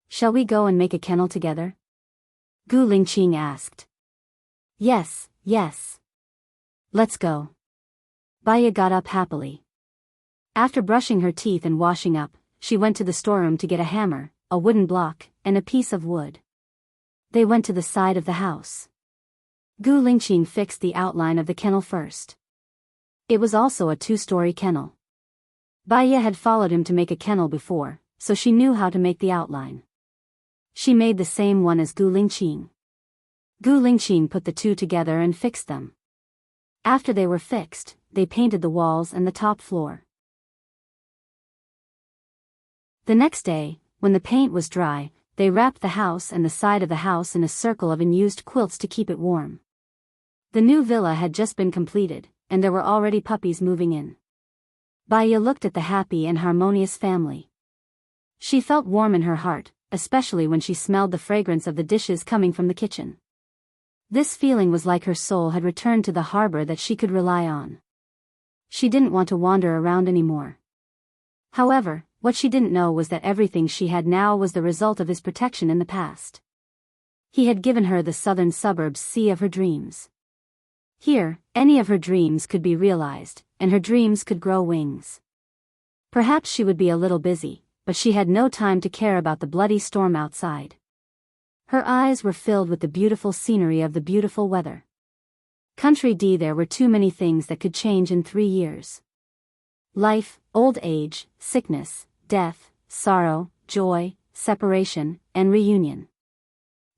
Shall we go and make a kennel together? Gu Lingqing asked. Yes. Let's go. Baiya got up happily. After brushing her teeth and washing up, she went to the storeroom to get a hammer, a wooden block, and a piece of wood. They went to the side of the house. Gu Lingqing fixed the outline of the kennel first. It was also a 2-story kennel. Baiya had followed him to make a kennel before, so she knew how to make the outline. She made the same one as Gu Lingqing. Gu Lingqing put the 2 together and fixed them. After they were fixed, they painted the walls and the top floor. The next day, when the paint was dry, they wrapped the house and the side of the house in a circle of unused quilts to keep it warm. The new villa had just been completed, and there were already puppies moving in. Baiya looked at the happy and harmonious family. She felt warm in her heart, especially when she smelled the fragrance of the dishes coming from the kitchen. This feeling was like her soul had returned to the harbor that she could rely on. She didn't want to wander around anymore. However, what she didn't know was that everything she had now was the result of his protection in the past. He had given her the southern suburbs sea of her dreams. Here, any of her dreams could be realized, and her dreams could grow wings. Perhaps she would be a little busy, but she had no time to care about the bloody storm outside. Her eyes were filled with the beautiful scenery of the beautiful weather. Country D, there were too many things that could change in 3 years. Life, old age, sickness, death, sorrow, joy, separation, and reunion.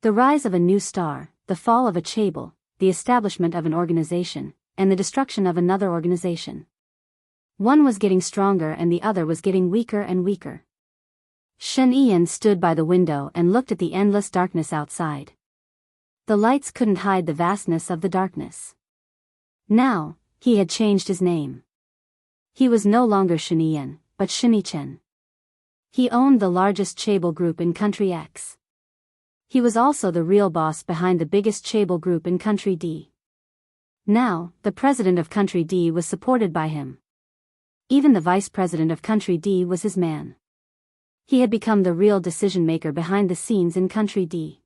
The rise of a new star, the fall of a chaebol, the establishment of an organization, and the destruction of another organization. One was getting stronger and the other was getting weaker and weaker. Shen Ian stood by the window and looked at the endless darkness outside. The lights couldn't hide the vastness of the darkness. Now, he had changed his name. He was no longer Shen Ian, but Shinichen. He owned the largest chaebol group in Country X. He was also the real boss behind the biggest chaebol group in Country D. Now, the president of Country D was supported by him. Even the vice president of Country D was his man. He had become the real decision-maker behind the scenes in Country D.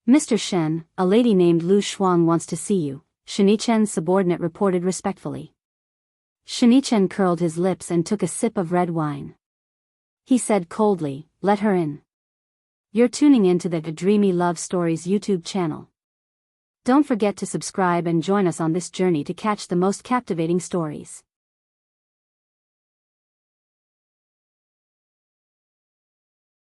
Mr. Shen, a lady named Lu Shuang wants to see you, Shinichen's subordinate reported respectfully. Shinichen curled his lips and took a sip of red wine. He said coldly, "Let her in." You're tuning into the Dreamy Love Stories YouTube channel. Don't forget to subscribe and join us on this journey to catch the most captivating stories.